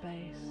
space.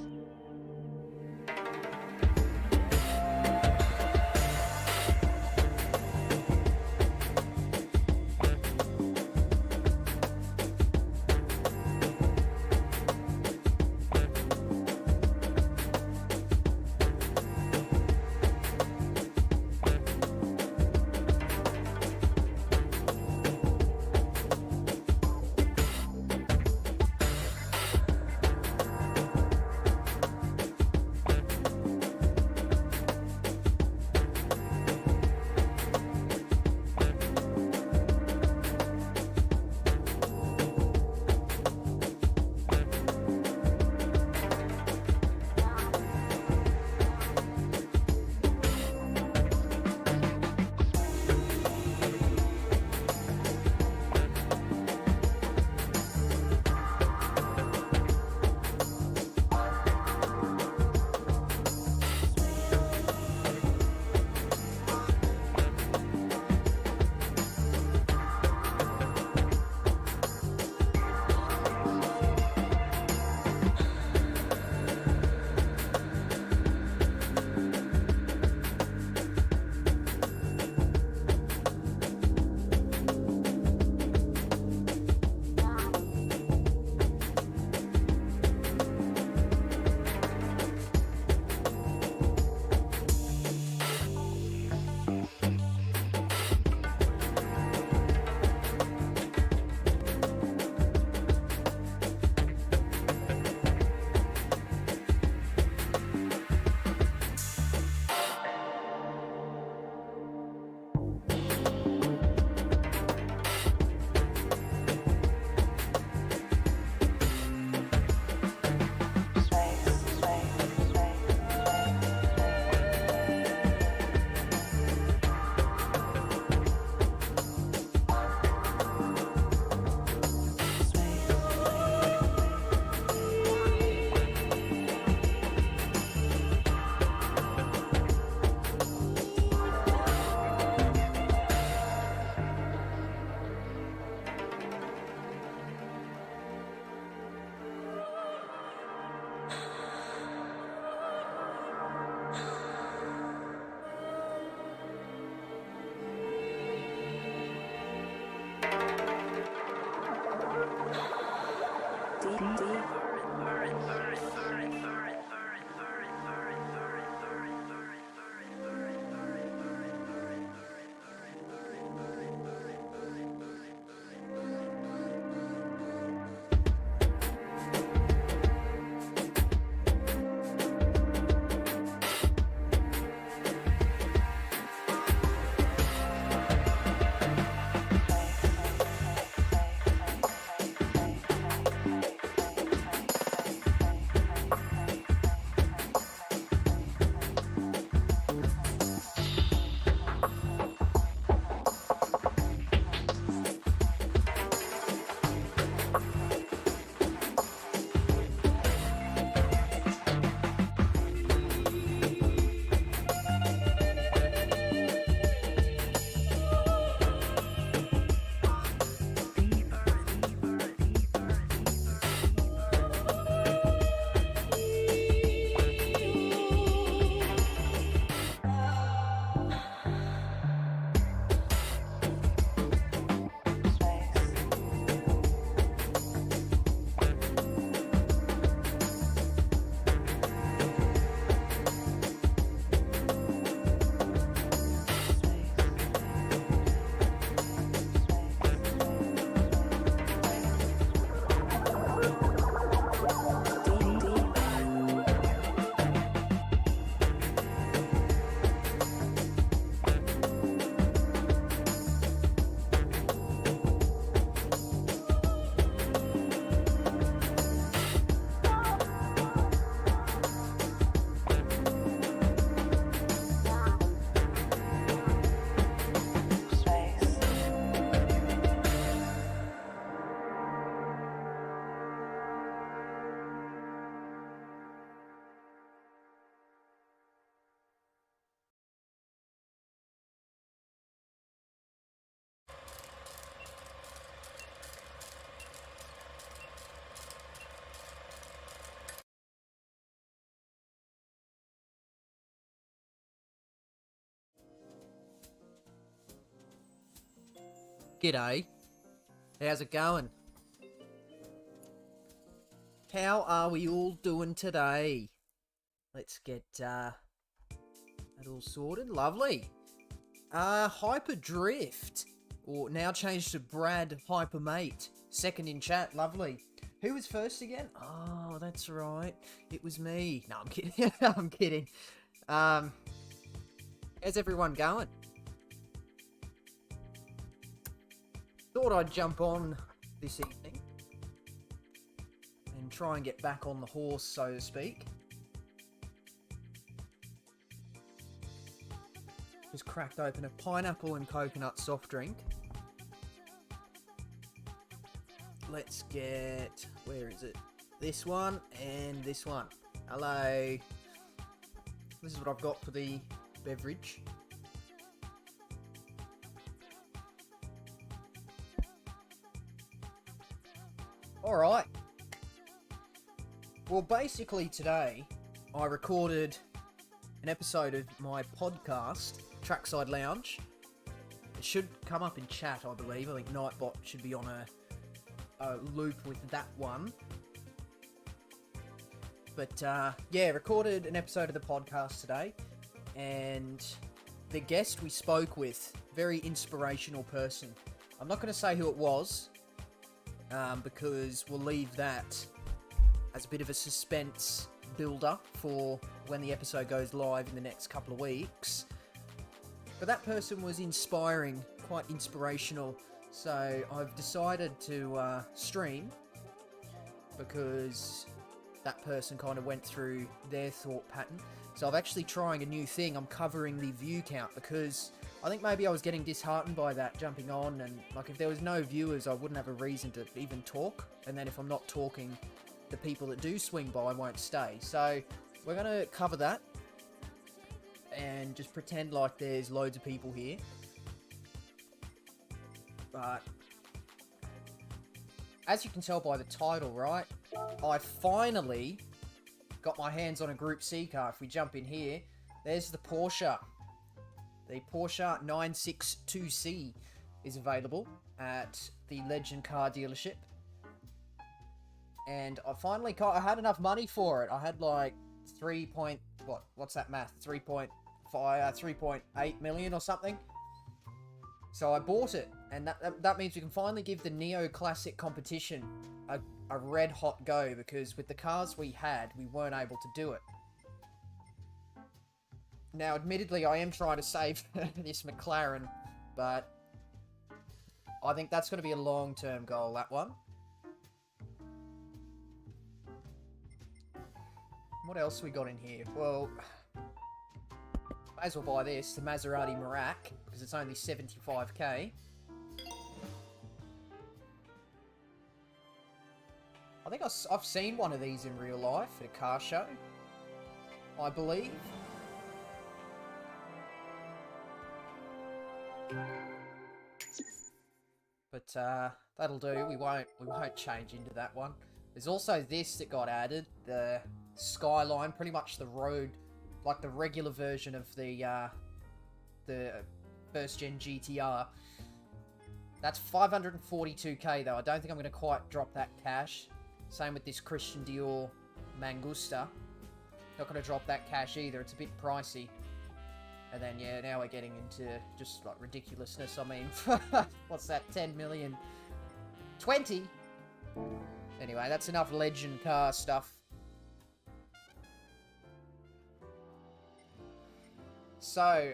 G'day. How's it going? How are we all doing today? Let's get that all sorted. Lovely. Hyperdrift. Or now changed to Brad Hypermate. Second in chat. Lovely. Who was first again? Oh, that's right. It was me. No, I'm kidding. I'm kidding. How's everyone going? Thought I'd jump on this evening and try and get back on the horse, so to speak. Just cracked open a pineapple and coconut soft drink. Let's get... where is it? This one and this one. Hello. This is what I've got for the beverage. Alright. Well, basically today, I recorded an episode of my podcast, Trackside Lounge. It should come up in chat, I believe. I think Nightbot should be on a loop with that one. But, yeah, recorded an episode of the podcast today. And the guest we spoke with, very inspirational person. I'm not going to say who it was. Because we'll leave that as a bit of a suspense builder for when the episode goes live in the next couple of weeks. But that person was inspiring, quite inspirational, so I've decided to stream because that person kind of went through their thought pattern. So I'm actually trying a new thing. I'm covering the view count because I think maybe I was getting disheartened by that, jumping on, and like if there was no viewers, I wouldn't have a reason to even talk. And then if I'm not talking, the people that do swing by won't stay. So we're going to cover that and just pretend like there's loads of people here. But as you can tell by the title, right, I finally got my hands on a Group C car. If we jump in here, there's the Porsche. The Porsche 962C is available at the Legend car dealership. And I finally I had enough money for it. I had like what's that math? 3.8 million or something. So I bought it, and that means we can finally give the Neo Classic competition a red hot go, because with the cars we had, we weren't able to do it. Now, admittedly, I am trying to save this McLaren, but I think that's going to be a long-term goal, that one. What else we got in here? Well, may as well buy this, the Maserati Merak, because it's only 75k. I think I've seen one of these in real life at a car show, I believe. But that'll do. We won't change into that one. There's also this that got added, the Skyline, pretty much the road, like the regular version of the first gen GTR. That's 542k though. I don't think I'm going to quite drop that cash. Same with this Christian Dior Mangusta. Not going to drop that cash either. It's a bit pricey. And then, yeah, now we're getting into just, like, ridiculousness. I mean, what's that? 10 million? 20? Anyway, that's enough Legend car stuff. So,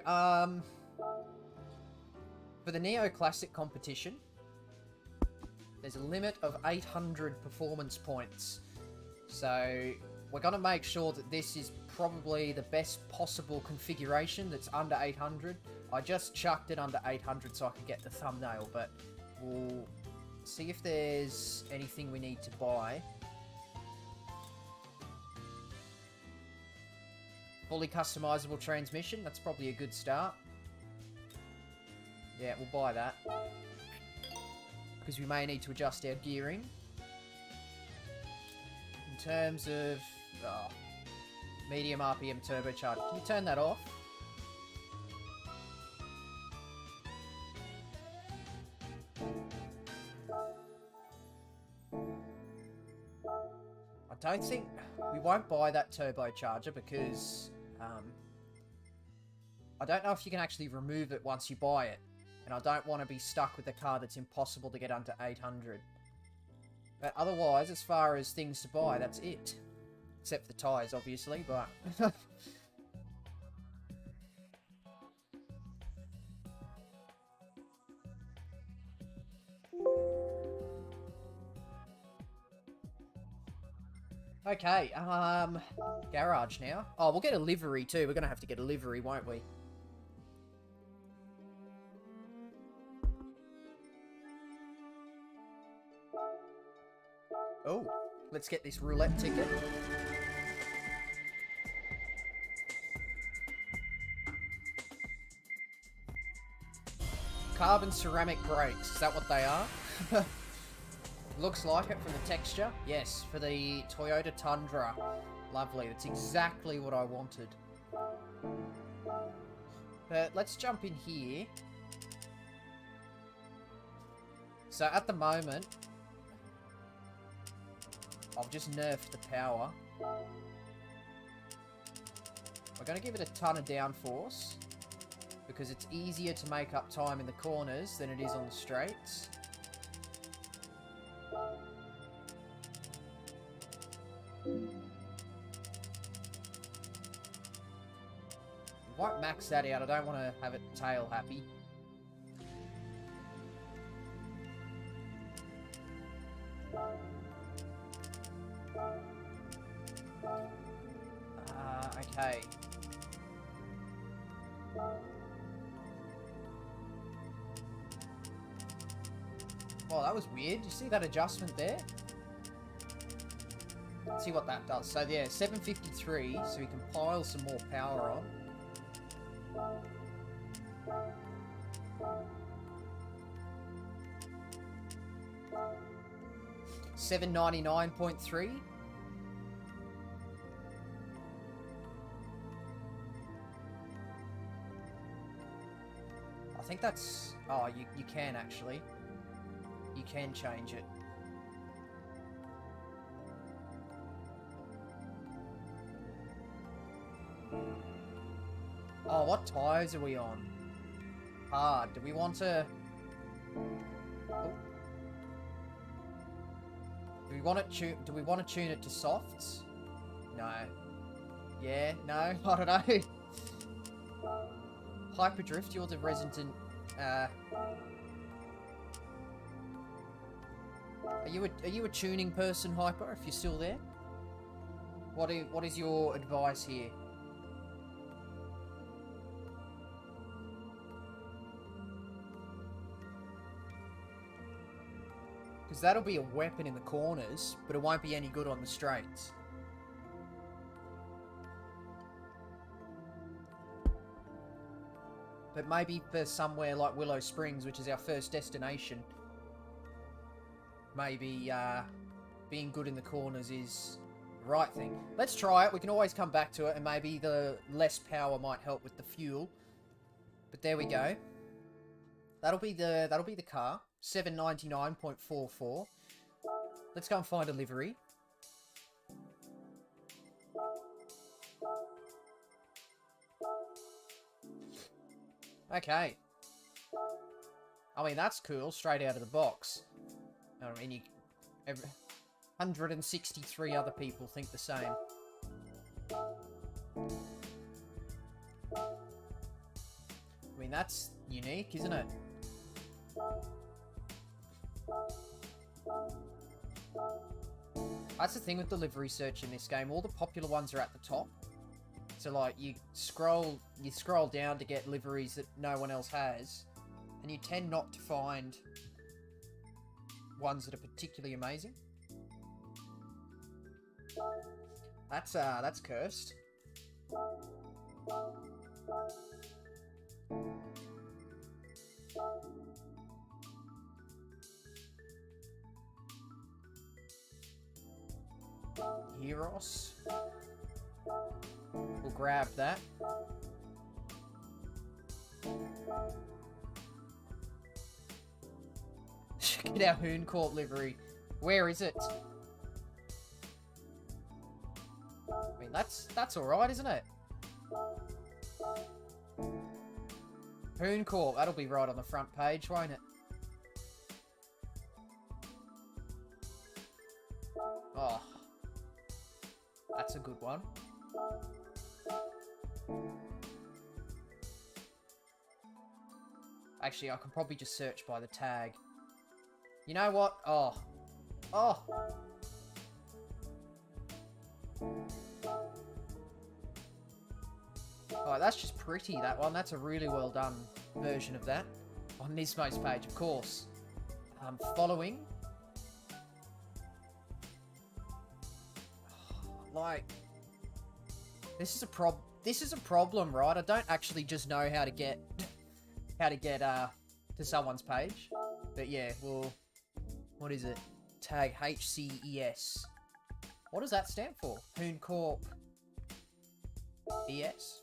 for the Neo Classic competition, there's a limit of 800 performance points. So we're going to make sure that this is probably the best possible configuration that's under 800. I just chucked it under 800 so I could get the thumbnail, but we'll see if there's anything we need to buy. Fully customizable transmission, that's probably a good start. Yeah, we'll buy that, because we may need to adjust our gearing. In terms of medium RPM turbocharger, can you turn that off? don't think... We won't buy that turbocharger because... I don't know if you can actually remove it once you buy it. And I don't want to be stuck with a car that's impossible to get under 800. But otherwise, as far as things to buy, that's it. Except for the tyres, obviously, but... Okay, garage now. Oh, we'll get a livery too. We're gonna have to get a livery, won't we? Oh, let's get this roulette ticket. Carbon ceramic brakes, is that what they are? Looks like it from the texture. Yes, for the Toyota Tundra. Lovely, that's exactly what I wanted. But let's jump in here. So at the moment, I've just nerfed the power. We're going to give it a ton of downforce, because it's easier to make up time in the corners than it is on the straights. Won't max that out, I don't want to have it tail happy. Okay. Oh, that was weird. You see that adjustment there? Let's see what that does. So yeah, 753, so we can pile some more power on. $799.3. I think that's... Oh, you can actually. You can change it. Oh, what tyres are we on? Hard. Do we want to... Oh. Do we want to tune it to softs? No. Yeah, no, I don't know. Hyperdrift, you're the resident... Are you a tuning person, Hyper, if you're still there? What is your advice here? Because that'll be a weapon in the corners, but it won't be any good on the straights. But maybe for somewhere like Willow Springs, which is our first destination, maybe being good in the corners is the right thing. Let's try it. We can always come back to it, and maybe the less power might help with the fuel. But there we go. That'll be the car. $799.44. Let's go and find a livery. Okay. I mean, that's cool, straight out of the box. I mean, 163 other people think the same. I mean, that's unique, isn't it? That's the thing with the livery search in this game. All the popular ones are at the top. So, like, you scroll down to get liveries that no one else has, and you tend not to find ones that are particularly amazing. That's cursed. Heroes. We'll grab that. Get our Hoon Corp livery. Where is it? That's alright, isn't it? Hoon Corp, that'll be right on the front page, won't it? Oh. That's a good one. Actually, I can probably just search by the tag. You know what? Oh. Oh. Oh, that's just pretty, that one. That's a really well done version of that. On Nismo's page, of course. Following. Like, this is a problem, right? I don't actually just know how to get to someone's page. But yeah, well, what is it? Tag HCES. What does that stand for? Hoon Corp ES?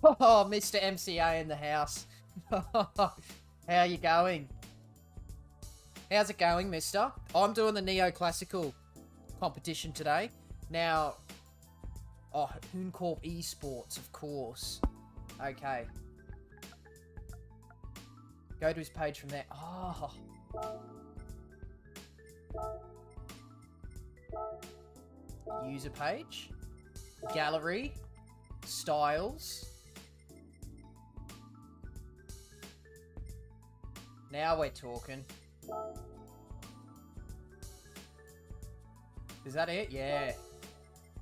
Oh, Mr. MCA in the house. How you going? How's it going, mister? I'm doing the Neoclassical competition today. Now, oh, Hoon Corp Esports, of course. Okay. Go to his page from there. Oh. User page. Gallery. Styles. Now we're talking. Is that it? Yeah.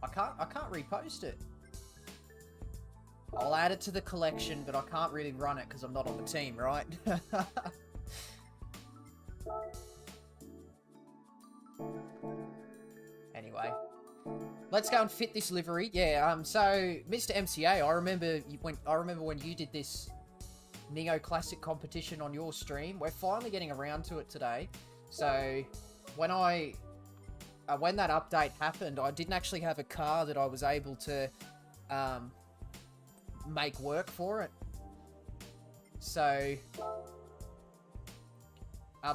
I can't repost it. I'll add it to the collection, but I can't really run it because I'm not on the team, right? Anyway. Let's go and fit this livery. Yeah, so Mr. MCA, I remember when you did this Neoclassic competition on your stream. We're finally getting around to it today. So when that update happened, I didn't actually have a car that I was able to make work for it. So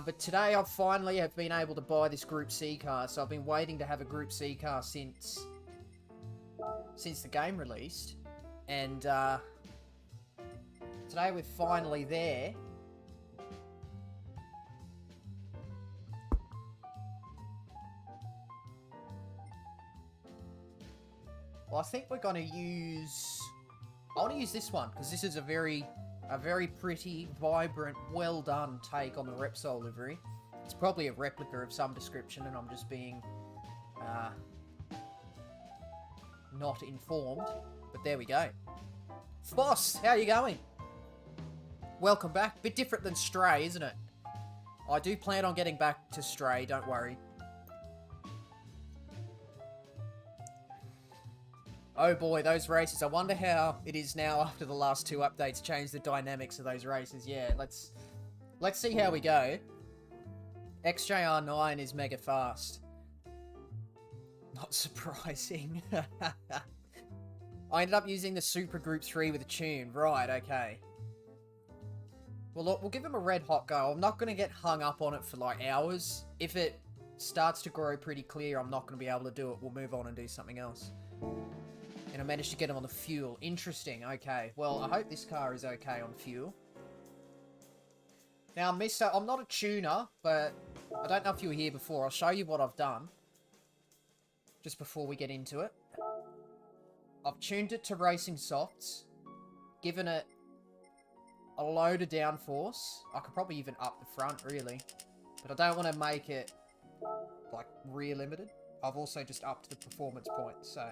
but today I finally have been able to buy this Group C car. So I've been waiting to have a Group C car since the game released, and today we're finally there. Well, I think we're going to use... I want to use this one, because this is a very pretty, vibrant, well done take on the Repsol livery. It's probably a replica of some description, and I'm just being not informed. But there we go. Boss, how you going? Welcome back. Bit different than Stray, isn't it? I do plan on getting back to Stray, don't worry. Oh boy, those races. I wonder how it is now after the last two updates changed the dynamics of those races. Yeah, let's see how we go. XJR9 is mega fast. Not surprising. I ended up using the Super Group 3 with a tune. Right, okay. Well, look, we'll give him a red hot go. I'm not going to get hung up on it for, like, hours. If it starts to grow pretty clear, I'm not going to be able to do it. We'll move on and do something else. And I managed to get him on the fuel. Interesting, okay. Well, I hope this car is okay on fuel. Now, mister, I'm not a tuner, but I don't know if you were here before. I'll show you what I've done. Just before we get into it. I've tuned it to racing softs. Given it a load of downforce. I could probably even up the front, really. But I don't want to make it, like, rear limited. I've also just upped the performance point, so...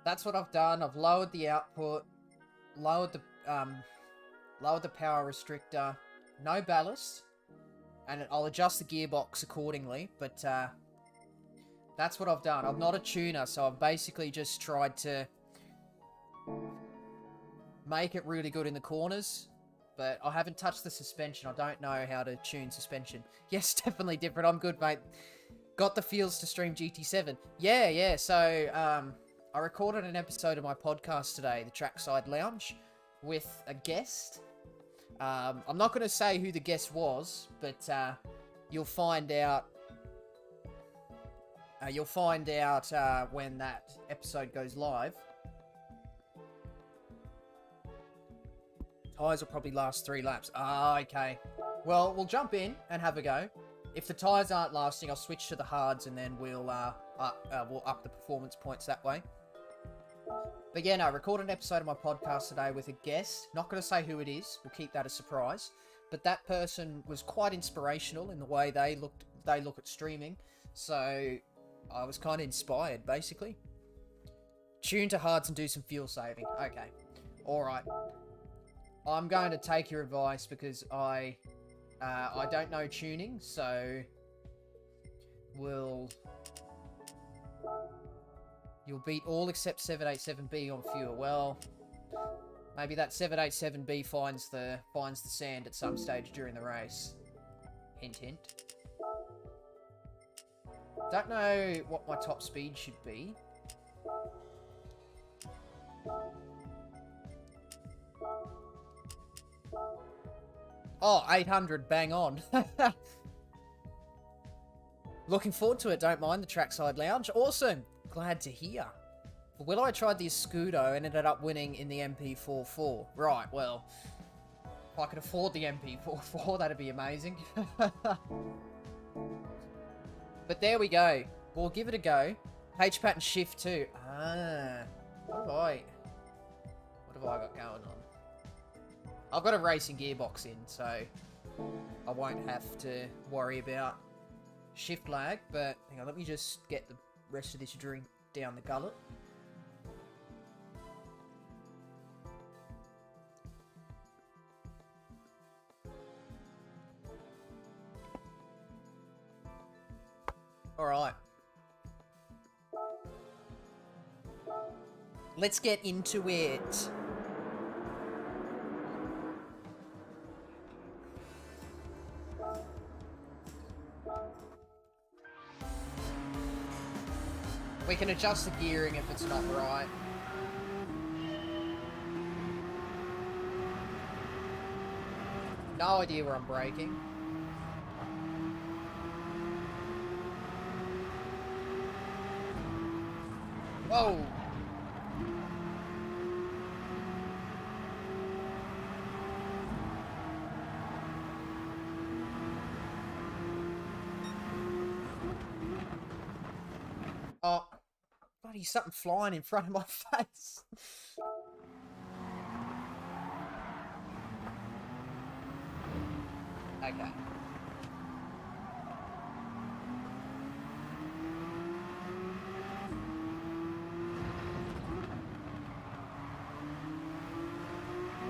That's what I've done. I've lowered the output, lowered the power restrictor, no ballast, and I'll adjust the gearbox accordingly, but that's what I've done. I'm not a tuner, so I've basically just tried to make it really good in the corners. But I haven't touched the suspension. I don't know how to tune suspension. Yes, definitely different. I'm good, mate. Got the feels to stream GT7. Yeah. So, I recorded an episode of my podcast today, the Trackside Lounge, with a guest. I'm not going to say who the guest was, but you'll find out. When that episode goes live. Tyres will probably last 3 laps. Ah, okay. Well, we'll jump in and have a go. If the tyres aren't lasting, I'll switch to the hards and then we'll up the performance points that way. But yeah, no, I recorded an episode of my podcast today with a guest. Not going to say who it is. We'll keep that a surprise. But that person was quite inspirational in the way they look at streaming. So I was kind of inspired, basically. Tune to hards and do some fuel saving. Okay. Alright. I'm going to take your advice because I don't know tuning, so you'll beat all except 787B on fuel. Well, maybe that 787B finds the sand at some stage during the race. Hint, hint. Don't know what my top speed should be. Oh, 800, bang on. Looking forward to it, don't mind the Trackside Lounge. Awesome, glad to hear. Well, I tried the Escudo and ended up winning in the MP44. Right, well, if I could afford the MP44, that'd be amazing. But there we go. We'll give it a go. H-pattern shift too. Ah, what have I got going on? I've got a racing gearbox in, so I won't have to worry about shift lag, but hang on, let me just get the rest of this drink down the gullet. Alright. Let's get into it. We can adjust the gearing if it's not right. No idea where I'm braking. Whoa! Oh. Bloody something flying in front of my face. Okay.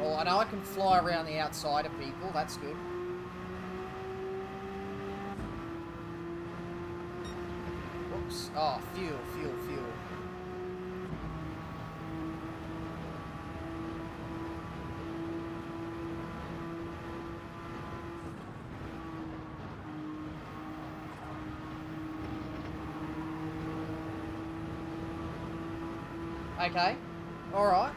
Well, I know I can fly around the outside of people, that's good. Whoops. Oh, fuel. Okay. Alright.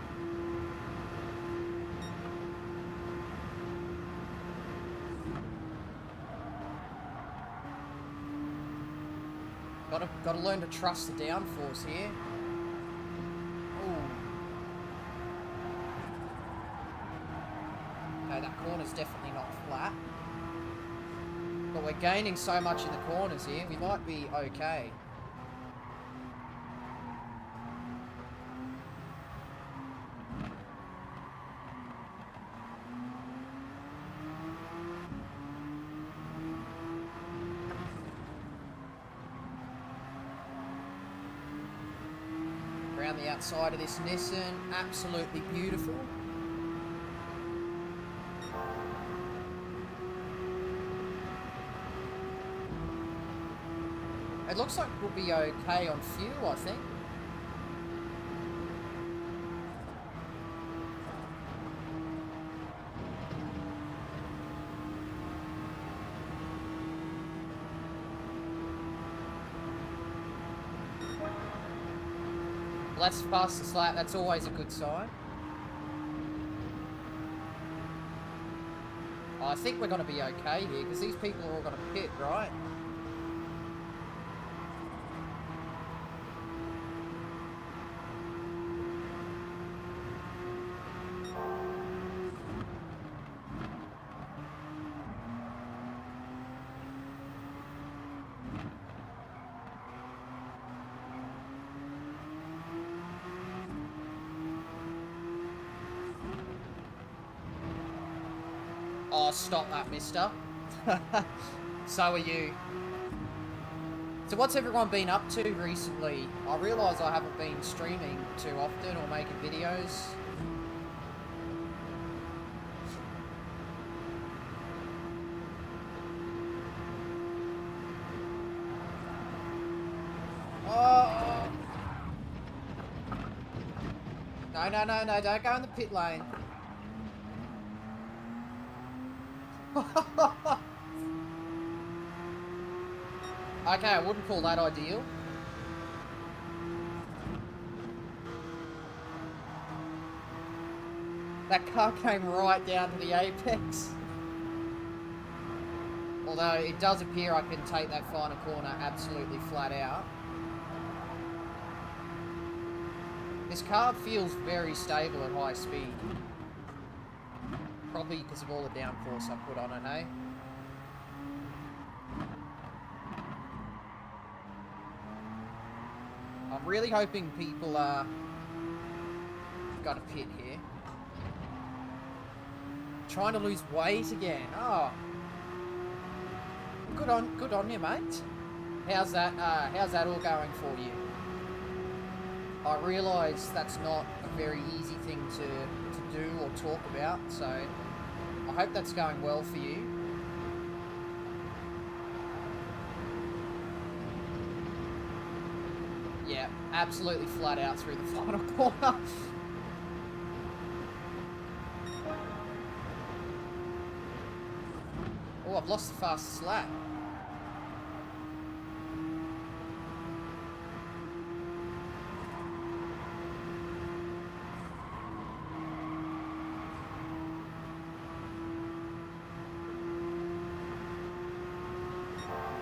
Gotta learn to trust the downforce here. Ooh. Okay, that corner's definitely not flat. But we're gaining so much in the corners here, we might be okay. Around the outside of this Nissan, absolutely beautiful. It looks like we'll be okay on fuel, I think. Let's pass the slap. That's always a good sign. Oh, I think we're going to be okay here, because these people are all going to pit, right? Oh, stop that, mister. So are you. So what's everyone been up to recently? I realise I haven't been streaming too often or making videos. Oh! No, don't go in the pit lane. Okay, I wouldn't call that ideal. That car came right down to the apex. Although it does appear I can take that final corner absolutely flat out. This car feels very stable at high speed. Probably because of all the downforce I put on it, hey? I'm really hoping people are... got a pit here. Trying to lose weight again. Oh. Good on you, mate. How's that all going for you? I realise that's not a very easy thing to do or talk about, so I hope that's going well for you. Yeah, absolutely flat out through the final corner. Oh, I've lost the fastest lap.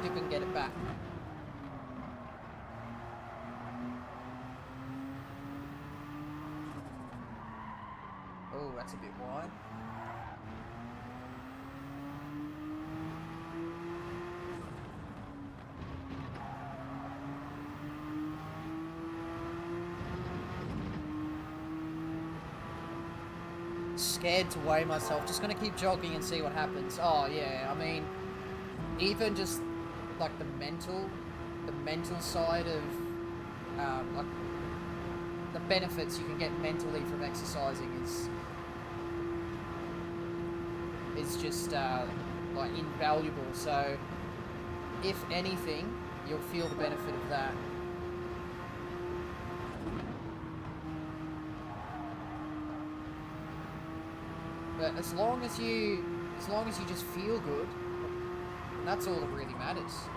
You can get it back. Oh, that's a bit wide. Scared to weigh myself. Just gonna keep jogging and see what happens. Oh yeah, I mean, even just like the mental side of like the benefits you can get mentally from exercising is just like invaluable. So if anything, you'll feel the benefit of that. But as long as you just feel good, that's all that really matters.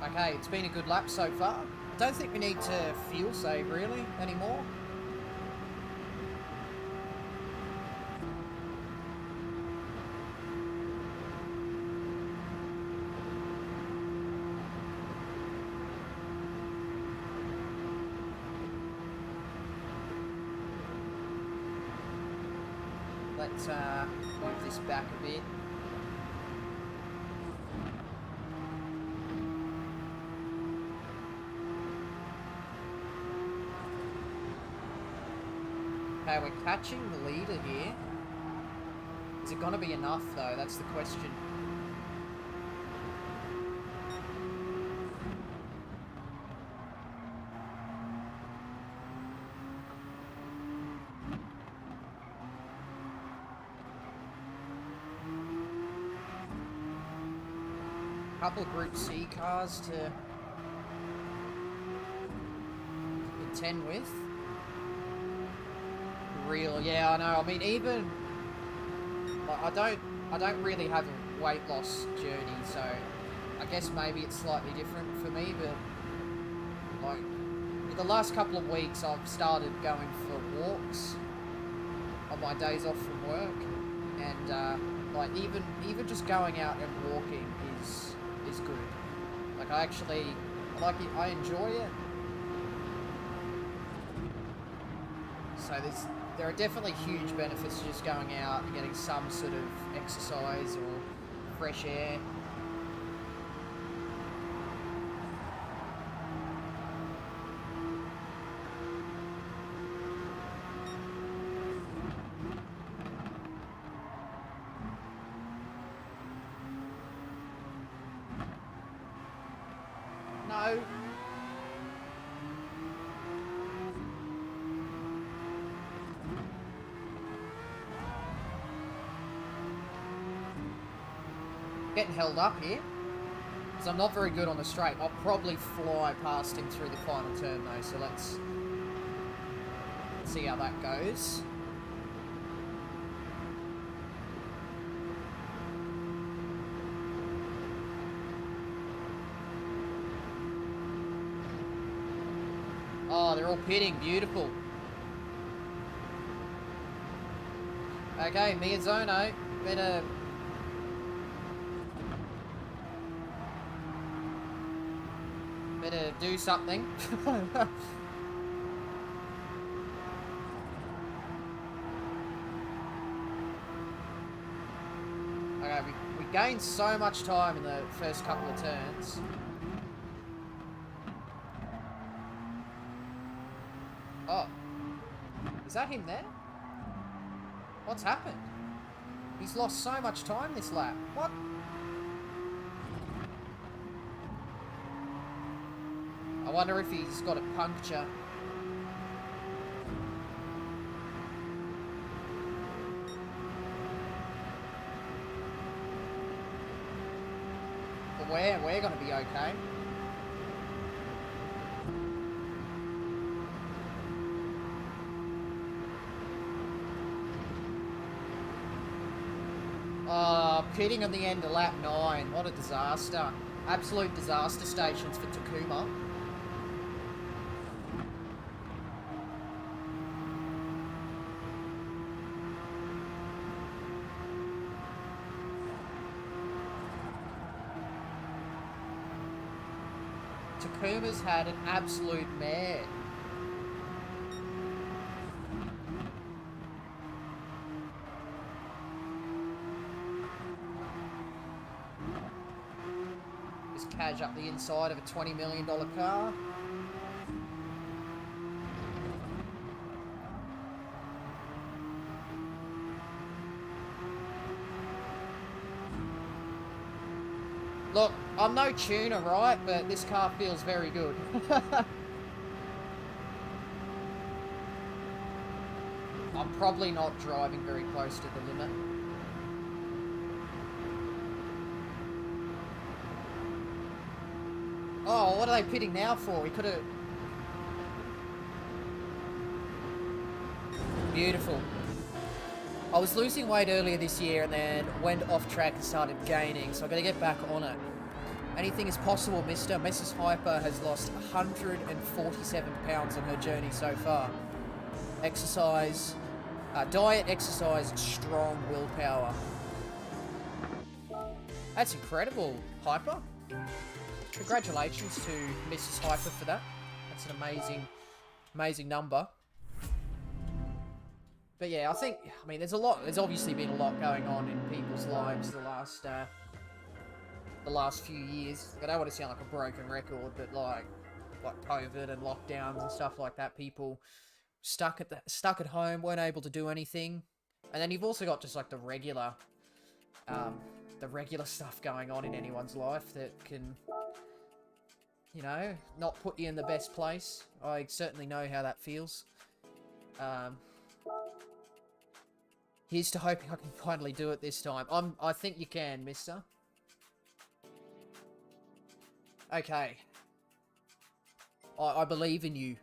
Okay, it's been a good lap so far. I don't think we need to fuel save really anymore. Let's move this back a bit. Okay, we're catching the leader here. Is it going to be enough, though? That's the question. couple of Group C cars to contend with. Real, yeah, I know. I mean, even like, I don't really have a weight loss journey, so I guess maybe it's slightly different for me. But like, in the last couple of weeks, I've started going for walks on my days off from work, and like even just going out and walking is good. Like I like it. I enjoy it. So there are definitely huge benefits to just going out and getting some sort of exercise or fresh air. No. Getting held up here, because I'm not very good on the straight. I'll probably fly past him through the final turn though, so let's see how that goes. Oh, they're all pitting, beautiful. Okay, me and Zono, better do something. Okay, we gained so much time in the first couple of turns. Oh. Is that him there? What's happened? He's lost so much time this lap. What? I wonder if he's got a puncture. But we're gonna be okay. Pitting on the end of lap 9. What a disaster. Absolute disaster stations for Takuma. Takuma's had an absolute mare. Just cash up the inside of a $20 million car. Look, I'm no tuner, right? But this car feels very good. I'm probably not driving very close to the limit. Oh, what are they pitting now for? We could have... Beautiful. I was losing weight earlier this year and then went off track and started gaining, so I've got to get back on it. Anything is possible, mister. Mrs. Hyper has lost 147 pounds on her journey so far. Exercise, diet, exercise, strong willpower. That's incredible, Hyper. Congratulations to Mrs. Hyper for that. That's an amazing number. But yeah, I mean, there's obviously been a lot going on in people's lives the last few years. I don't want to sound like a broken record, but like COVID and lockdowns and stuff like that, people stuck at home, weren't able to do anything. And then you've also got just like the regular stuff going on in anyone's life that can, you know, not put you in the best place. I certainly know how that feels. Here's to hoping I can finally do it this time. I think you can, mister. Okay. I believe in you.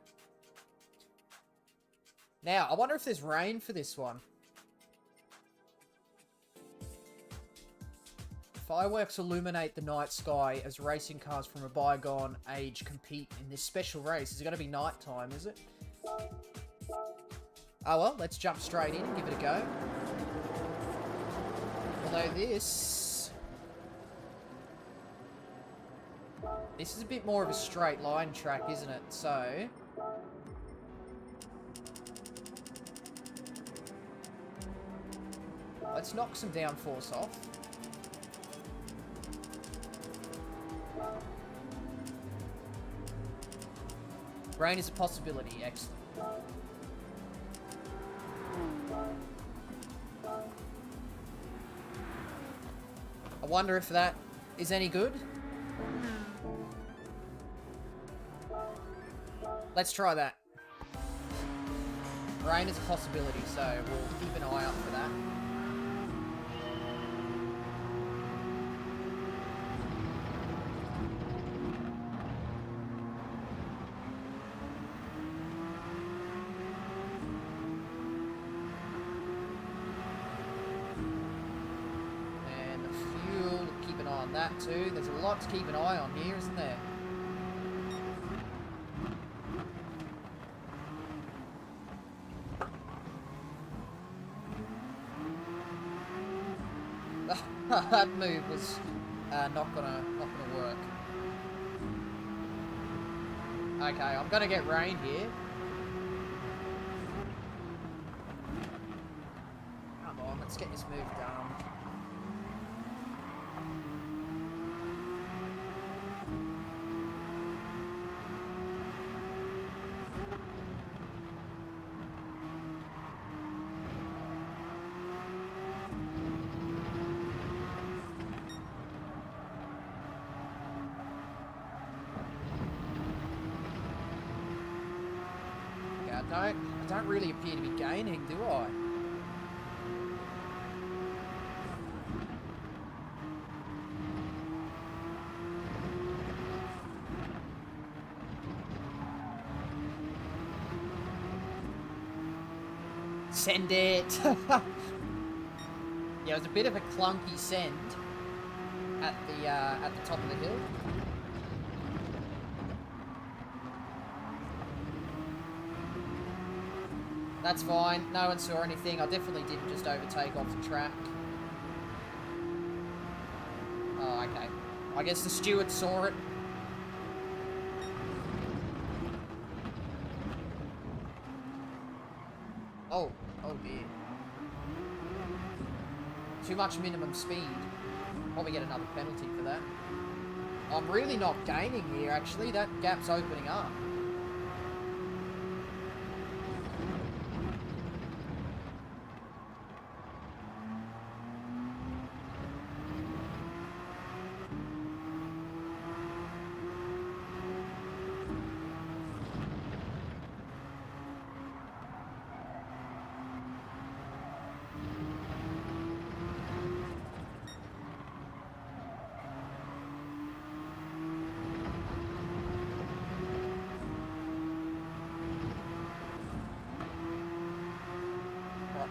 Now, I wonder if there's rain for this one. Fireworks illuminate the night sky as racing cars from a bygone age compete in this special race. Is it going to be night time, is it? Oh well, let's jump straight in and give it a go. Although this is a bit more of a straight line track, isn't it? So let's knock some downforce off. Rain is a possibility, excellent. I wonder if that is any good. Let's try that. Rain is a possibility, so we'll keep an eye out for that. That too. There's a lot to keep an eye on here, isn't there? That move was not gonna work. Okay, I'm gonna get rain here. Come on, let's get this move done. I don't really appear to be gaining, do I? Send it! Yeah, it was a bit of a clunky send at the top of the hill. That's fine. No one saw anything. I definitely didn't just overtake off the track. Oh, okay. I guess the steward saw it. Oh. Oh dear. Too much minimum speed. Probably get another penalty for that. I'm really not gaining here, actually. That gap's opening up.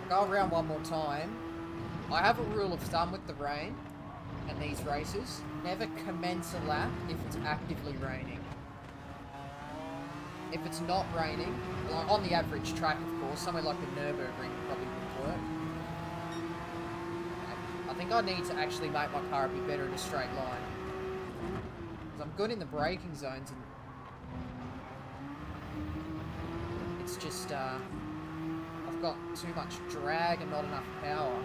Go around one more time. I have a rule of thumb with the rain and these races. Never commence a lap if it's actively raining. If it's not raining, well, on the average track of course, somewhere like the Nürburgring probably wouldn't work. I think I need to actually make my car a bit better in a straight line. Because I'm good in the braking zones and it's just I've got too much drag and not enough power.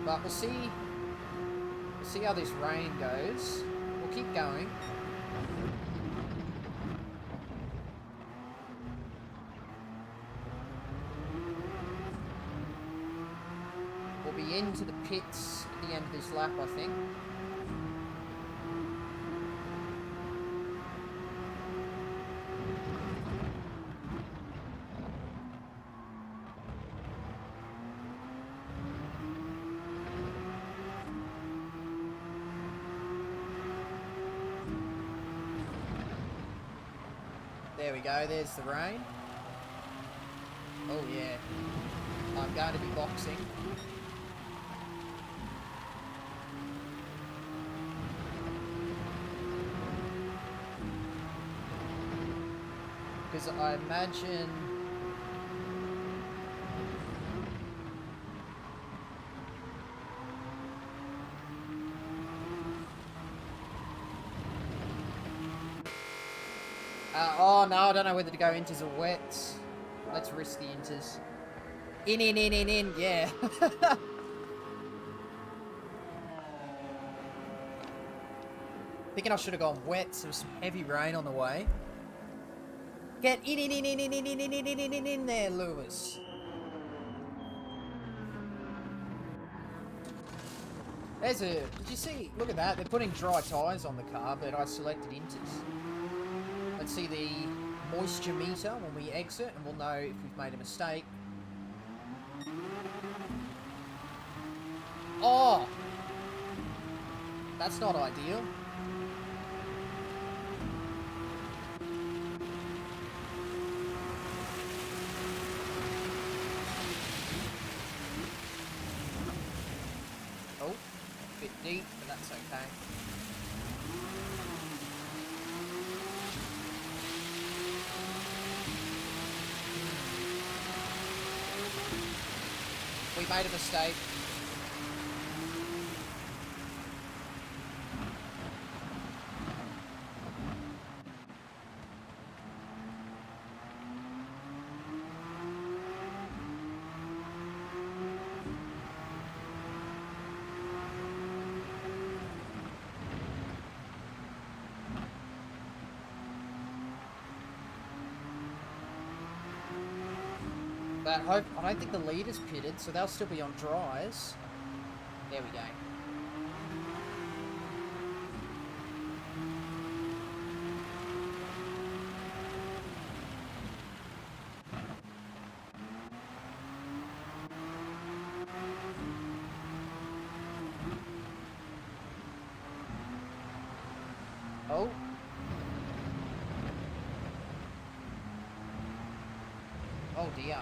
But we'll see how this rain goes. We'll keep going. We'll be into the pits at the end of this lap, I think. There we go, there's the rain. Oh yeah. I'm going to be boxing. Because I imagine... oh no, I don't know whether to go inters or wets. Let's risk the inters. In, yeah. Thinking I should have gone wets. There was some heavy rain on the way. Get in there, Lewis. There's a... Did you see? Look at that. They're putting dry tyres on the car, but I selected inters. Let's see the moisture meter when we exit, and we'll know if we've made a mistake. Oh! That's not ideal. Oh, a bit deep, but that's okay. We made a mistake. But I don't think the lead is pitted, so they'll still be on dries. There we go. Oh. Oh dear.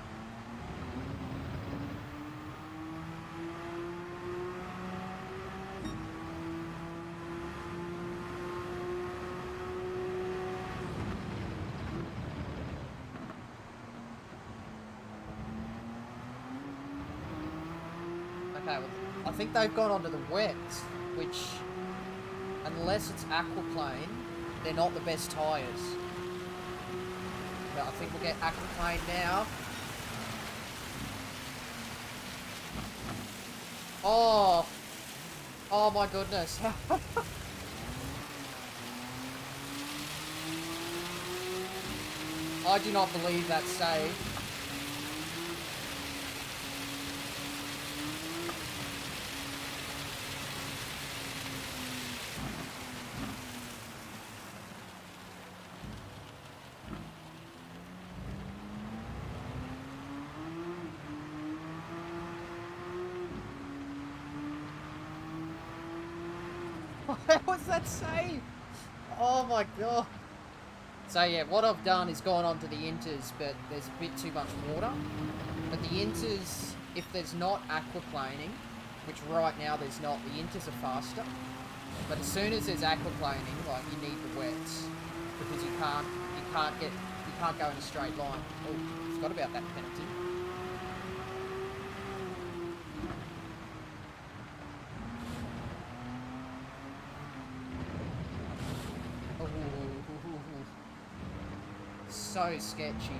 Okay, well, I think they've gone onto the wet, which, unless it's aquaplane, they're not the best tyres. But I think we'll get aquaplane now. Oh! Oh my goodness. I do not believe that's safe. How was that safe? Oh my god. So yeah, what I've done is gone onto the inters, but there's a bit too much water. But the inters, if there's not aquaplaning, which right now there's not, the inters are faster. But as soon as there's aquaplaning, like, you need the wets, because you can't go in a straight line. Oh, forgot about that penalty. So sketchy.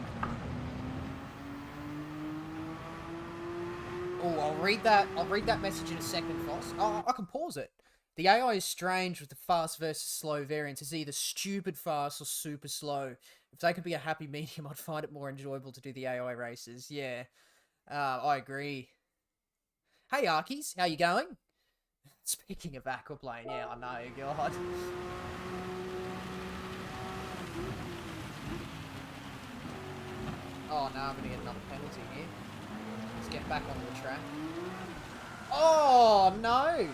Oh, I'll read that message in a second, Foss. Oh, I can pause it. The AI is strange with the fast versus slow variants. It's either stupid fast or super slow. If they could be a happy medium, I'd find it more enjoyable to do the AI races. Yeah, I agree. Hey, Arkies, how you going? Speaking of aquaplane, yeah, I know, God. Oh no, I'm gonna get another penalty here. Let's get back onto the track. Oh no!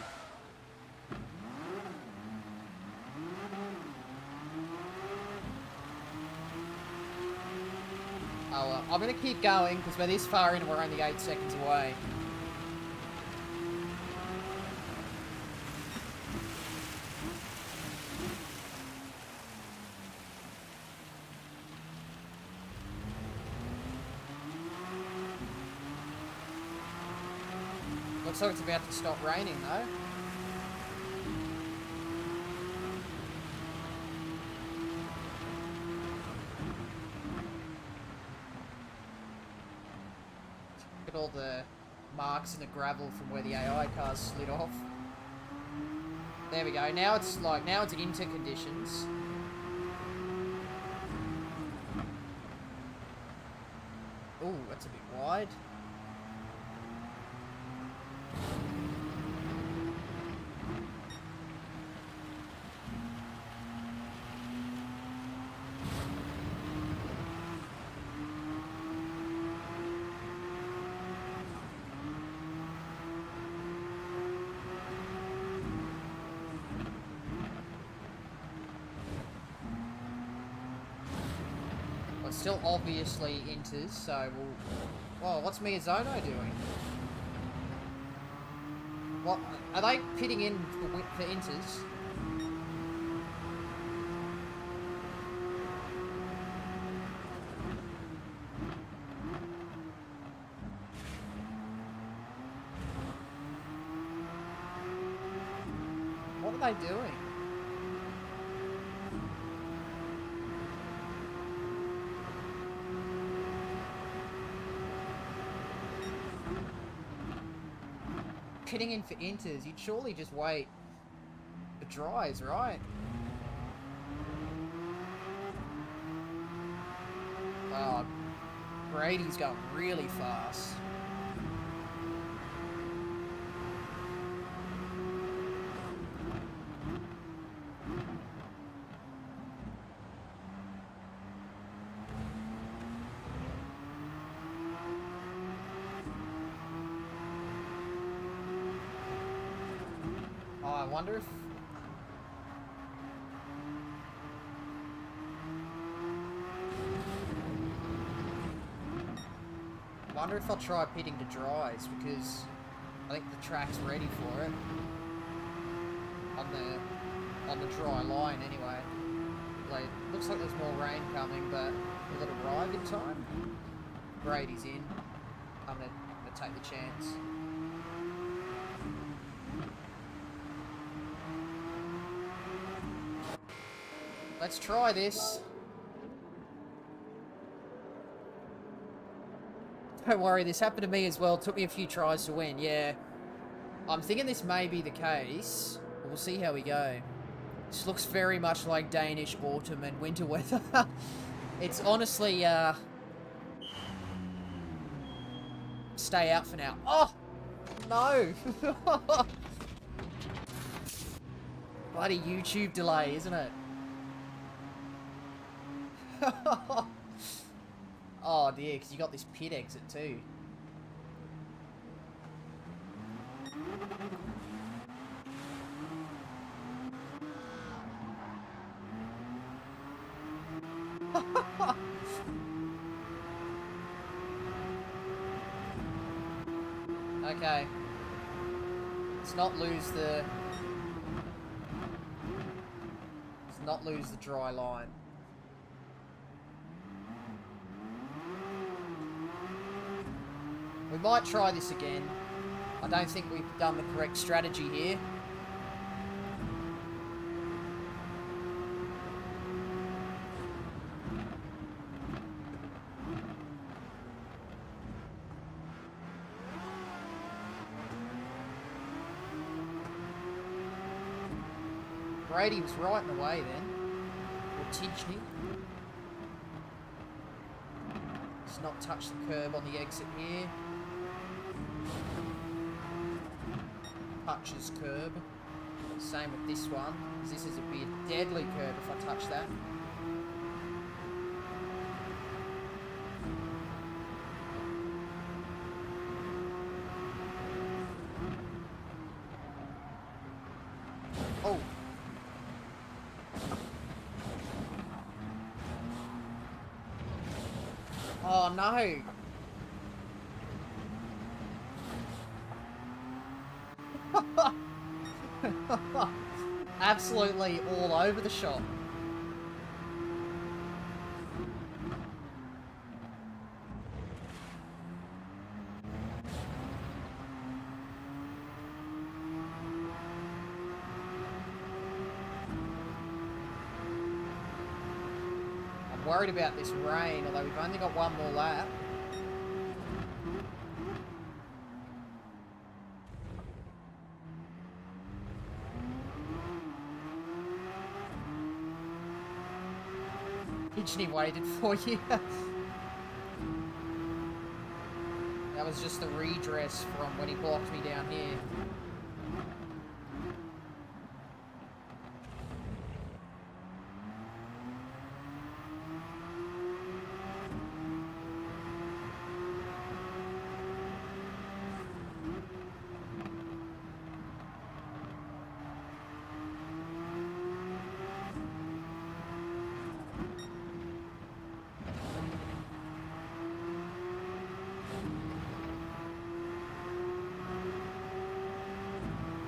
Oh, I'm going to keep going because we're this far in and we're only 8 seconds away. Looks like it's about to stop raining though. Look at all the marks in the gravel from where the AI cars slid off. There we go. Now it's into conditions. Ooh, that's a bit wide. Still obviously inters, so we'll... Whoa, what's Miyazono doing? What? Are they pitting in for inters? What are they doing? Pitting in for inters, you'd surely just wait for dries, right? Oh, Brady's going really fast. I wonder if... I'll try pitting to dries, because I think the track's ready for it. On the dry line, anyway. Like, looks like there's more rain coming, but will it arrive in time? Brady's in. I'm gonna take the chance. Let's try this. Don't worry, this happened to me as well. It took me a few tries to win, yeah. I'm thinking this may be the case. We'll see how we go. This looks very much like Danish autumn and winter weather. It's honestly, stay out for now. Oh! No! Bloody YouTube delay, isn't it? Oh dear, because you got this pit exit too. Okay. Let's not lose the... Let's not lose the dry line. We might try this again. I don't think we've done the correct strategy here. Brady was right in the way then. Or Tidgny. Let's not touch the curb on the exit here. Touches curb. Same with this one, because this is a bit deadly curb if I touch that. Oh. Oh no! Absolutely all over the shop. I'm worried about this rain, although we've only got one more lap. He waited for you. That was just the redress from when he blocked me down here.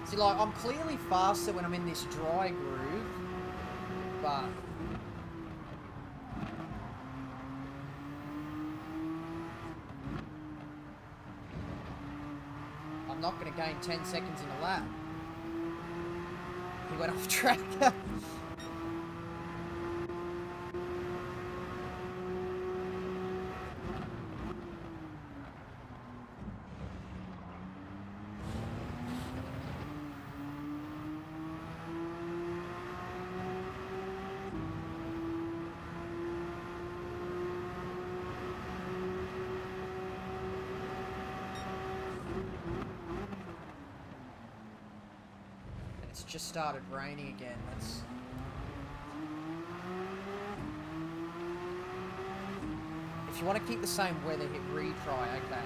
See, like, I'm clearly faster when I'm in this dry groove, but... I'm not going to gain 10 seconds in a lap. He went off track. Just started raining again. That's... If you want to keep the same weather, hit retry, okay.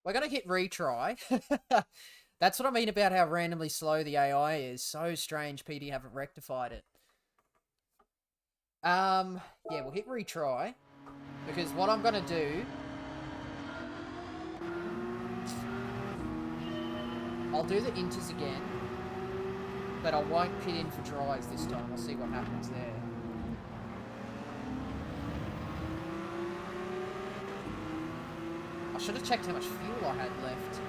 We're gonna hit retry. That's what I mean about how randomly slow the AI is. So strange PD haven't rectified it. Yeah, we'll hit retry. Because what I'm going to do... I'll do the inters again. But I won't pit in for dries this time. We'll see what happens there. I should have checked how much fuel I had left.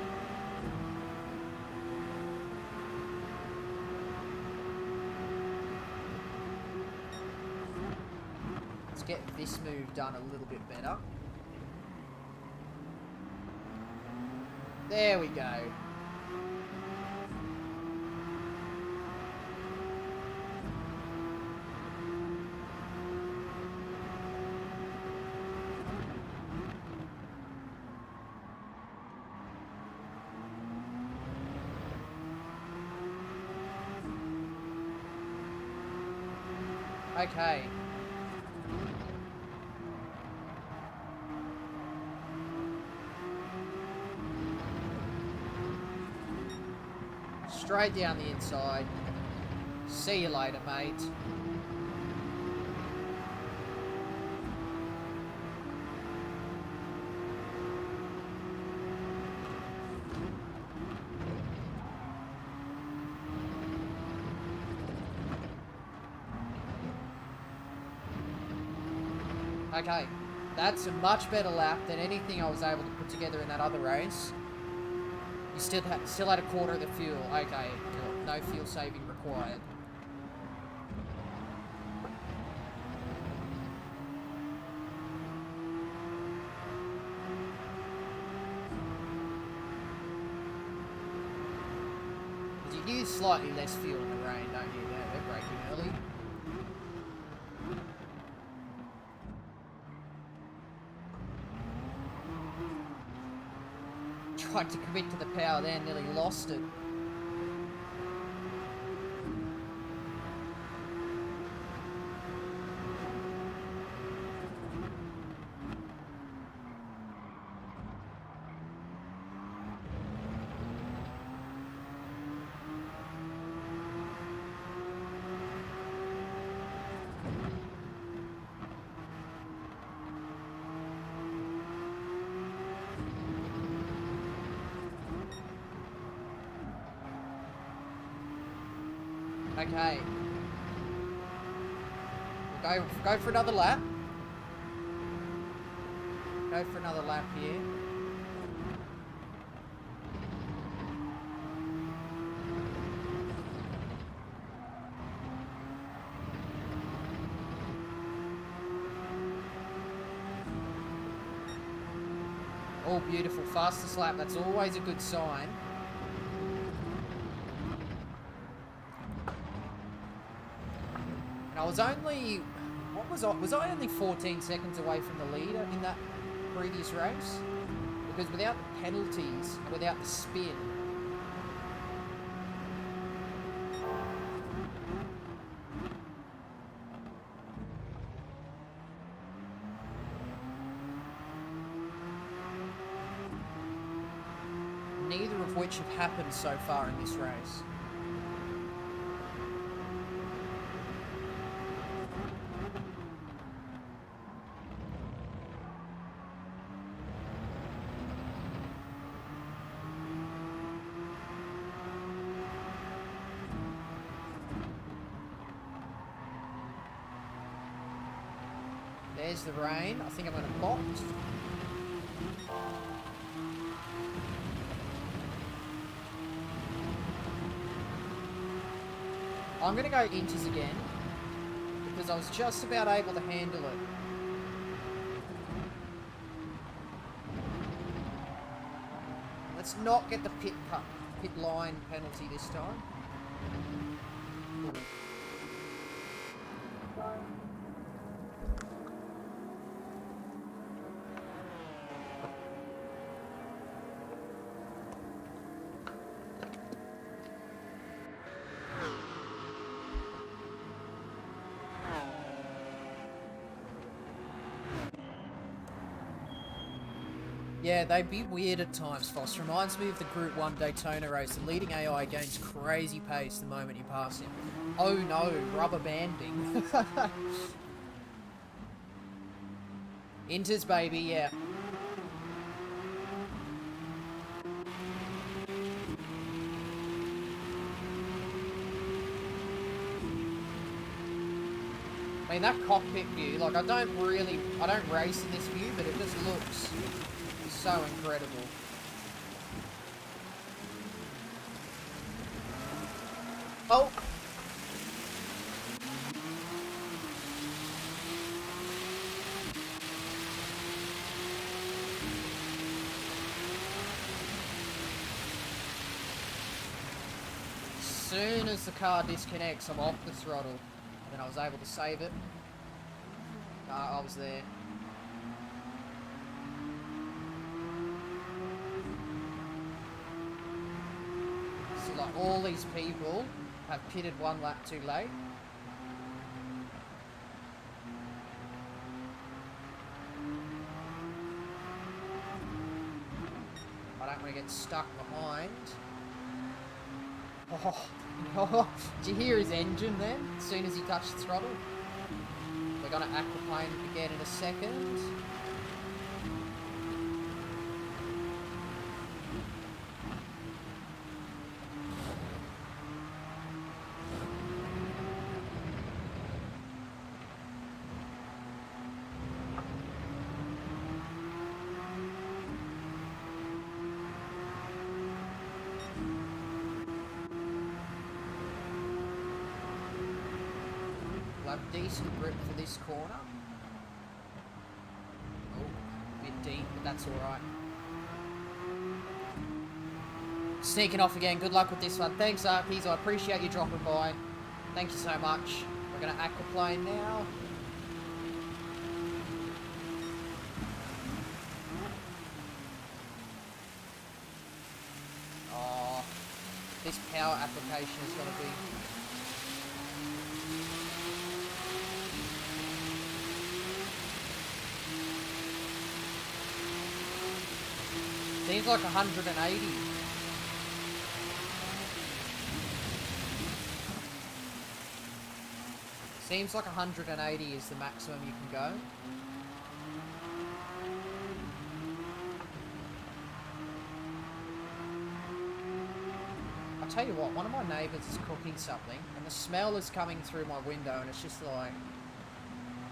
Get this move done a little bit better. There we go. Okay. Straight down the inside. See you later, mate. Okay, that's a much better lap than anything I was able to put together in that other race. You still had a quarter of the fuel. Okay, cool. No fuel saving required. You use slightly less fuel in the rain, don't you? Yeah, they're braking early. Tried to commit to the power there, nearly lost it. Okay. We'll go for another lap. Go for another lap here. Oh, beautiful. Fastest lap. That's always a good sign. And I was only... What was I? Was I only 14 seconds away from the leader in that previous race? Because without the penalties, without the spin... neither of which have happened so far in this race. There's the rain. I think I'm going to box. I'm going to go inches again, because I was just about able to handle it. Let's not get the pit line penalty this time. Yeah, they'd be weird at times, Foss. Reminds me of the Group 1 Daytona race. The leading AI gains crazy pace the moment you pass him. Oh no, rubber banding. Inters, baby, yeah. I mean, that cockpit view, like, I don't race in this view, but it just looks so incredible. Oh! As soon as the car disconnects, I'm off the throttle. And then I was able to save it. I was there. So like all these people have pitted one lap too late. I don't want to get stuck behind. Oh, did you hear his engine then? As soon as he touched the throttle? We're going to aquaplane again in a second. Decent grip for this corner. Oh, a bit deep, but that's alright. Sneaking off again. Good luck with this one. Thanks, Arpies. I appreciate you dropping by. Thank you so much. We're going to aquaplane now. Oh, this power application is going to be... Seems like 180. Seems like 180 is the maximum you can go. I'll tell you what, one of my neighbours is cooking something, and the smell is coming through my window, and it's just like,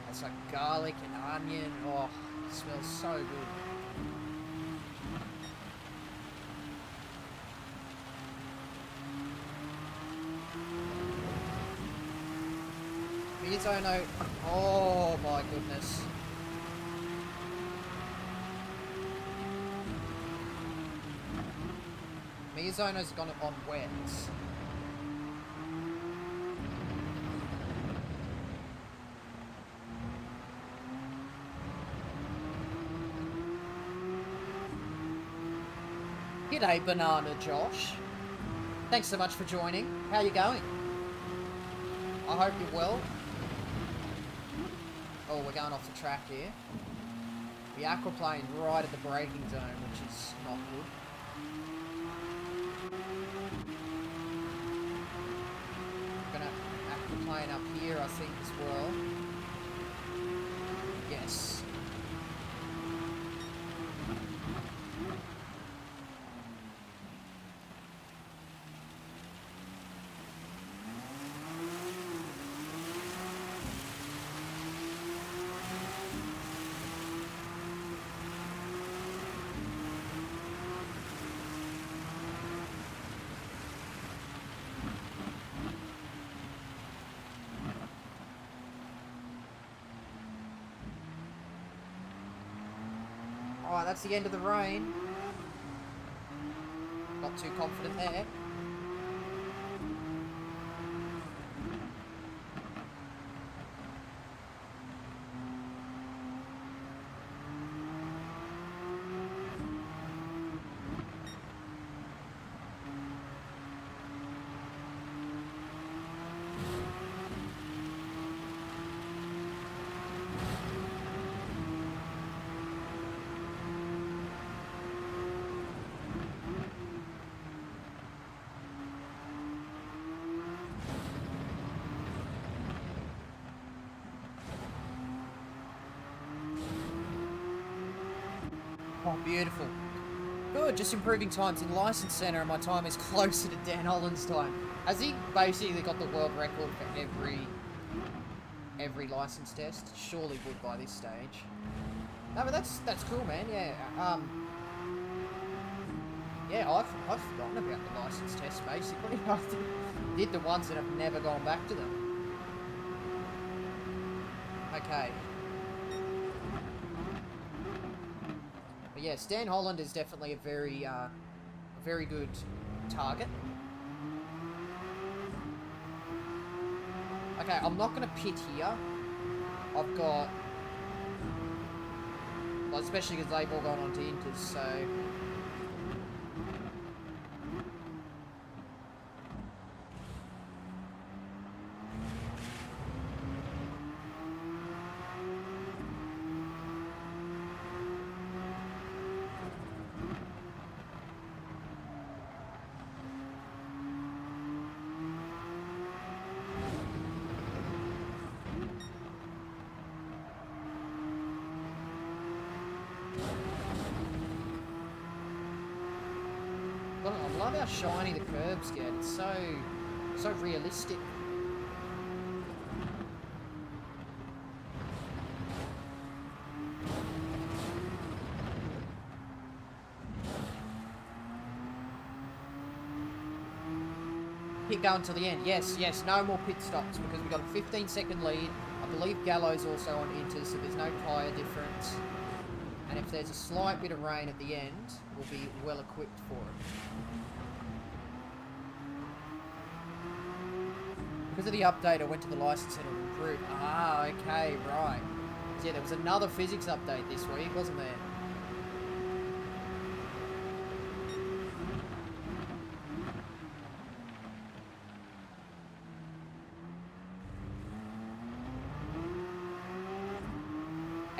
it's like garlic and onion. Oh, it smells so good. Miyazono, oh my goodness. Miyazono's gone on wets. G'day, Banana Josh. Thanks so much for joining. How you going? I hope you're well. Oh, we're going off the track here. The aquaplane right at the braking zone, which is not good. Gonna aquaplane up here, I think, as well. Yes. Alright, that's the end of the rain. Not too confident there. Oh, beautiful. Good, just improving times in License Center, and my time is closer to Dan Holland's time. Has he basically got the world record for every license test? Surely would by this stage. No, but that's cool, man. Yeah. Yeah, I've forgotten about the license test basically. I did the ones and I've never gone back to them. Okay. But yeah, Stan Holland is definitely a very good target. Okay, I'm not going to pit here. I've got... Well, especially because they've all gone on to Inters, so... I love how shiny the curbs get. It's so realistic. Keep going till the end. Yes, no more pit stops because we've got a 15-second lead. I believe Gallo's also on Inters, so there's no tyre difference. And if there's a slight bit of rain at the end, we'll be well equipped for it. Because of the update, I went to the license center to improve. Ah, okay, right. So yeah, there was another physics update this week, wasn't there?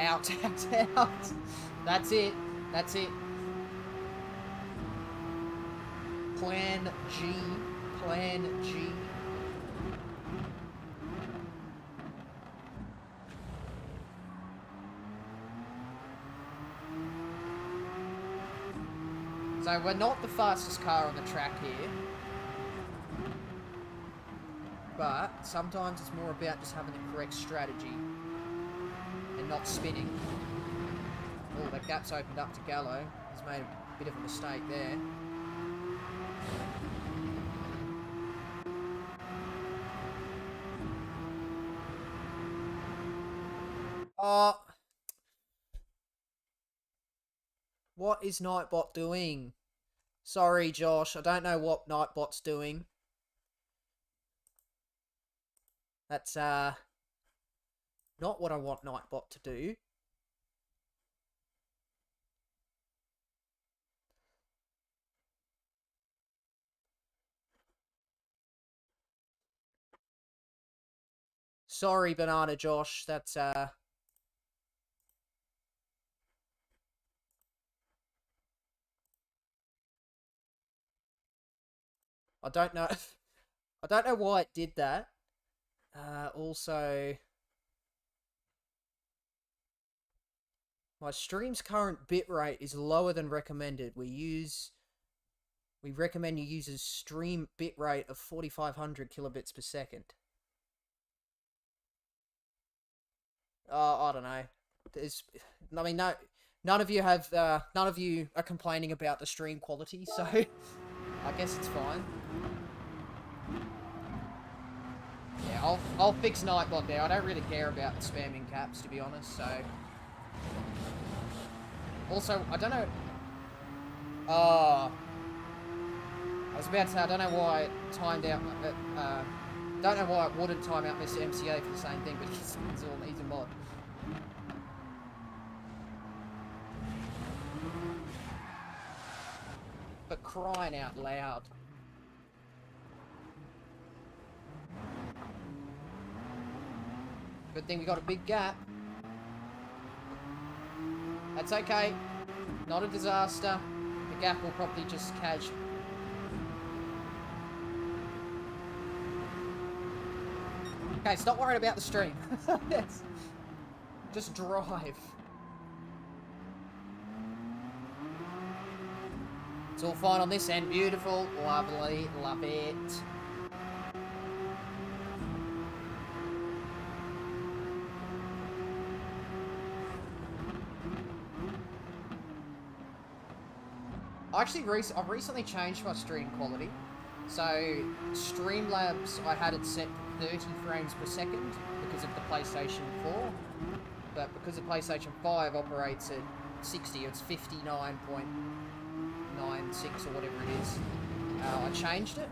Out, out. That's it. That's it. Plan G. Plan G. So we're not the fastest car on the track here. but sometimes it's more about just having the correct strategy and not spinning. Oh, that gap's opened up to Gallo. He's made a bit of a mistake there. Oh. What is Nightbot doing? Sorry, Josh. I don't know what Nightbot's doing. That's, not what I want Nightbot to do. Sorry, Banana Josh. That's, I don't know. I don't know why it did that. Also, my stream's current bitrate is lower than recommended. We recommend you use a stream bitrate of 4500 kilobits per second. I don't know. I mean, none of you are complaining about the stream quality, so I guess it's fine. Yeah, I'll fix Nightbot there. I don't really care about spamming caps, to be honest, so... Also, I don't know... I was about to say, I don't know why it timed out... don't know why it wouldn't time out Mr. MCA for the same thing, but he's a mod. But crying out loud. Good thing we got a big gap. That's okay. Not a disaster. The gap will probably just catch. Okay, stop worrying about the stream. Yes. Just drive. It's all fine on this end. Beautiful. Lovely. Love it. I've recently changed my stream quality. So, Streamlabs, I had it set to 30 frames per second because of the PlayStation 4. But because the PlayStation 5 operates at 60, it's 59.96 or whatever it is. I changed it.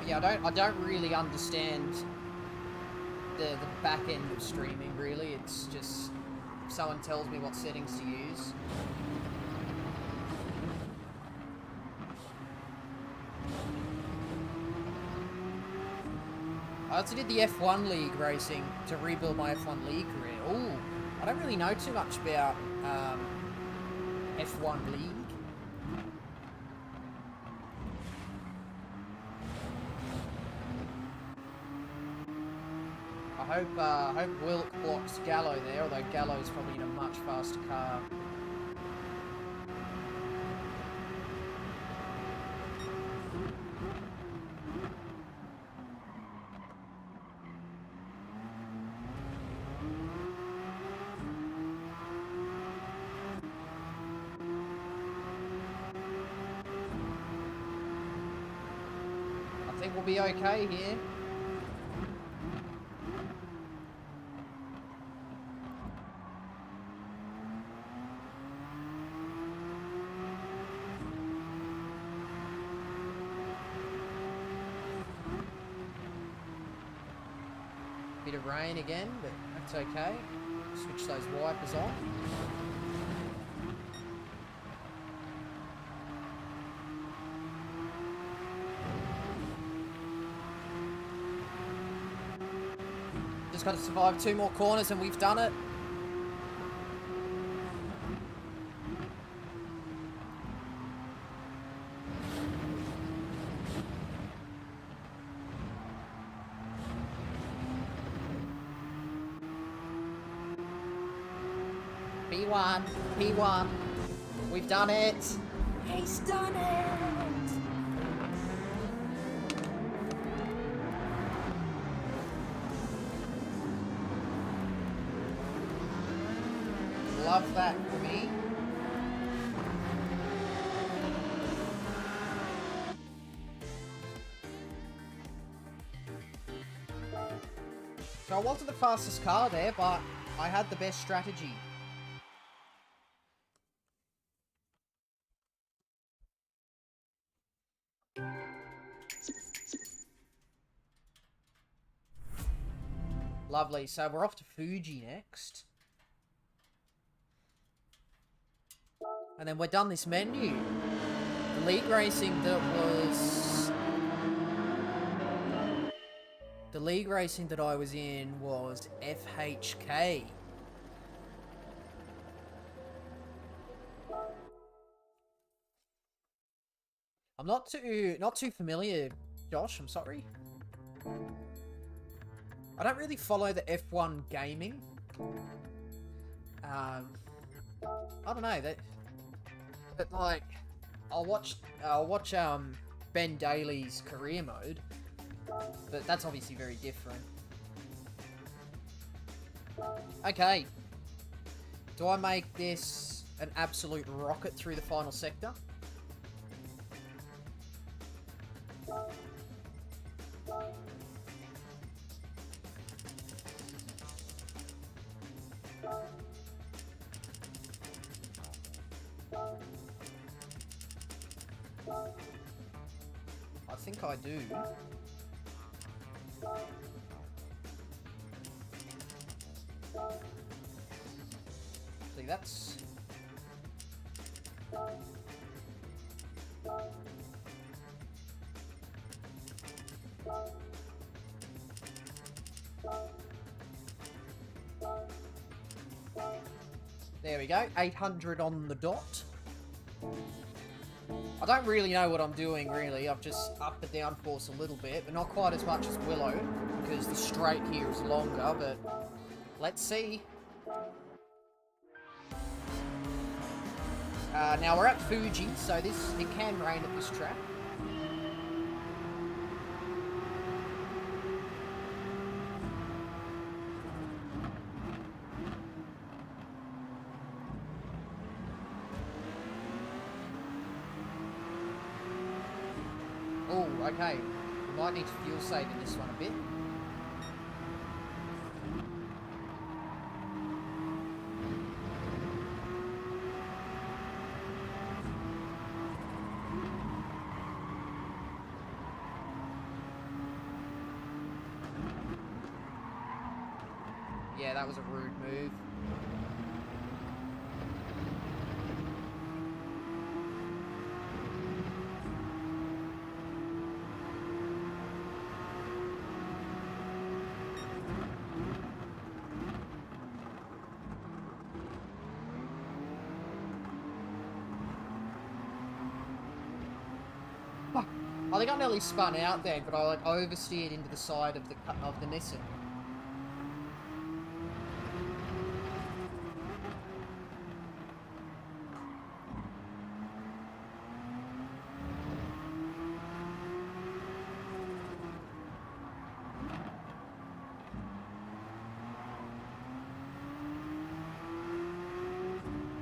But yeah, I don't really understand the back end of streaming, really. It's just someone tells me what settings to use. I also did the F1 League racing to rebuild my F1 League career. Ooh, I don't really know too much about F1 League. I hope Wilk blocks Gallo there, although Gallo's probably in a much faster car. I think we'll be okay here. Bit of rain again, but that's okay. Switch those wipers on. Just got to survive 2 more corners and we've done it. P1. P1. We've done it. He's done it. Love that for me. So I wasn't the fastest car there, but I had the best strategy. Lovely. So we're off to Fuji next. And then we're done this menu. The league racing that was... The league racing that I was in was FHK. I'm not too familiar, Josh, I'm sorry. I don't really follow the F1 gaming. I don't know, but like I'll watch Ben Daly's career mode, but that's obviously very different. Okay. Do I make this an absolute rocket through the final sector? I think I do. See, that's... There we go, 800 on the dot. I don't really know what I'm doing, really. I've just upped the downforce a little bit, but not quite as much as Willow, because the straight here is longer, but let's see. Now we're at Fuji, so it can rain at this track. Oh, okay. We might need to fuel save in this one a bit. Yeah, that was a rude move. I think I nearly spun out there, but I like oversteered into the side of the Nissan.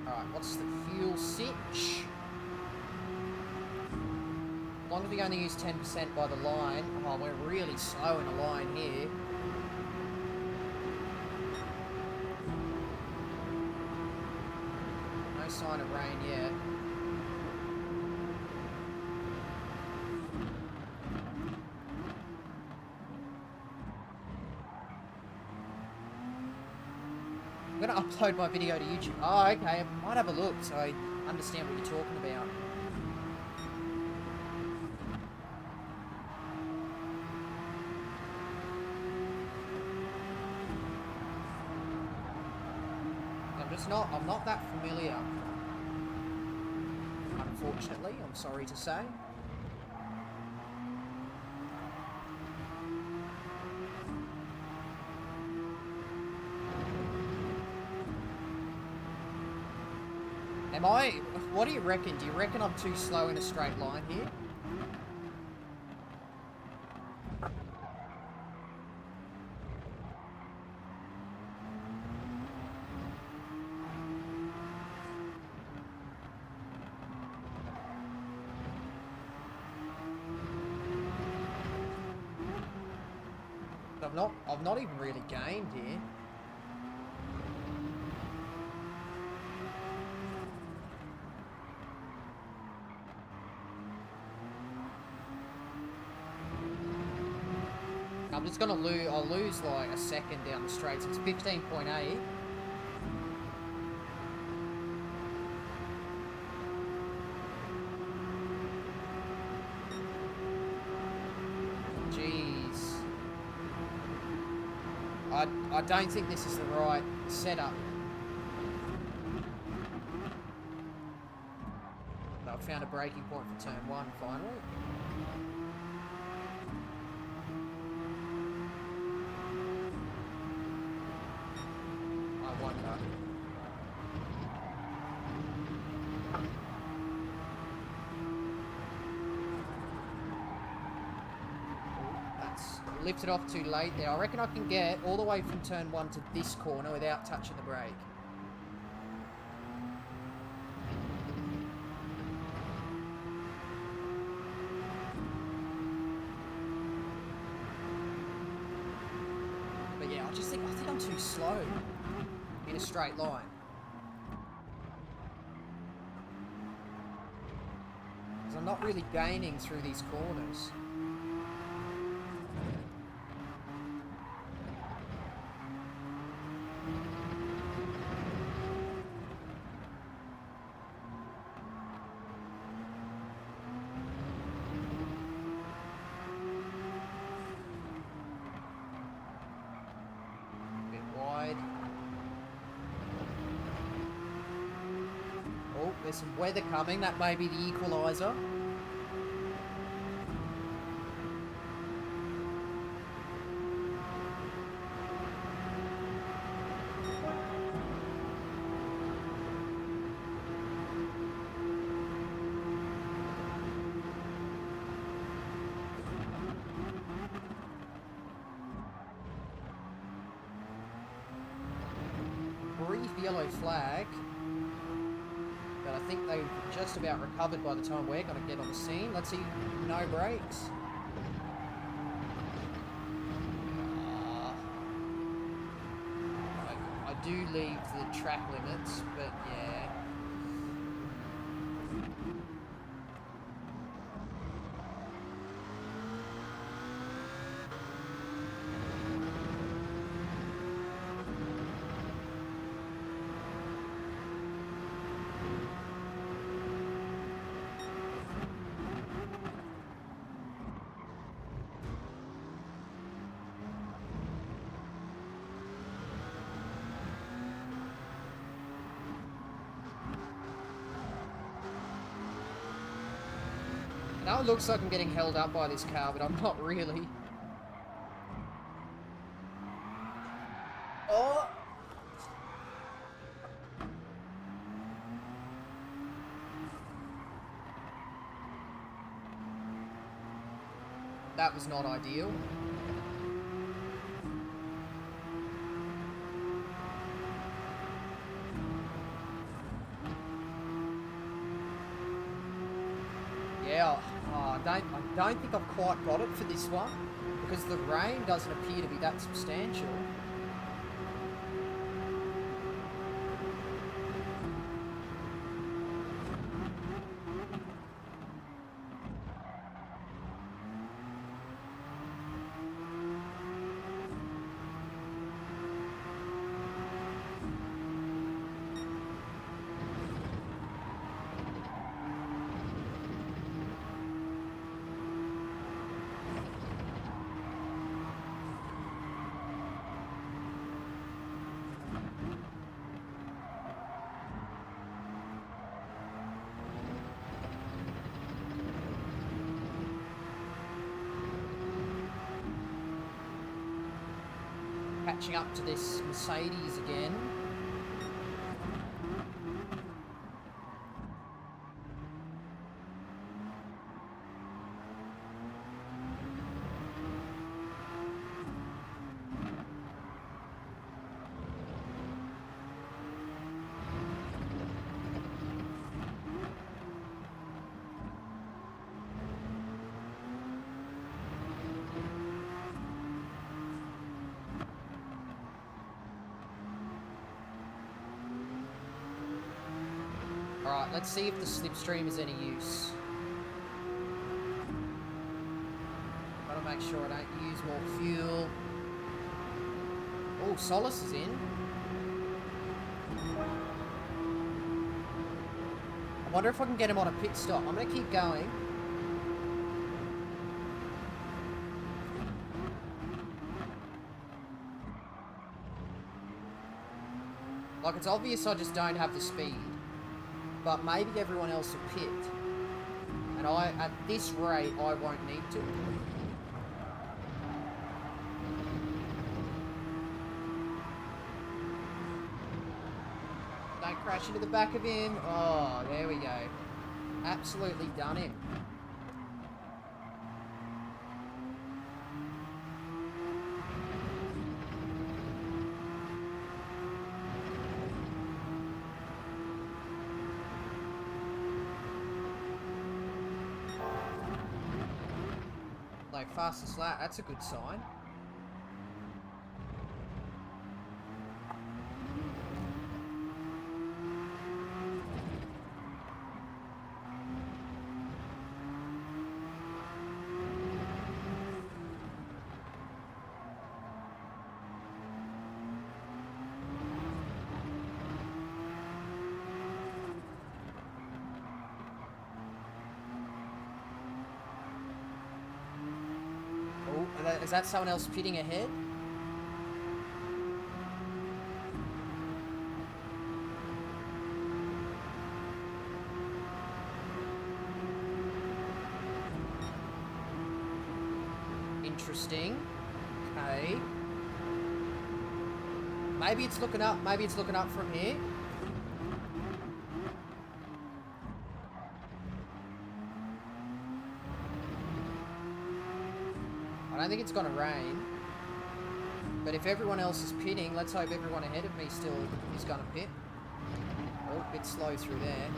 Alright, what's the fuel sitch? As long as we only use 10% by the line. Oh, we're really slow in a line here. No sign of rain yet. I'm going to upload my video to YouTube. Oh, okay. I might have a look so I understand what you're talking about. I'm not that familiar, unfortunately, I'm sorry to say. Am I... What do you reckon? Do you reckon I'm too slow in a straight line here? I've not even really gained here. I'm just gonna lose, I'll lose like a second down the straight, so it's 15.8. I don't think this is the right setup. But I've found a braking point for turn 1 finally. I wonder. Lifted off too late there. I reckon I can get all the way from turn 1 to this corner without touching the brake. But yeah, I think I'm too slow in a straight line. Because I'm not really gaining through these corners. There's some weather coming, that may be the equaliser. Brief yellow flag. But I think they've just about recovered by the time we're going to get on the scene. Let's see, no brakes. I do leave the track limits, but yeah. Now it looks like I'm getting held up by this car, but I'm not really. Oh! That was not ideal. Yeah, I don't think I've quite got it for this one, because the rain doesn't appear to be that substantial. Catching up to this Mercedes again. Right, let's see if the slipstream is any use. Gotta make sure I don't use more fuel. Oh, Solace is in. I wonder if I can get him on a pit stop. I'm gonna keep going. Like, it's obvious I just don't have the speed. But maybe everyone else will pit. And at this rate, I won't need to. Don't crash into the back of him. Oh, there we go. Absolutely done him. Like, fastest lap, that's a good sign. Is that someone else pitting ahead? Interesting. Okay. Maybe it's looking up. Maybe it's looking up from here. I don't think it's gonna rain, but if everyone else is pitting, let's hope everyone ahead of me still is gonna pit. Oh, a bit slow through there.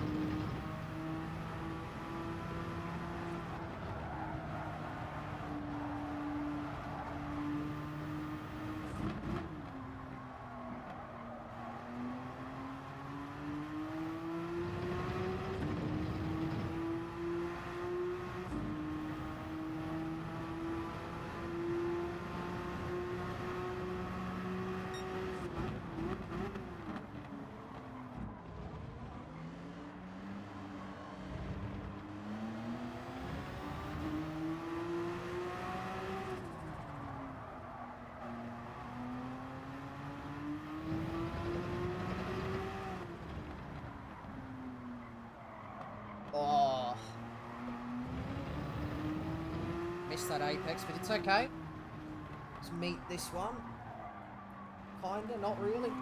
Oh. Missed that apex, but it's okay. Let's meet this one. Kinda, not really.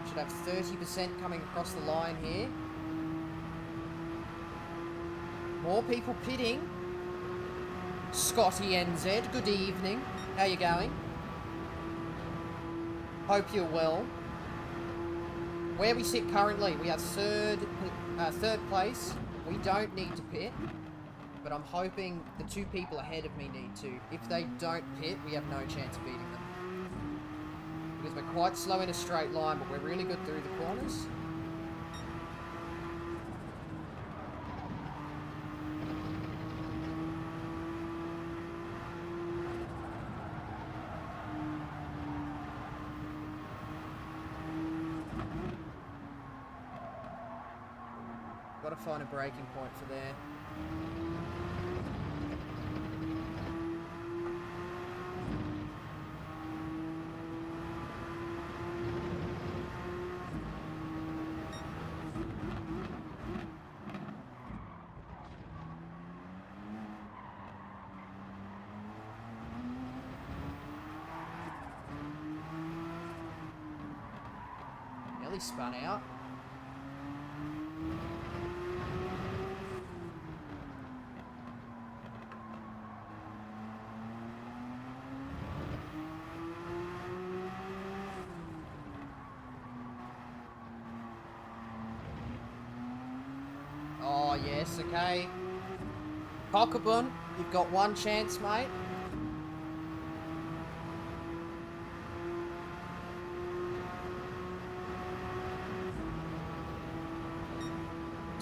Should have 30% coming across the line here. More people pitting. Scotty NZ, good evening. How you going? Hope you're well. Where we sit currently, we are third place. We don't need to pit, but I'm hoping the two people ahead of me need to. If they don't pit, we have no chance of beating them. Because we're quite slow in a straight line, but we're really good through the corners. Got to find a breaking point for there. Nearly spun out. Oh, yes, okay. Cockabun, you've got one chance, mate.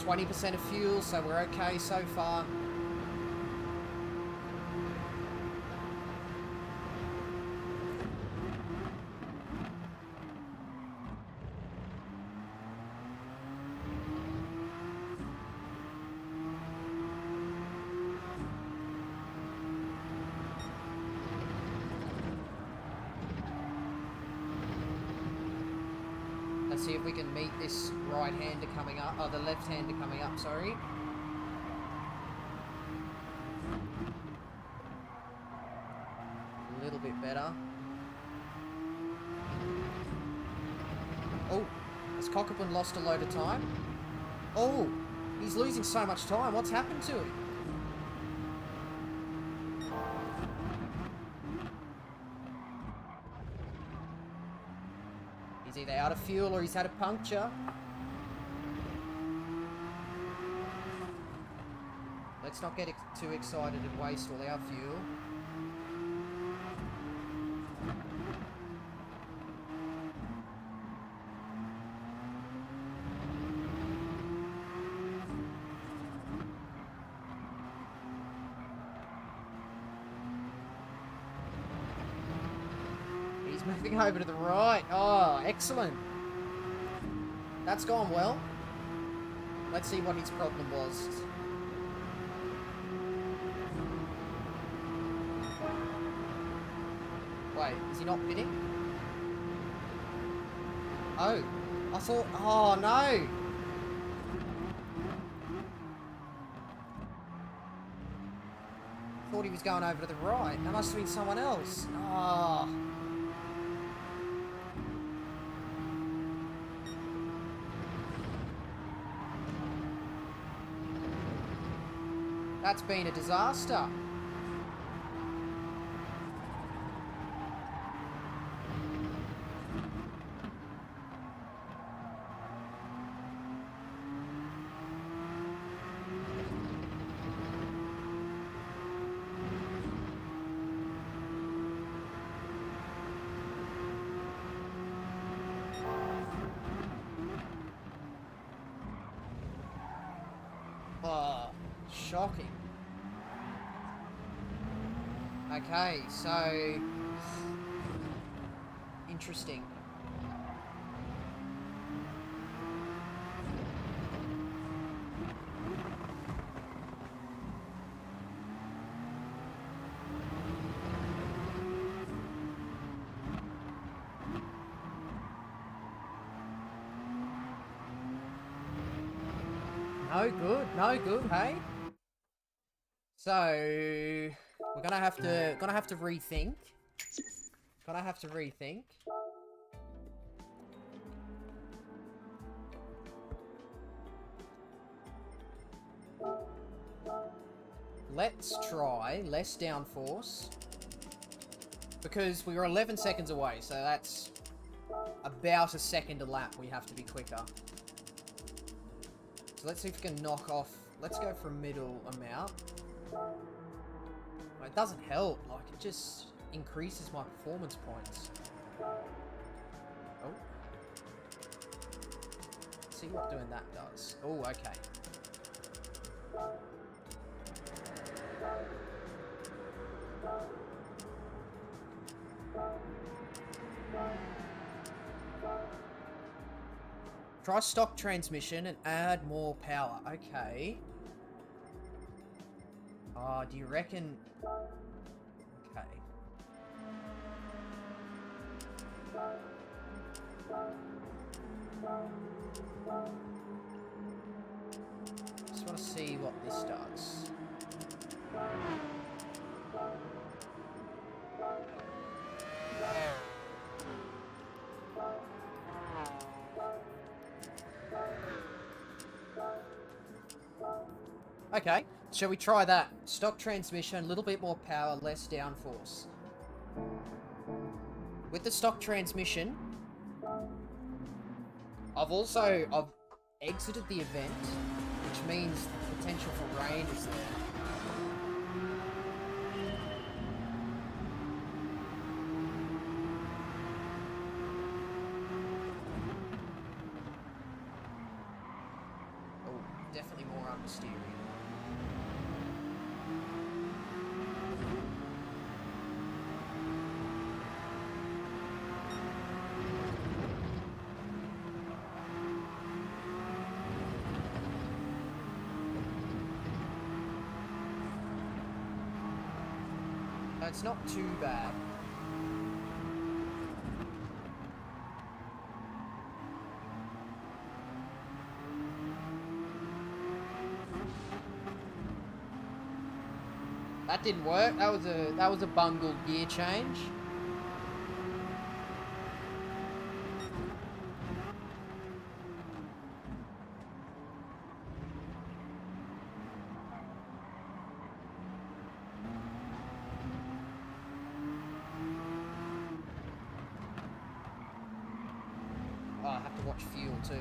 20% of fuel, so we're okay so far. Let's see if we can meet this right-hander coming up, the left-hander coming up, sorry. A little bit better. Oh, has Cockburn lost a load of time? Oh, he's losing so much time. What's happened to him? He's either out of fuel or he's had a puncture. Let's not get too excited and waste all our fuel. Moving over to the right. Oh, excellent. That's gone well. Let's see what his problem was. Wait, is he not pitting? Oh, I thought... Oh, no. Thought he was going over to the right. That must have been someone else. Oh... That's been a disaster. Oh, shocking. Okay, so... Interesting. No good, hey? So... We're gonna have to rethink. Gonna have to rethink. Let's try less downforce. Because we were 11 seconds away, so that's about a second a lap. We have to be quicker. So let's see if we can knock off. Let's go for a middle amount. It doesn't help, like, it just increases my performance points. Oh. Let's see what doing that does. Oh, okay. Try stock transmission and add more power. Okay. Do you reckon... Okay. Just want to see what this does. Okay, shall we try that? Stock transmission, a little bit more power, less downforce. With the stock transmission, I've exited the event, which means the potential for rain is there. the steering. It's not too bad. That didn't work. That was a bungled gear change. Oh, I have to watch fuel too.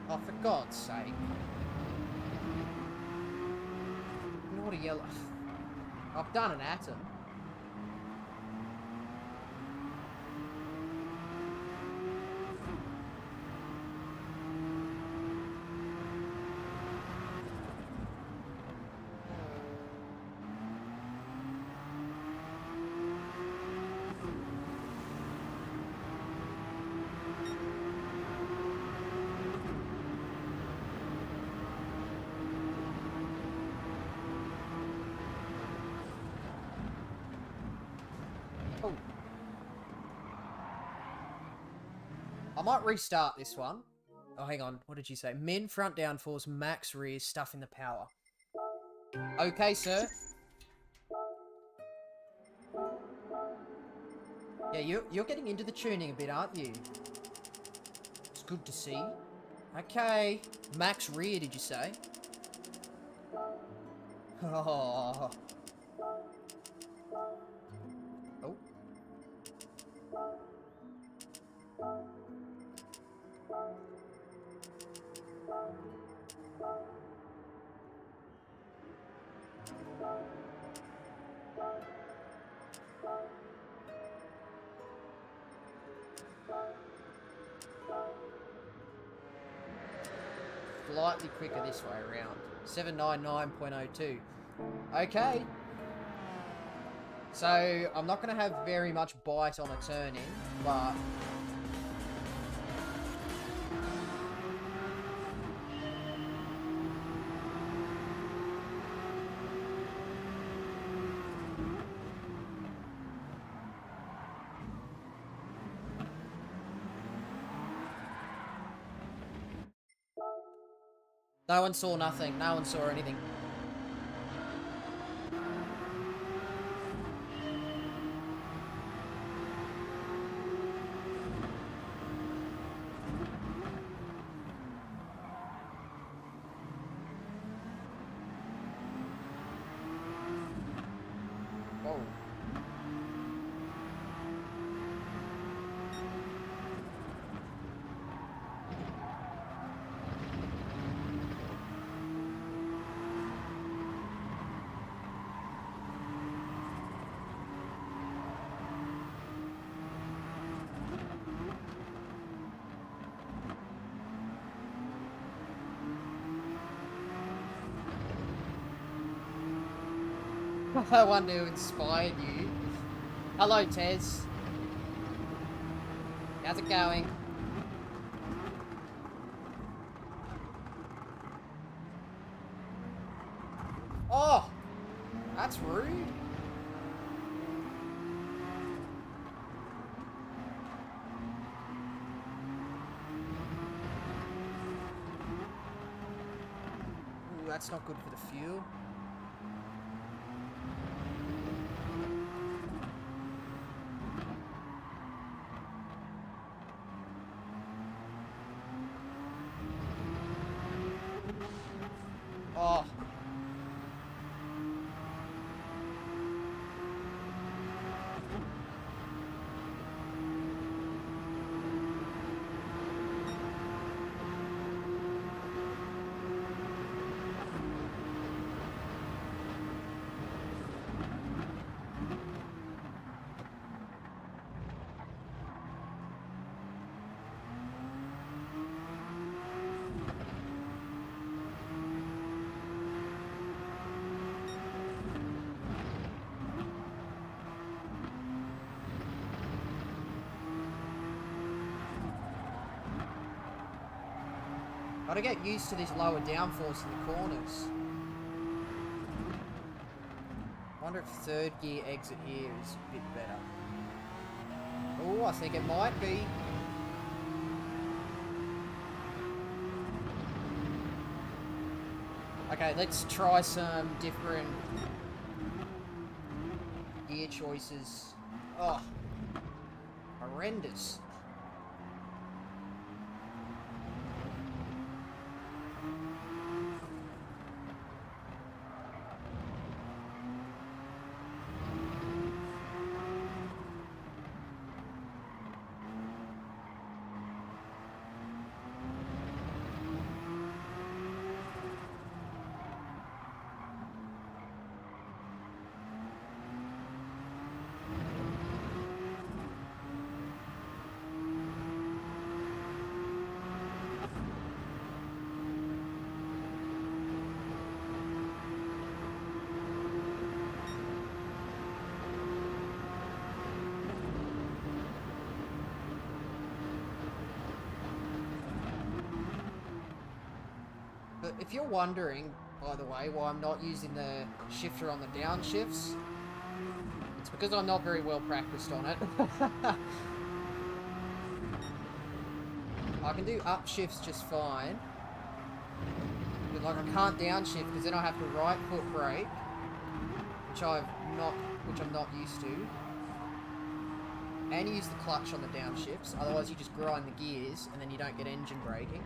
Oh, for God's sake. You know what a yellow... I've done an atom. Oh. I might restart this one. Oh, hang on. What did you say? Min, front downforce, max rear, stuff in the power. Okay, sir. Yeah, you're getting into the tuning a bit, aren't you? It's good to see. Okay. Max rear, did you say? Oh. Oh. Slightly quicker this way around. 799.02. Okay. So, I'm not going to have very much bite on a turn in, but... No one saw nothing. No one saw anything. Whoa. I wonder who inspired you. Hello, Tez. How's it going? Oh! That's rude. Ooh, that's not good for the fuel. Oh. Gotta get used to this lower downforce in the corners. Wonder if third gear exit here is a bit better. Oh, I think it might be. Okay, let's try some different gear choices. Oh, horrendous. But if you're wondering, by the way, why I'm not using the shifter on the downshifts, it's because I'm not very well practiced on it. I can do upshifts just fine, but like I can't downshift because then I have to right foot brake, which I'm not used to, and use the clutch on the downshifts. Otherwise, you just grind the gears and then you don't get engine braking.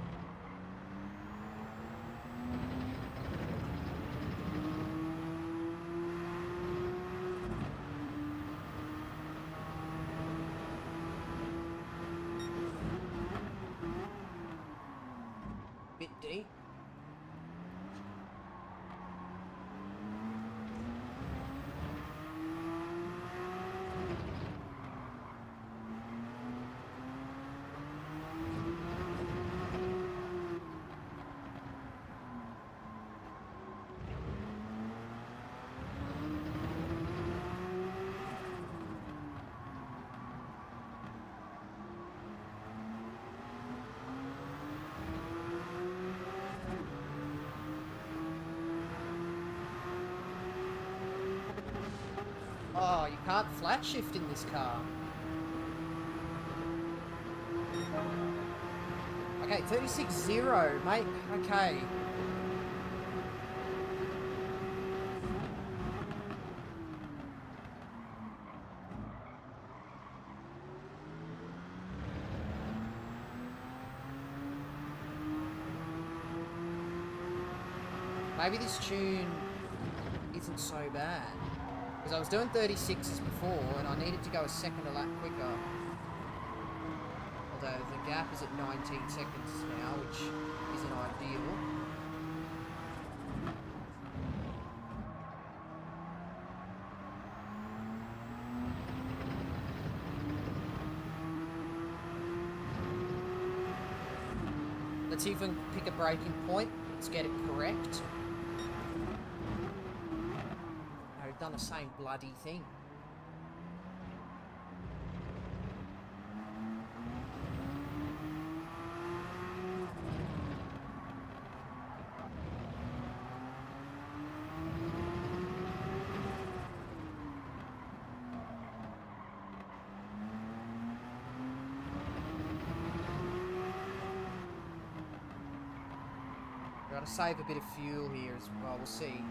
Bit deep. Oh, you can't flat shift in this car. Okay, 36.0, mate. Okay. Maybe this tune isn't so bad. Because I was doing 36s before, and I needed to go a second a lap quicker. Although the gap is at 19 seconds now, which isn't ideal. Let's see if we can pick a braking point. Let's get it correct. Done the same bloody thing. Gotta save a bit of fuel here as well, we'll see.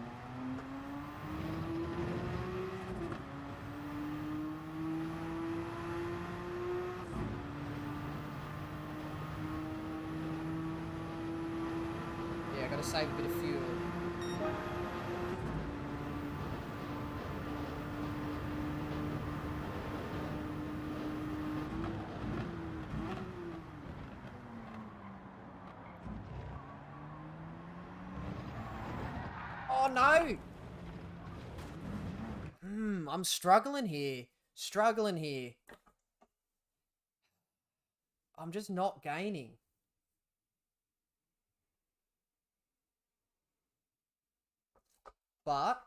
Save a bit of fuel. Oh no! I'm struggling here. I'm just not gaining. But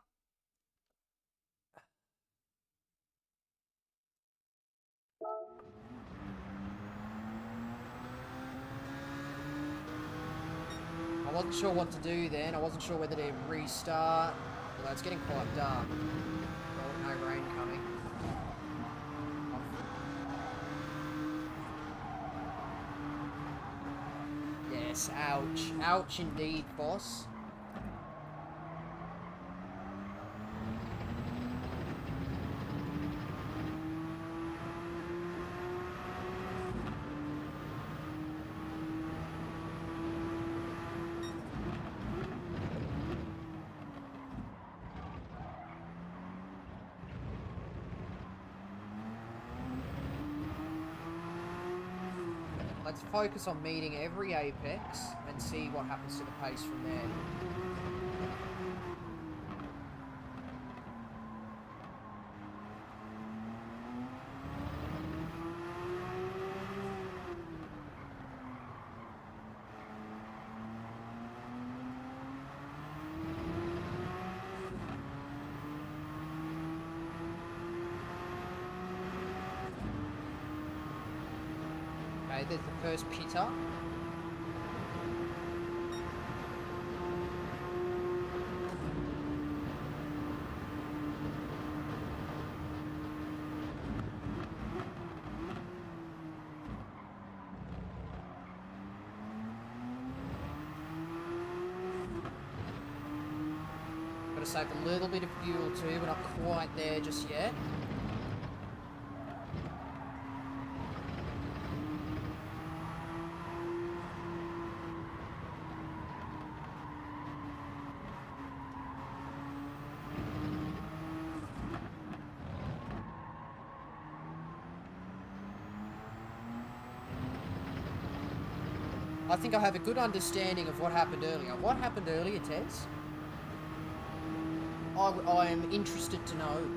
I wasn't sure what to do then. I wasn't sure whether to restart. Although it's getting quite dark. Oh, no rain coming. Yes, ouch. Ouch indeed, boss. Let's focus on meeting every apex and see what happens to the pace from there. Okay, there's the first pitter. Gotta save a little bit of fuel too, we're not quite there just yet. I think I have a good understanding of what happened earlier. What happened earlier, Tez? I am interested to know.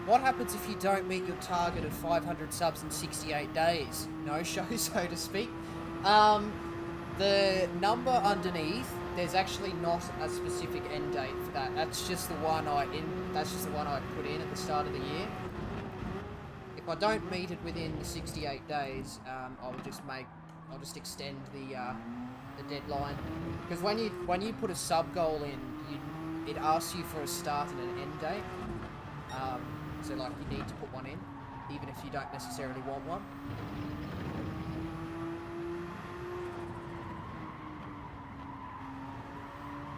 What happens if you don't meet your target of 500 subs in 68 days? No show, so to speak. The number underneath, there's actually not a specific end date for that. That's just the one I put in at the start of the year. If I don't meet it within the 68 days, I'll just extend the deadline. Because when you put a sub goal in, it asks you for a start and an end date. So like you need to put one in, even if you don't necessarily want one.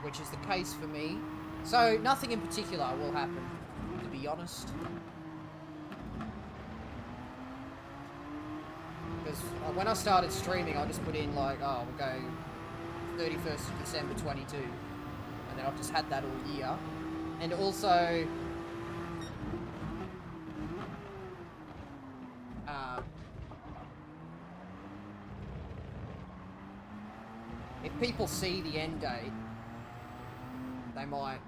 Which is the case for me. So nothing in particular will happen, to be honest. Because when I started streaming, I just put in like, oh, we'll go 31st of December 22. And then I've just had that all year. And also... if people see the end date, they might,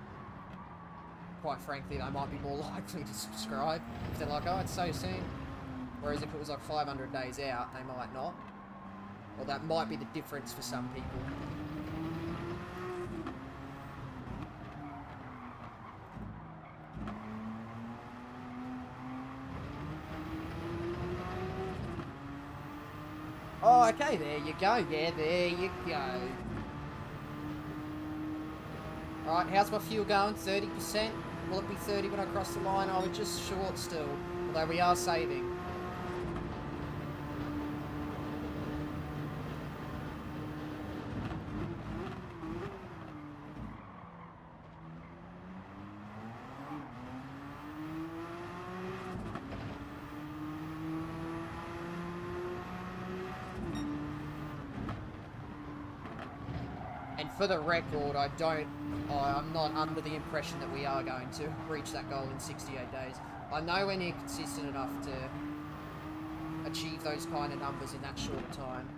quite frankly, they might be more likely to subscribe. If they're like, oh, it's so soon. Whereas if it was like 500 days out, they might not. Or that might be the difference for some people. Oh, okay, there you go. Yeah, there you go. Alright, how's my fuel going? 30%? Will it be 30 when I cross the line? Oh, we're just short still. Although we are saving. For the record, I'm not under the impression that we are going to reach that goal in 68 days. I know we're near consistent enough to achieve those kind of numbers in that short a time.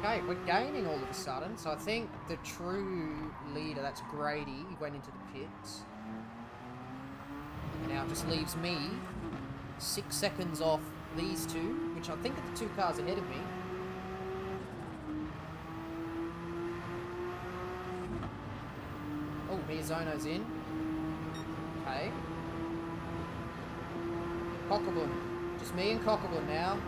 Okay, we're gaining all of a sudden, so I think the true leader, that's Grady, went into the pits. Now it just leaves me 6 seconds off these two, which I think are the two cars ahead of me. Oh, Miyazono's in. Okay. Cockabun. Just me and Cockabun now.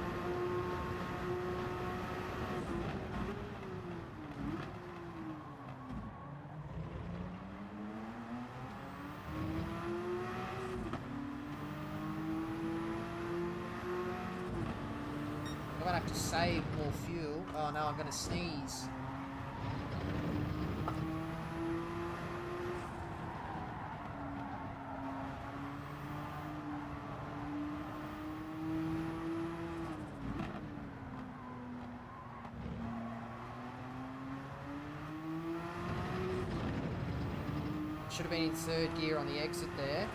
I'm gonna have to save more fuel. Oh no, I'm gonna sneeze. Should have been in third gear on the exit there.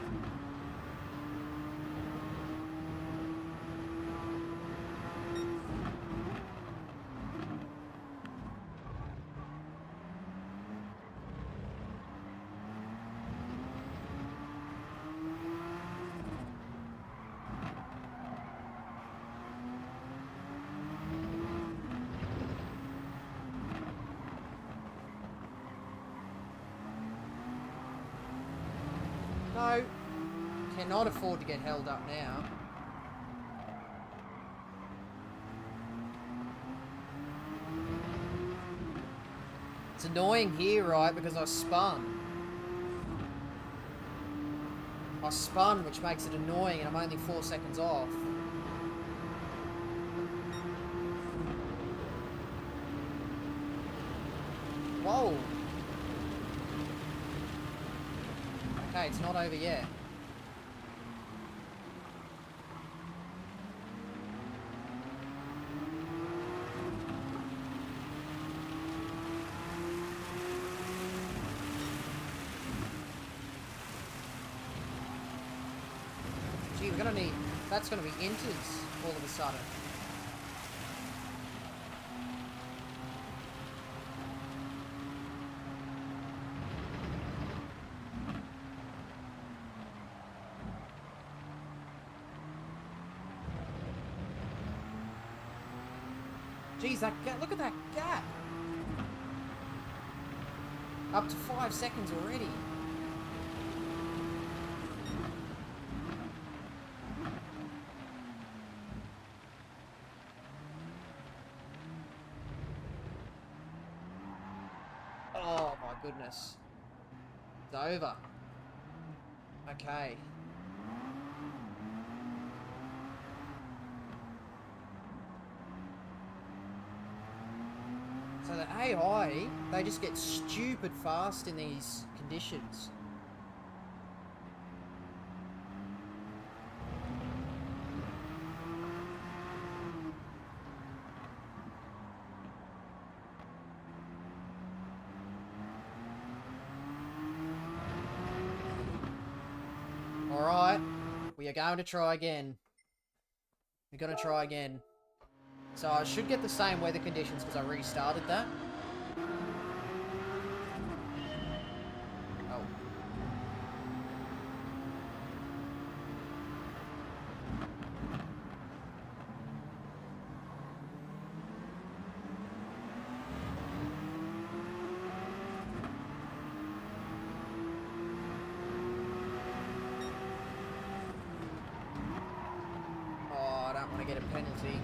No, cannot afford to get held up now. It's annoying here, right, because I spun. I spun, which makes it annoying, and I'm only 4 seconds off. Whoa! Okay, it's not over yet. Gee, we're gonna need... That's gonna be inters all of a sudden. Jeez, that gap, look at that gap! Up to 5 seconds already. Oh my goodness. It's over. Okay. So the AI, they just get stupid fast in these conditions. Alright, we are going to try again. We're going to try again. So I should get the same weather conditions because I restarted that. Oh. Oh, I don't want to get a penalty.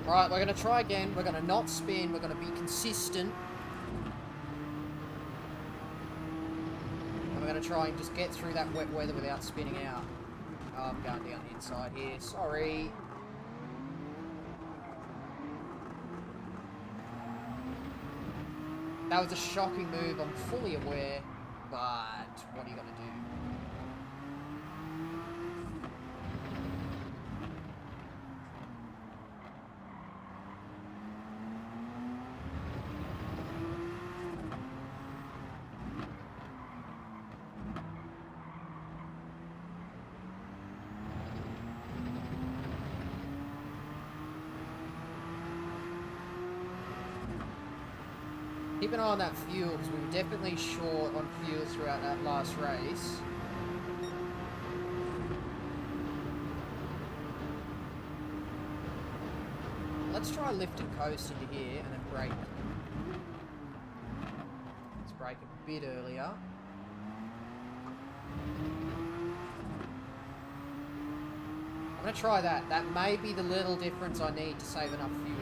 Right, we're going to try again. We're going to not spin. We're going to be consistent. And we're going to try and just get through that wet weather without spinning out. Oh, I'm going down the inside here. Sorry. That was a shocking move. I'm fully aware. But what are you going to do? Keep an eye on that fuel, because we were definitely short on fuel throughout that last race. Let's try lift and coast into here, and then brake. Let's brake a bit earlier. I'm going to try that. That may be the little difference I need to save enough fuel.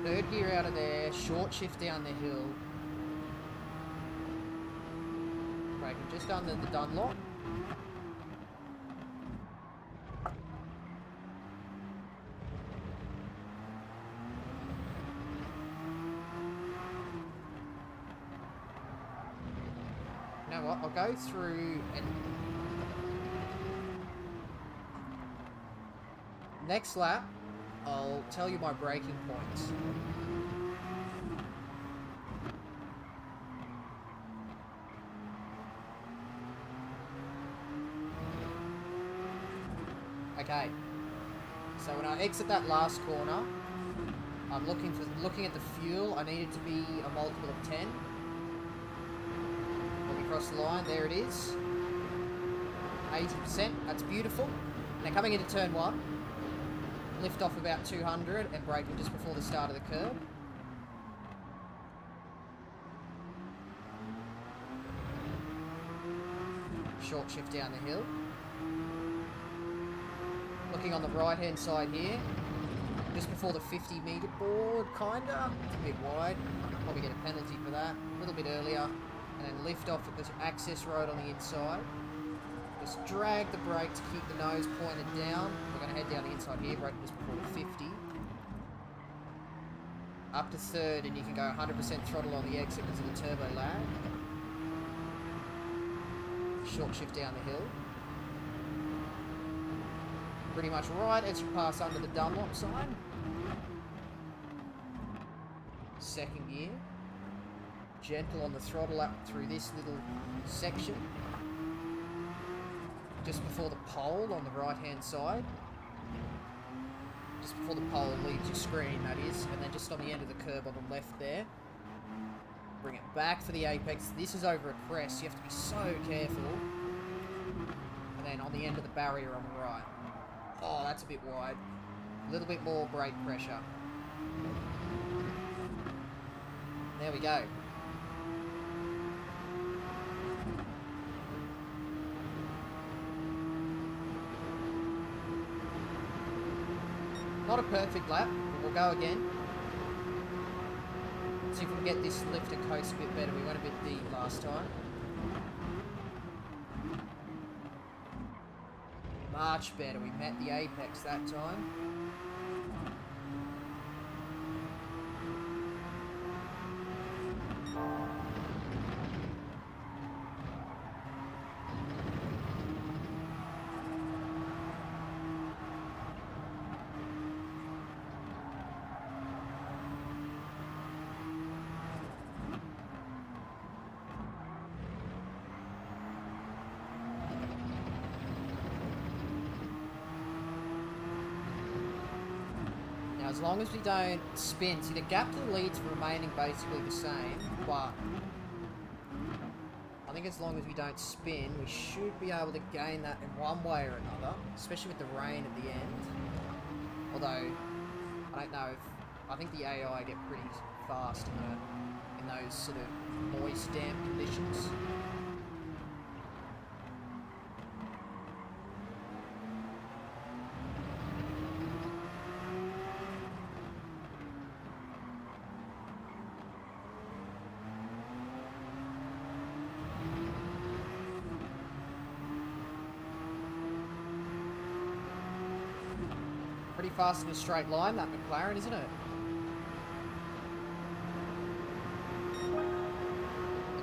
Third gear out of there, short shift down the hill. Braking just under the Dunlop. You know what, I'll go through and... Next lap, I'll tell you my braking points. Okay, so when I exit that last corner, I'm looking at the fuel. I need it to be a multiple of 10. When we cross the line, there it is. 80%, that's beautiful. Now coming into turn 1, lift off about 200 and braking just before the start of the curb. Short shift down the hill. Looking on the right hand side here, just before the 50 metre board, kinda. It's a bit wide, probably get a penalty for that. A little bit earlier, and then lift off at the access road on the inside. Just drag the brake to keep the nose pointed down. We're going to head down the inside here, braking just before the 50. Up to third, and you can go 100% throttle on the exit because of the turbo lag. Short shift down the hill. Pretty much right as you pass under the Dunlop sign. Second gear. Gentle on the throttle up through this little section. Just before the pole on the right hand side. Just before the pole leaves your screen, that is. And then just on the end of the curb on the left there. Bring it back for the apex. This is over a crest. You have to be so careful. And then on the end of the barrier on the right. Oh, that's a bit wide. A little bit more brake pressure. There we go. Not a perfect lap, but we'll go again. See if we can get this lift and coast a bit better. We went a bit deep last time. Much better. We met the apex that time. As long as we don't spin, see the gap to the lead's remaining basically the same, but I think think as long as we don't spin, we should be able to gain that in one way or another, especially with the rain at the end. Although, I don't know if... I think the AI get pretty fast in those sort of moist, damp conditions. Pretty fast in a straight line, that McLaren, isn't it?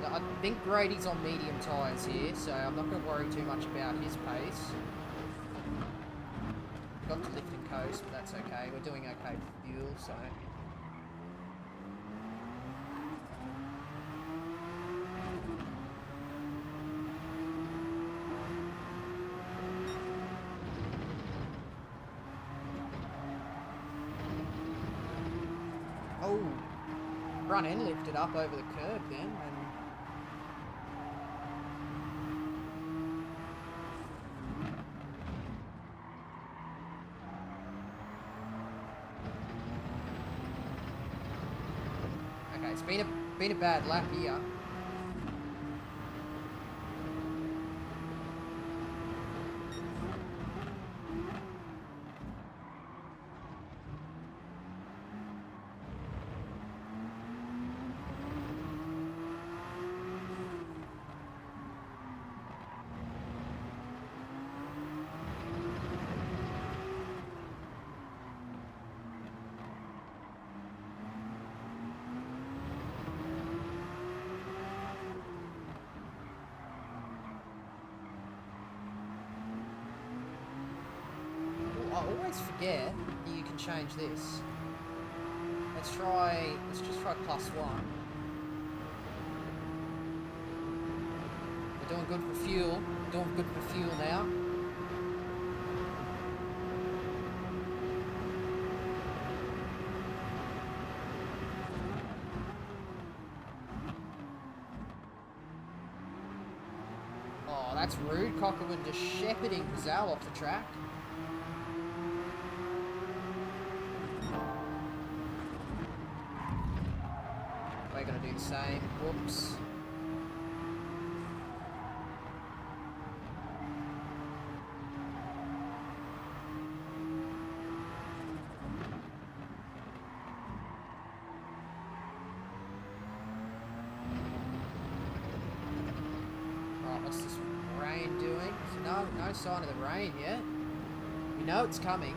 I think Grady's on medium tyres here, so I'm not going to worry too much about his pace. Got to lift and coast, but that's okay. We're doing okay with fuel, so... Oh, front end lifted up over the curb then, and okay, it's been a bad lap here. I always forget that you can change this. Let's just try +1. We're doing good for fuel. We're doing good for fuel now. Oh, that's rude. Cockleman just shepherding Zal off the track. We're going to do the same. Whoops. Right, what's this rain doing? So no sign of the rain yet. We know it's coming.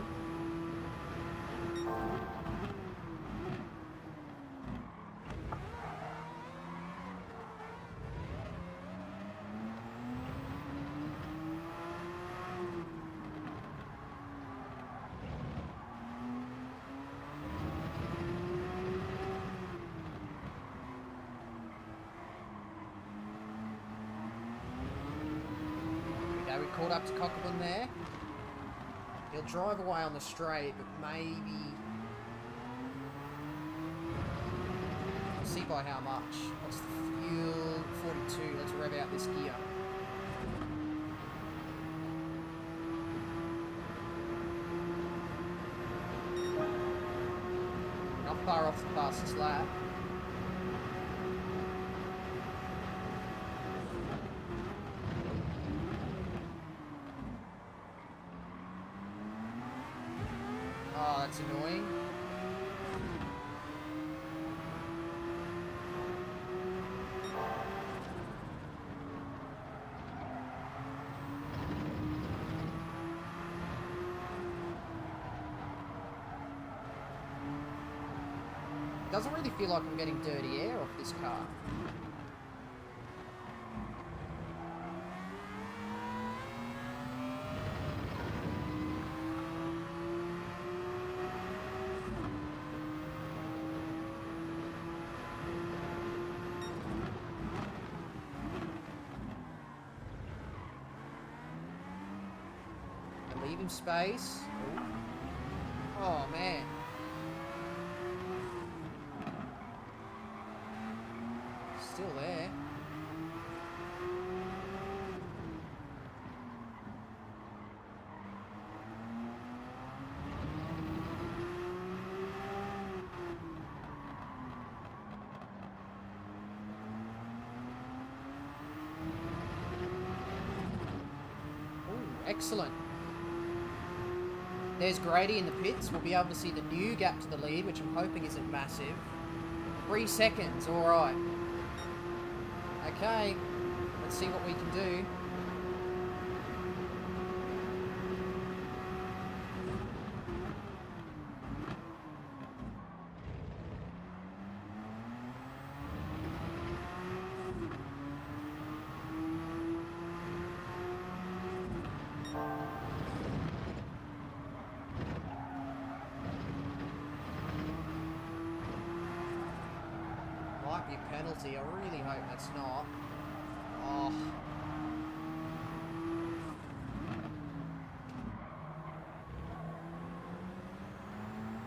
We caught up to Cockleman there. He'll drive away on the straight, but maybe... We'll see by how much. What's the fuel? 42. Let's rev out this gear. Not far off the fastest lap. Oh, that's annoying. Doesn't really feel like I'm getting dirty air off this car. Leave him space. Oh man. Still there. Excellent. There's Grady in the pits. We'll be able to see the new gap to the lead, which I'm hoping isn't massive. 3 seconds, alright. Okay, let's see what we can do. Might be a penalty. I really hope that's not. Oh.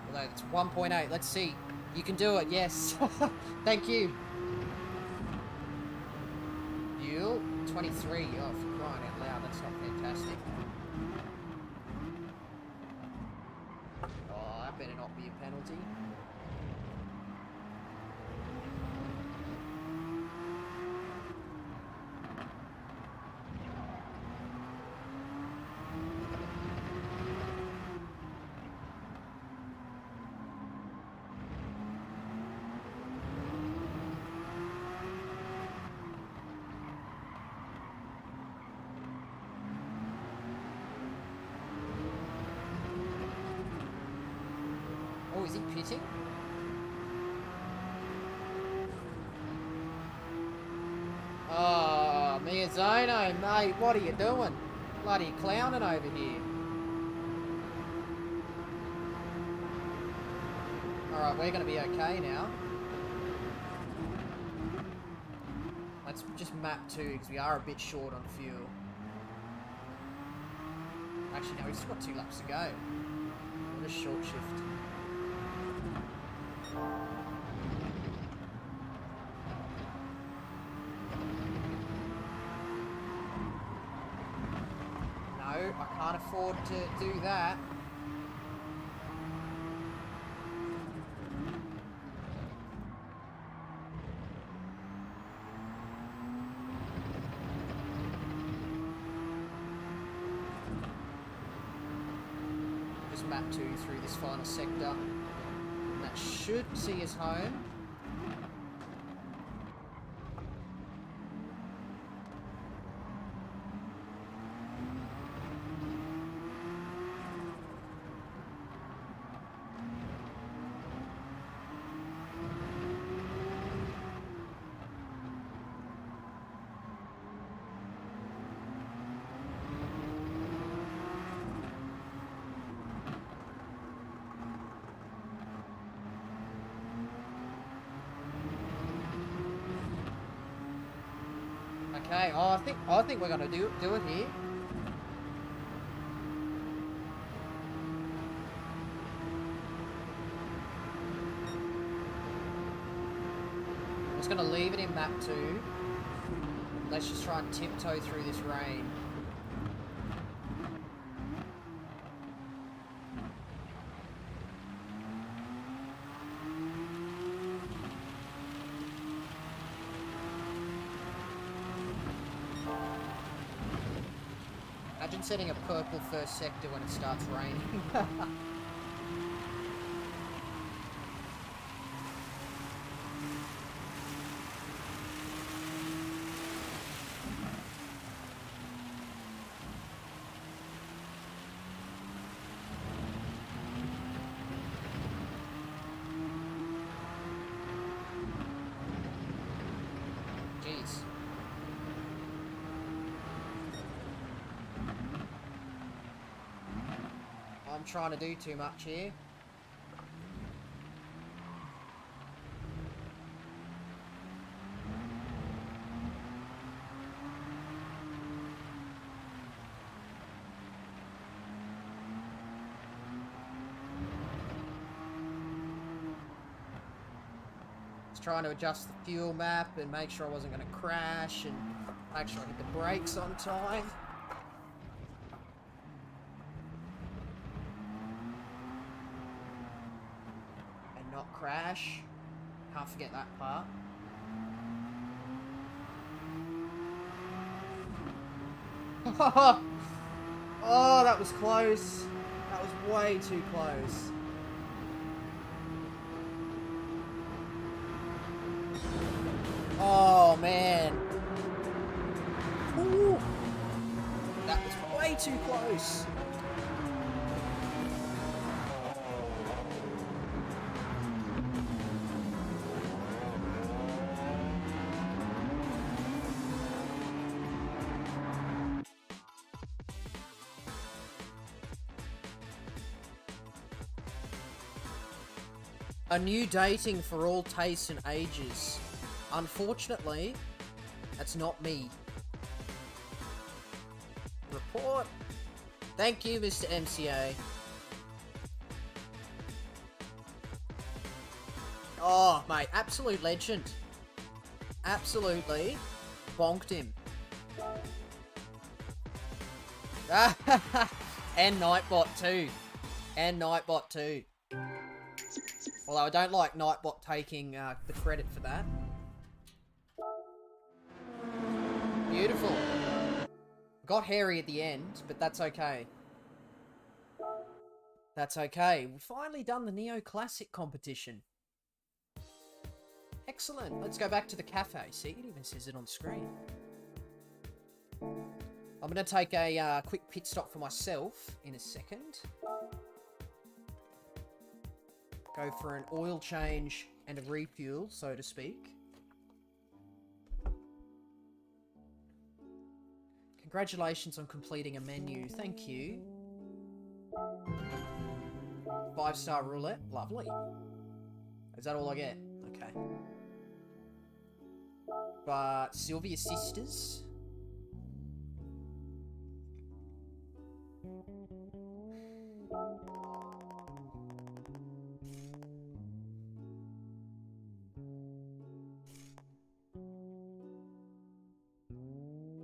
Although it's 1.8. Let's see. You can do it. Yes. Thank you. Fuel 23. Oh, for crying out loud. That's not fantastic. Oh, that better not be a penalty. Oh, is he pitting? Oh, Miyazono, mate, what are you doing? Bloody clowning over here. Alright, we're going to be okay now. Let's just map 2, because we are a bit short on fuel. Actually, no, we've still got 2 laps to go. What a short shift. I can't afford to do that. Just map 2 through this final sector. And that should see us home. Okay, oh, I think we're gonna do it here. I'm just gonna leave it in map 2. Let's just try and tiptoe through this rain. Imagine setting a purple first sector when it starts raining. Jeez. I'm trying to do too much here. Just trying to adjust the fuel map and make sure I wasn't going to crash and make sure I hit the brakes on time. Not crash. Can't forget that part. Oh, that was close. That was way too close. Oh, man. Ooh. That was way too close. A new dating for all tastes and ages. Unfortunately, that's not me. Report. Thank you, Mr. MCA. Oh, mate, absolute legend. Absolutely bonked him. And Nightbot too. And Nightbot too. Although I don't like Nightbot taking the credit for that. Beautiful. Got hairy at the end, but that's okay. That's okay. We've finally done the Neo Classic competition. Excellent. Let's go back to the cafe. See, it even says it on screen. I'm going to take a quick pit stop for myself in a second. Go for an oil change and a refuel, so to speak. Congratulations on completing a menu. Thank you. 5-star roulette. Lovely. Is that all I get? Okay. But Sylvia Sisters.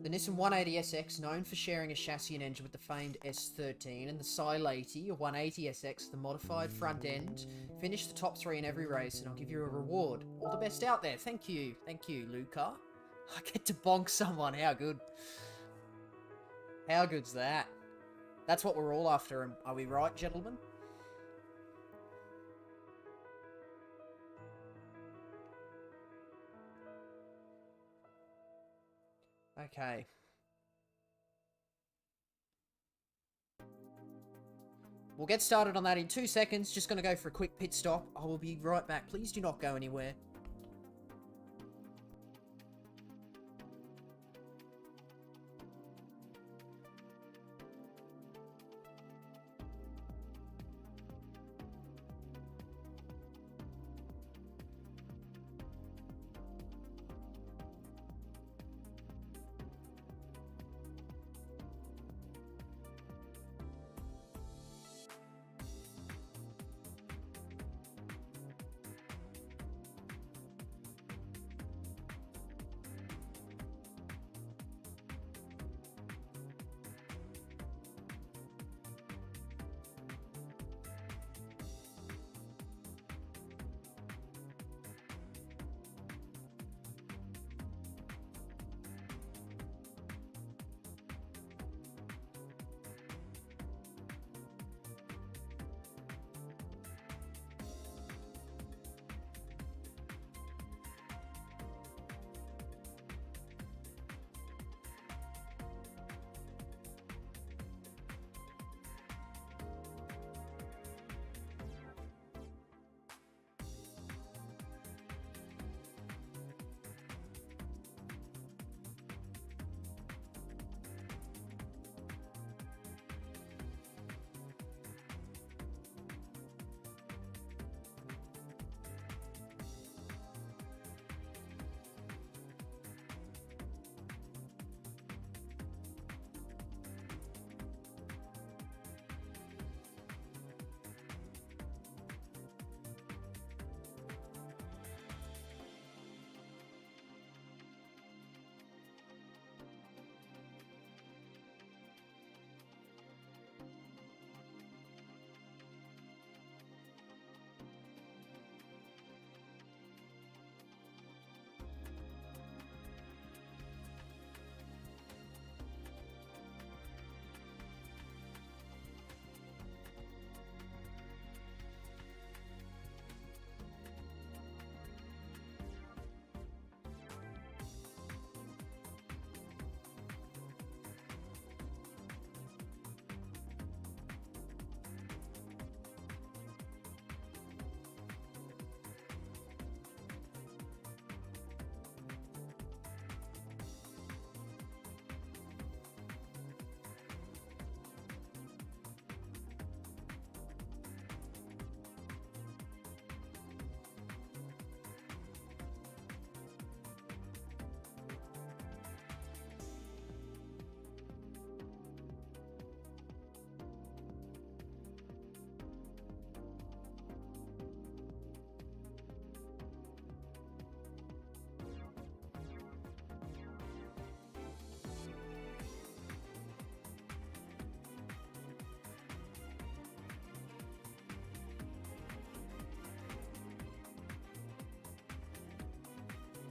The Nissan 180SX, known for sharing a chassis and engine with the famed S13, and the Silati 180SX, the modified front end, finished the top 3 in every race, and I'll give you a reward. All the best out there. Thank you. Thank you, Luca. I get to bonk someone. How good. How good's that? That's what we're all after, are we right, gentlemen? Okay. We'll get started on that in 2 seconds. Just going to go for a quick pit stop. I will be right back. Please do not go anywhere.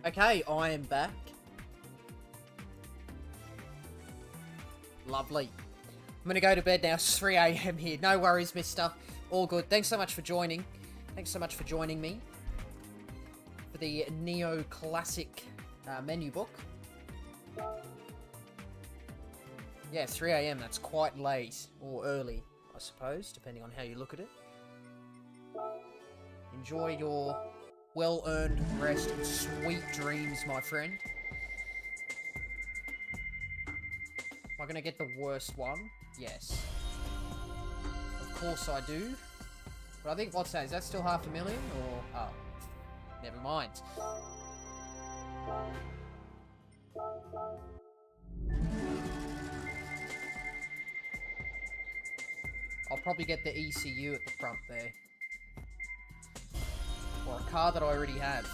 Okay, I am back. Lovely. I'm gonna go to bed now. It's 3 AM here. No worries, mister. All good. Thanks so much for joining. Thanks so much for joining me for the Neo Classic menu book. Yeah, 3 AM. That's quite late. Or early, I suppose, depending on how you look at it. Enjoy your well-earned rest and sweet dreams, my friend. Am I going to get the worst one? Yes. Of course I do. But I think, what's that? Is that still 500,000? Or, oh, never mind. I'll probably get the ECU at the front there. Or a car that I already have.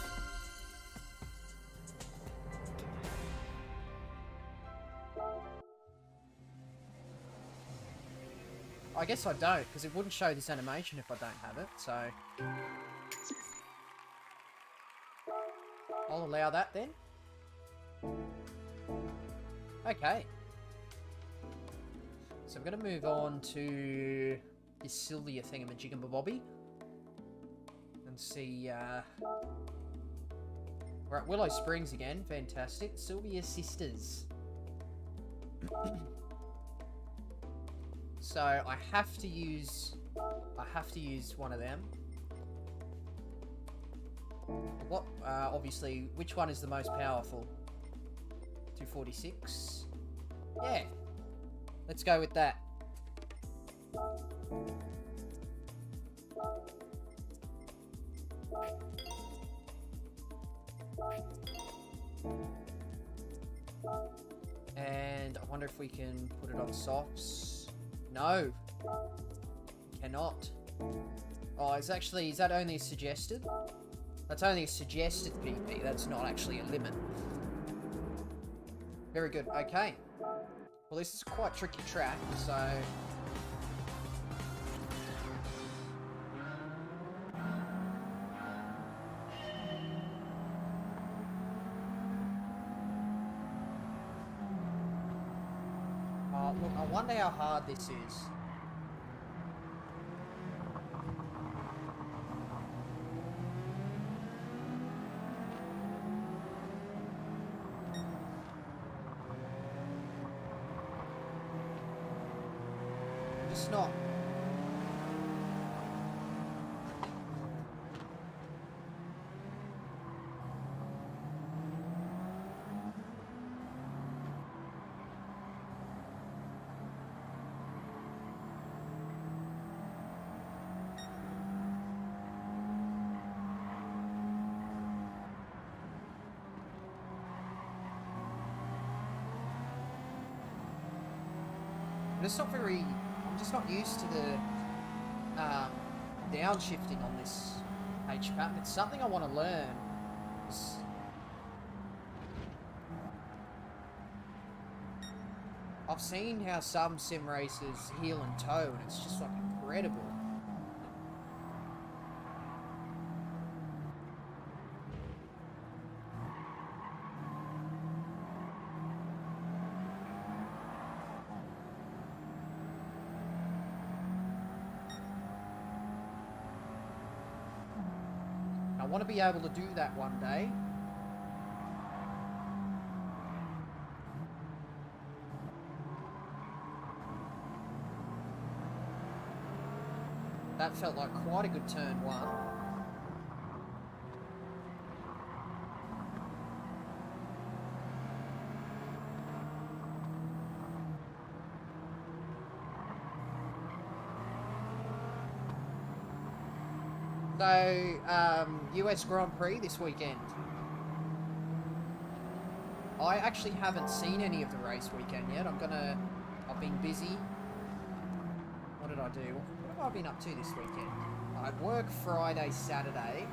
I guess I don't, because it wouldn't show this animation if I don't have it, so... I'll allow that then. Okay. So I'm going to move on to this Sylvia thingamajigambabobby. And see, we're at Willow Springs again. Fantastic. Sylvia Sisters. So I have to use one of them. What? Obviously, which one is the most powerful? 246. Yeah. Let's go with that. And I wonder if we can put it on softs. No. Cannot. Oh, is that only suggested? That's only a suggested PP. That's not actually a limit. Very good. Okay. Well, this is quite a tricky track, so... look, I wonder how hard this is. Just not... I'm just not used to the downshifting on this H pattern. It's something I want to learn. I've seen how some sim racers heel and toe, and it's just like incredible. I want to be able to do that one day. That felt like quite a good turn one. So, US Grand Prix this weekend. I actually haven't seen any of the race weekend yet. I've been busy. What did I do? What have I been up to this weekend? I work Friday, Saturday.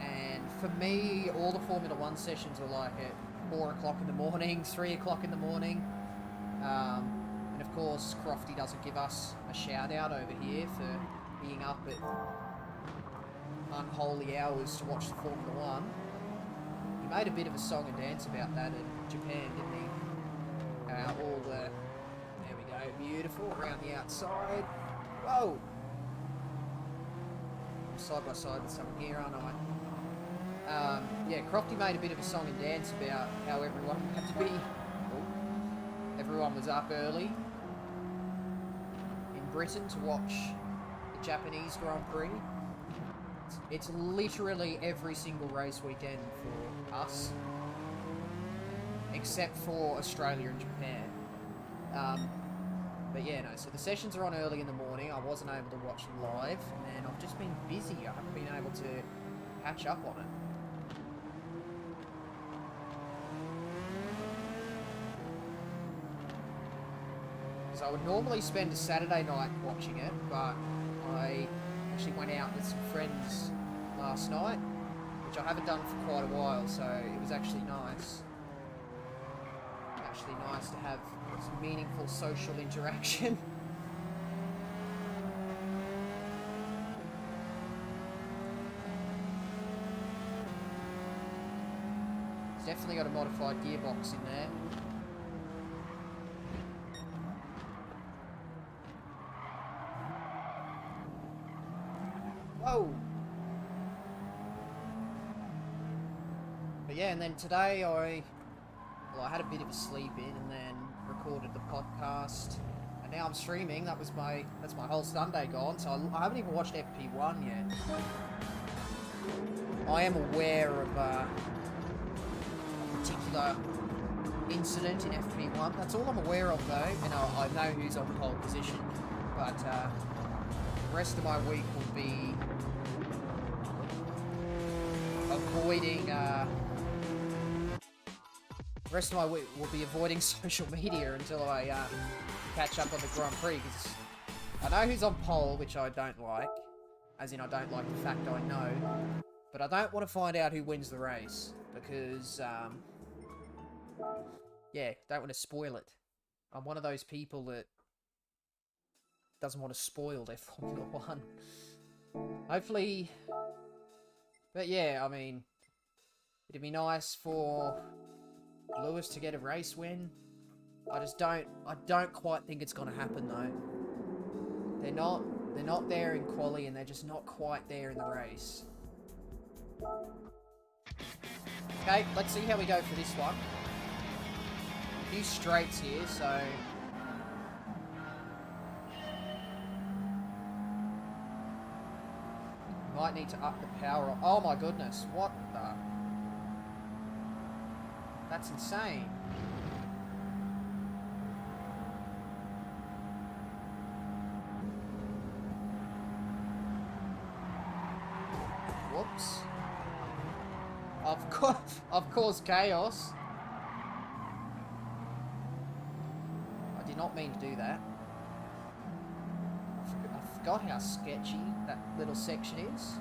And for me, all the Formula 1 sessions were like at 4 o'clock in the morning, 3 o'clock in the morning. And of course, Crofty doesn't give us a shout out over here for being up at unholy hours to watch the Formula One. He made a bit of a song and dance about that in Japan, didn't he? All the... There we go, beautiful, around the outside. Whoa! I'm side by side with someone here, aren't I? Yeah, Crofty made a bit of a song and dance about how everyone had to be... Everyone was up early in Britain to watch the Japanese Grand Prix. It's literally every single race weekend for us, except for Australia and Japan. But yeah, no, so the sessions are on early in the morning. I wasn't able to watch them live, and I've just been busy. I haven't been able to catch up on it. So I would normally spend a Saturday night watching it, but I actually went out with some friends last night, which I haven't done for quite a while, so it was actually nice. Actually nice to have some meaningful social interaction. It's definitely got a modified gearbox in there. Whoa! But yeah, and then today I had a bit of a sleep in and then recorded the podcast, and now I'm streaming. That's my whole Sunday gone, so I haven't even watched FP1 yet. I am aware of a particular incident in FP1. That's all I'm aware of though, and I know who's on pole position, but the rest of my week will be avoiding the rest of my week will be avoiding social media until I catch up on the Grand Prix, because I know who's on pole, which I don't like, as in I don't like the fact I know, but I don't want to find out who wins the race, because yeah, don't want to spoil it. I'm one of those people that doesn't want to spoil their Formula 1. Hopefully, but yeah, I mean, it'd be nice for Lewis to get a race win. I don't quite think it's gonna happen though. They're not there in quali, and they're just not quite there in the race. Okay, let's see how we go for this one. A few straights here, so might need to up the power. Oh my goodness, what the? That's insane. Whoops. Of course, chaos. I did not mean to do that. I forgot how sketchy that little section is.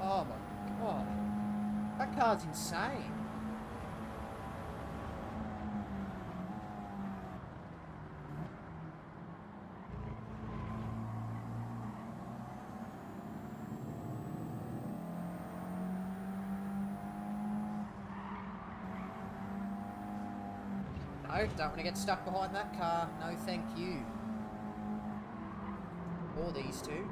Oh my god. That car's insane. No, don't want to get stuck behind that car. No, thank you. Or these two.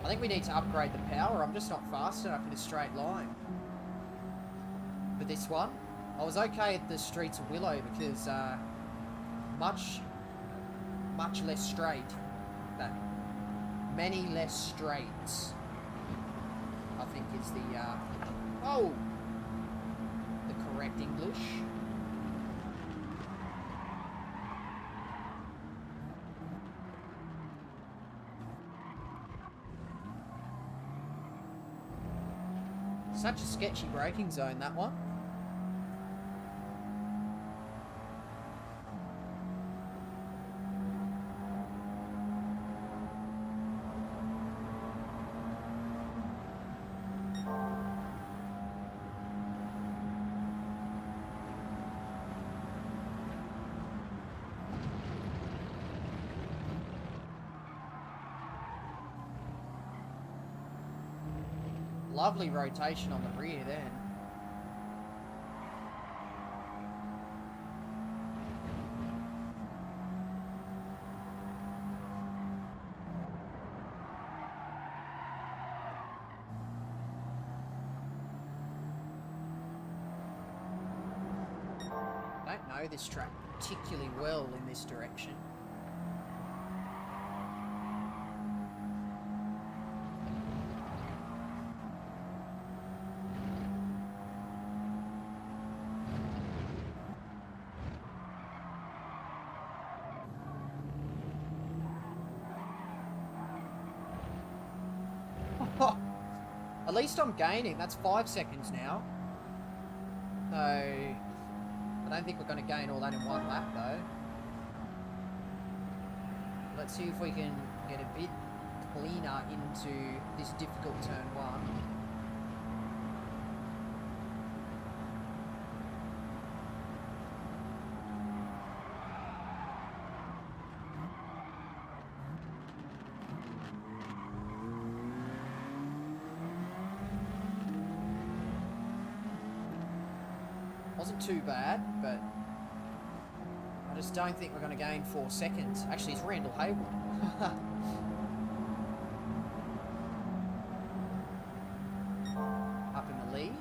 I think we need to upgrade the power. I'm just not fast enough in a straight line. But this one, I was okay at the Streets of Willow because much less straight. Many less straights, I think is the correct English. Such a sketchy braking zone, that one. Lovely rotation on the rear then. I don't know this track particularly well in this direction. At least I'm gaining. That's 5 seconds now. So, I don't think we're going to gain all that in one lap, though. Let's see if we can get a bit cleaner into this difficult turn 1. Wasn't too bad, but I just don't think we're going to gain 4 seconds. Actually, it's Randall Hayward. Up in the lead.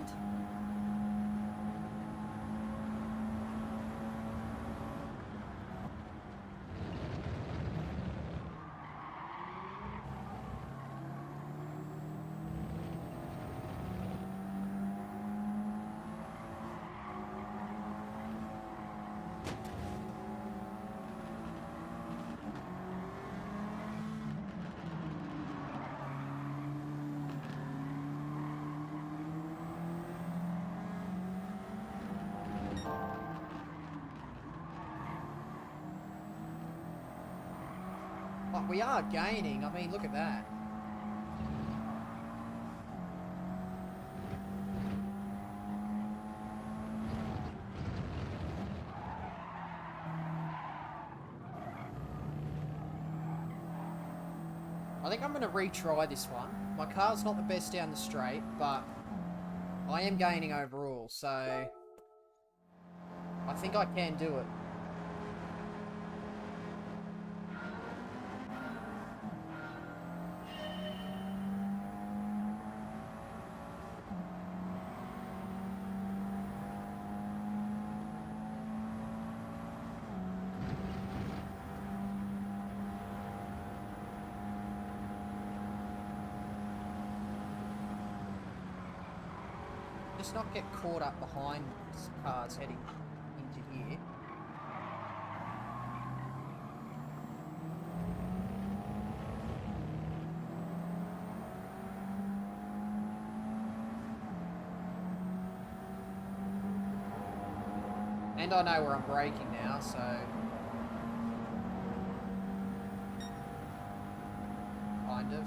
But we are gaining. I mean, look at that. I think I'm going to retry this one. My car's not the best down the straight, but I am gaining overall, so I think I can do it. Just not get caught up behind cars heading into here. And I know where I'm braking now, so kind of.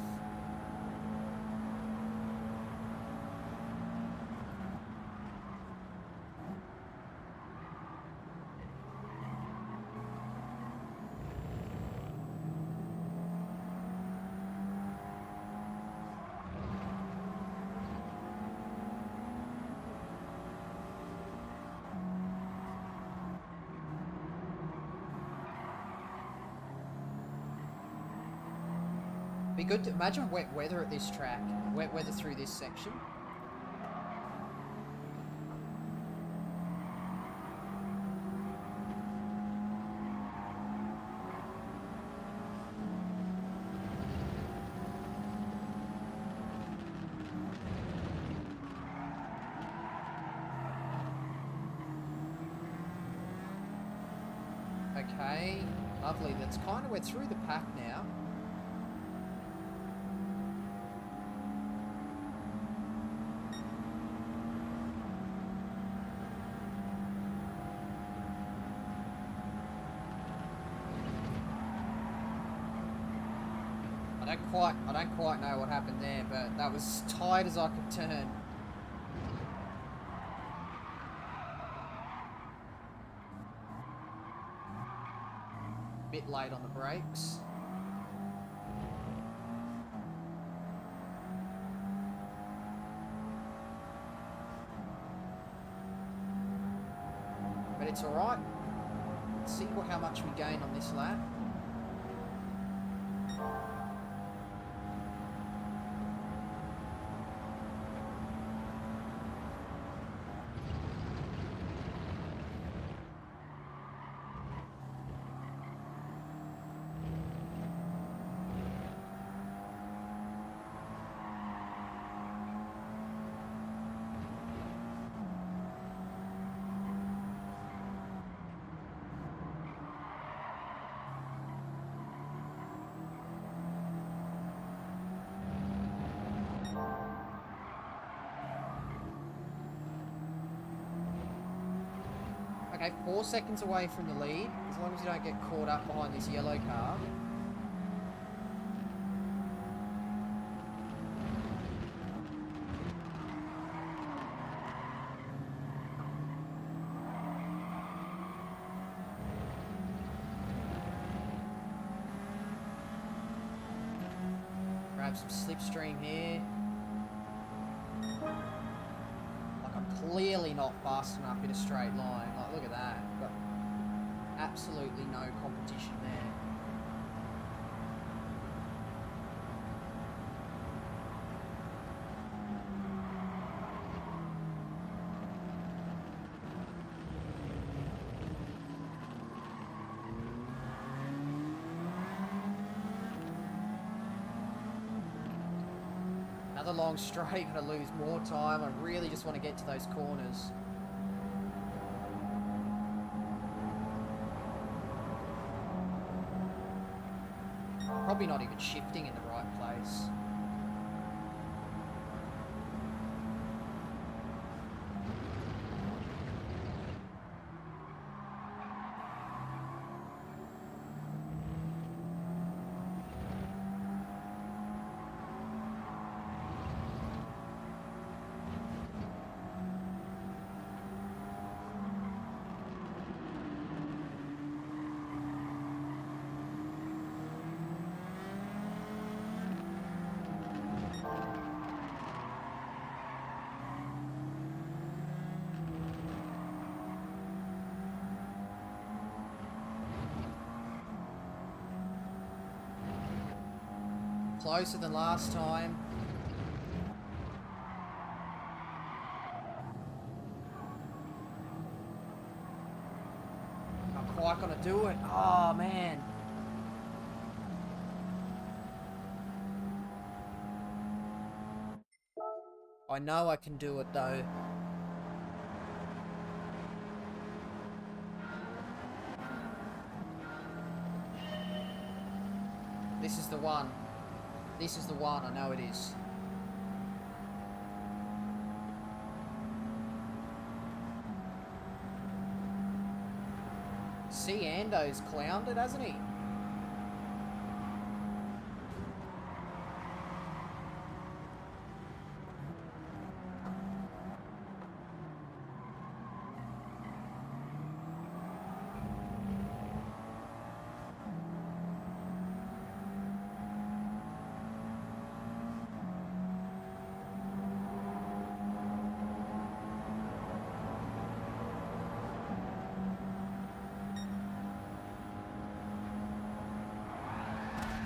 Be good to imagine wet weather at this track. Wet weather through this section. Okay, lovely. That's kind of, we're through the pack now. I don't quite know what happened there, but that was as tight as I could turn. Bit late on the brakes. But it's alright. Let's see how much we gain on this lap. Okay, 4 seconds away from the lead, as long as you don't get caught up behind this yellow car. Grab some slipstream here. Clearly not fast enough in a straight line. Like, look at that. Got absolutely no competition there. Another long straight, gonna lose more time. I really just want to get to those corners. Probably not even shifting in the right place. Closer than last time. Not quite gonna do it. Oh man. I know I can do it though. This is the one. This is the one, I know it is. See, Ando's clowned it, hasn't he?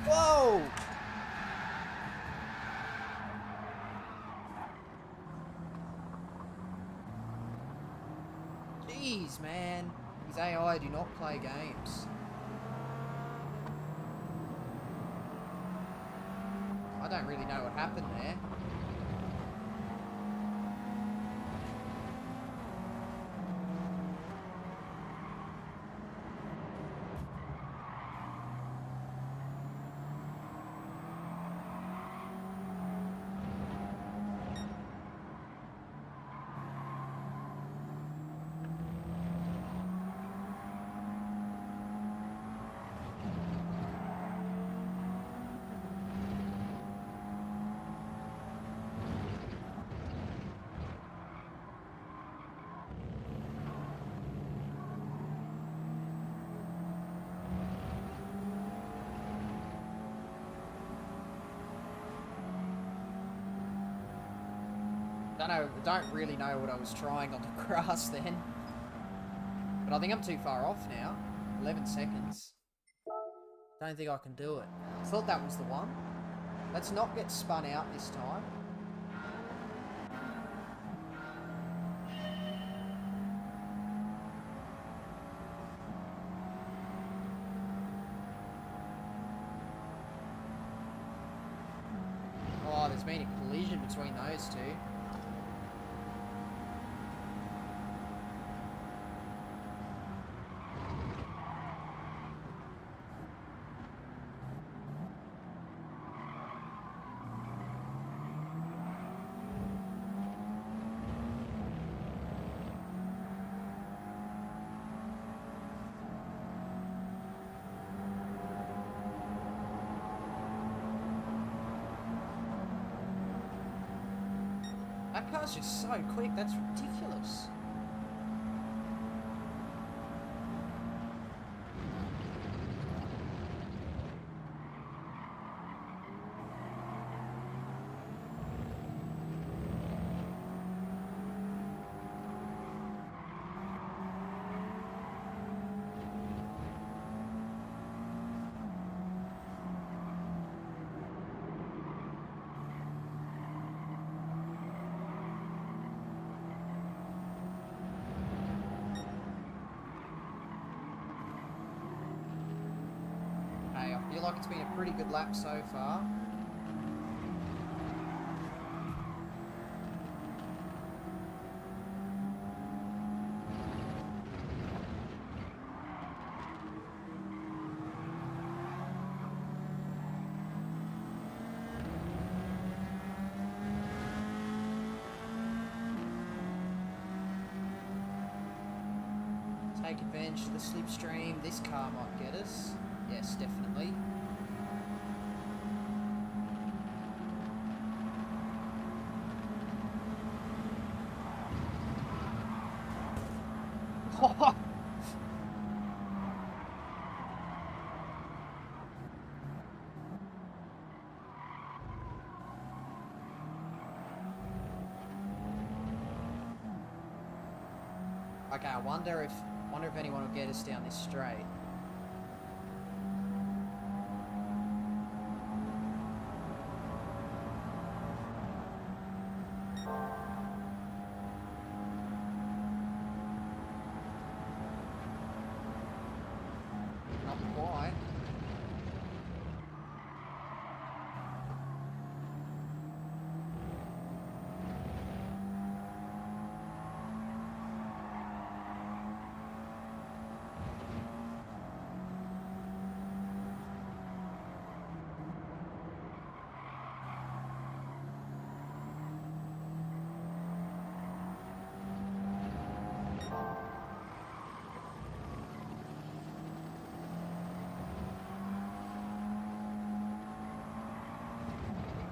Whoa! Jeez, man. These AI do not play games. I don't really know what happened there. don't really know what I was trying on the grass then. But I think I'm too far off now. 11 seconds. Don't think I can do it. I thought that was the one. Let's not get spun out this time. Oh, there's been a collision between those two. That car's just so quick, that's ridiculous. I feel like it's been a pretty good lap so far. Take advantage of the slipstream. This car might get us. Yes, definitely. Okay, I wonder if anyone will get us down this straight. Not quite.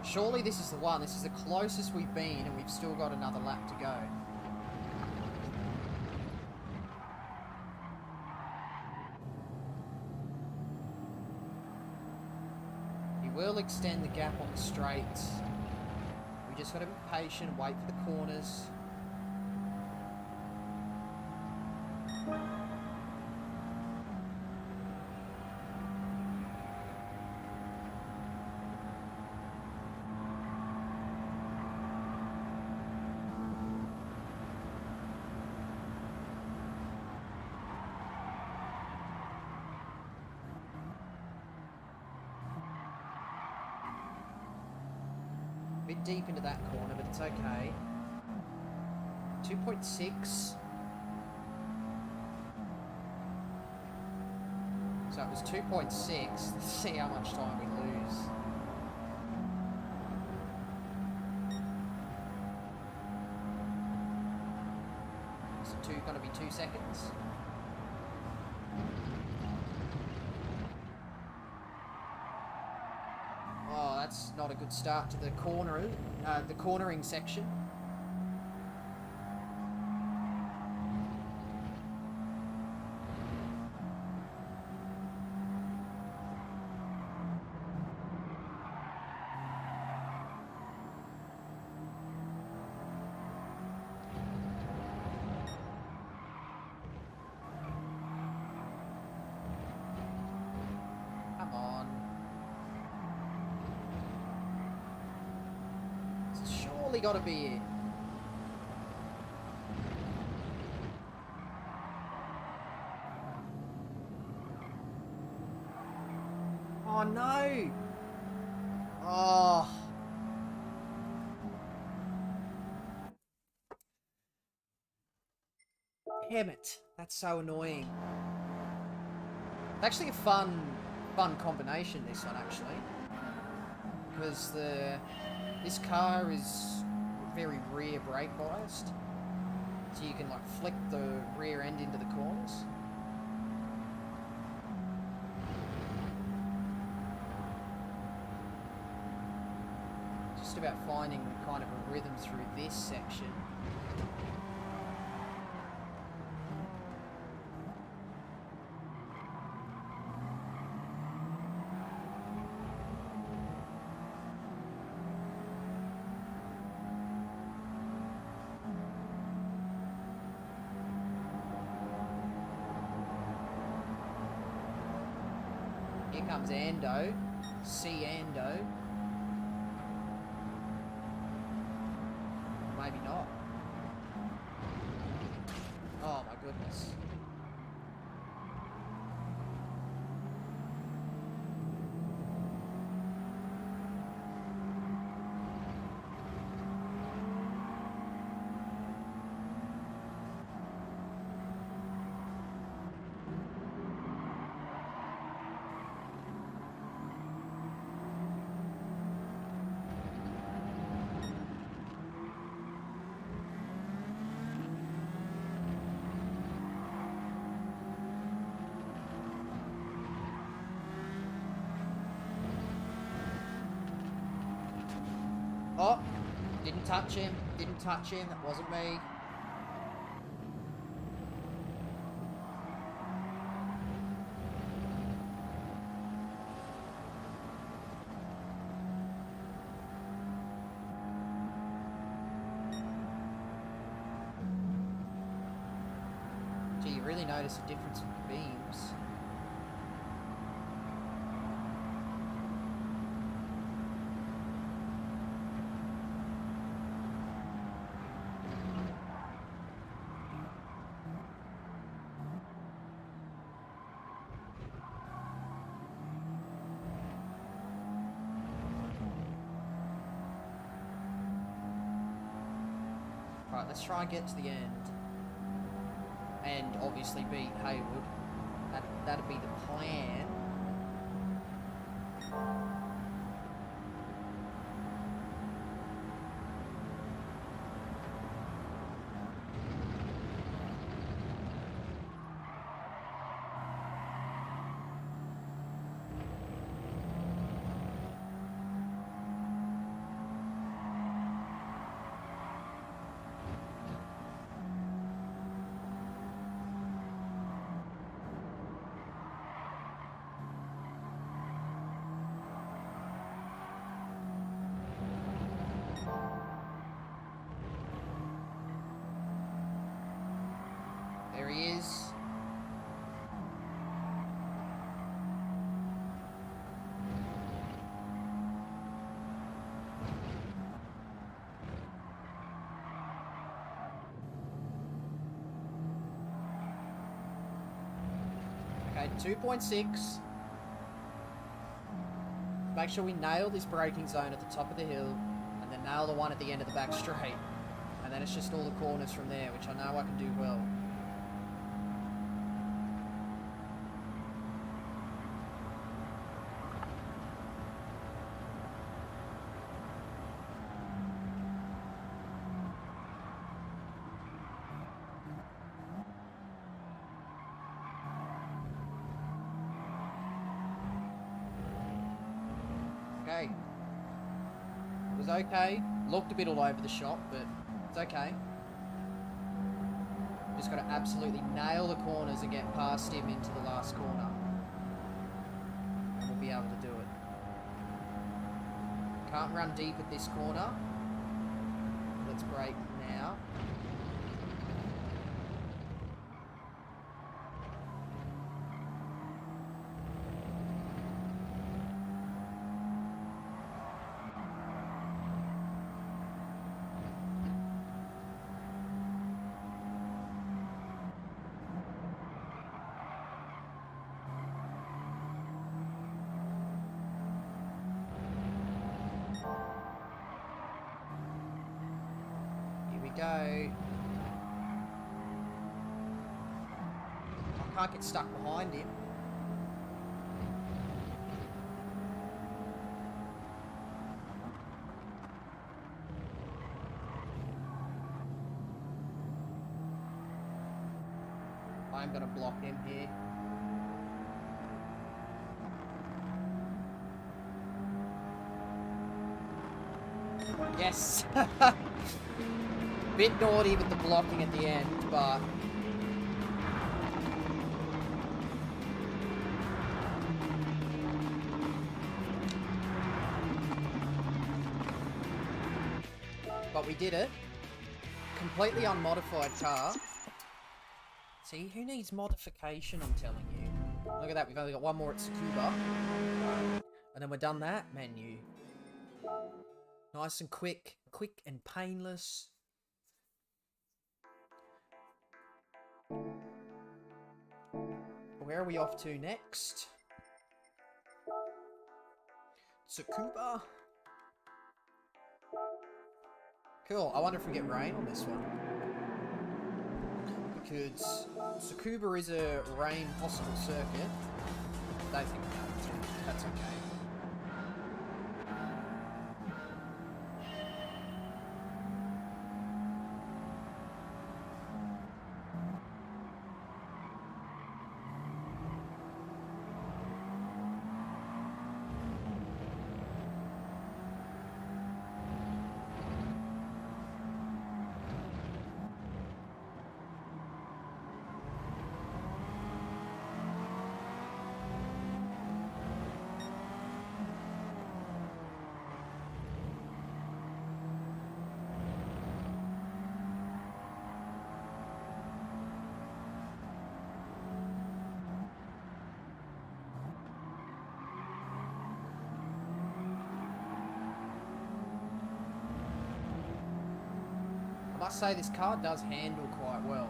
Surely this is the one. This is the closest we've been, and we've still got another lap to go. He will extend the gap on the straights. We just got to be patient, wait for the corners. Bit deep into that corner, but it's okay. 2.6. So it was 2.6. Let's see how much time we lose. Is it going to be 2 seconds? Oh, that's not a good start to the cornering section. definitely got to be here. Oh no! Oh. Damn it. That's so annoying. It's actually a fun combination, this one, actually. Because this car is very rear brake biased. So you can, like, flick the rear end into the corners. Just about finding kind of a rhythm through this section. Here comes Ando. See Ando. Maybe not. Oh my goodness. Oh, didn't touch him. Didn't touch him. That wasn't me. Gee, you really notice a difference with the beams. Right, let's try and get to the end. And obviously beat Haywood. That'd be the plan. There he is. Okay, 2.6. Make sure we nail this braking zone at the top of the hill, and then nail the one at the end of the back straight. And then it's just all the corners from there, which I know I can do well. Okay. It was okay. Looked a bit all over the shop, but it's okay. Just got to absolutely nail the corners and get past him into the last corner. And we'll be able to do it. Can't run deep at this corner. Let's brake now. go. I can't get stuck behind him. I'm going to block him here. Yes! Bit naughty with the blocking at the end, but... But we did it. Completely unmodified car. See, who needs modification, I'm telling you. Look at that, we've only got one more at Tsukuba. And then we're done that menu. Nice and quick and painless. Where are we off to next? Tsukuba. Cool, I wonder if we get rain on this one. Because Tsukuba is a rain possible circuit. I don't think that's okay. I must say this car does handle quite well.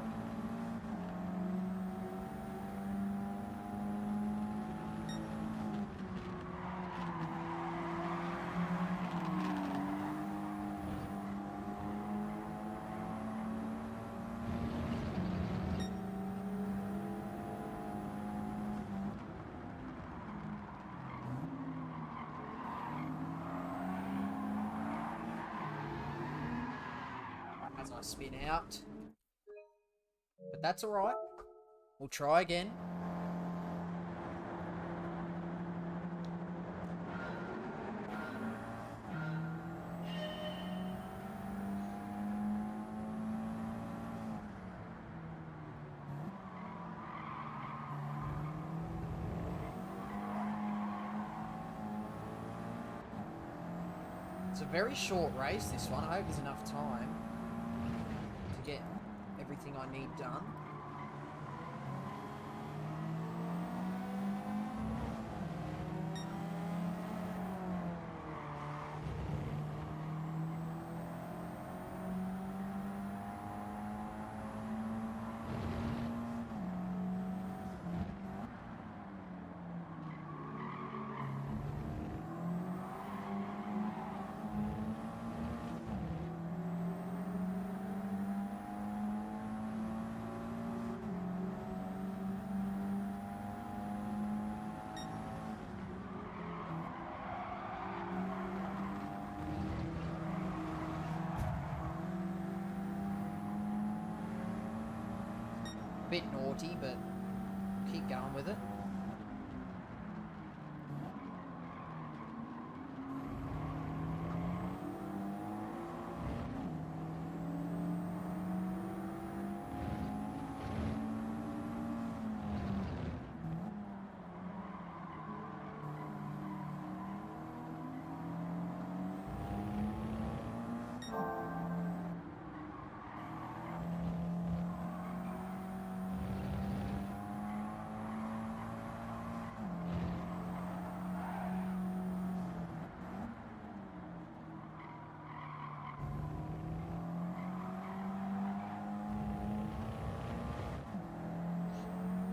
As I spin out. But that's alright. We'll try again. It's a very short race, this one. I hope there's enough time to get everything I need done. Bit naughty, but keep going with it.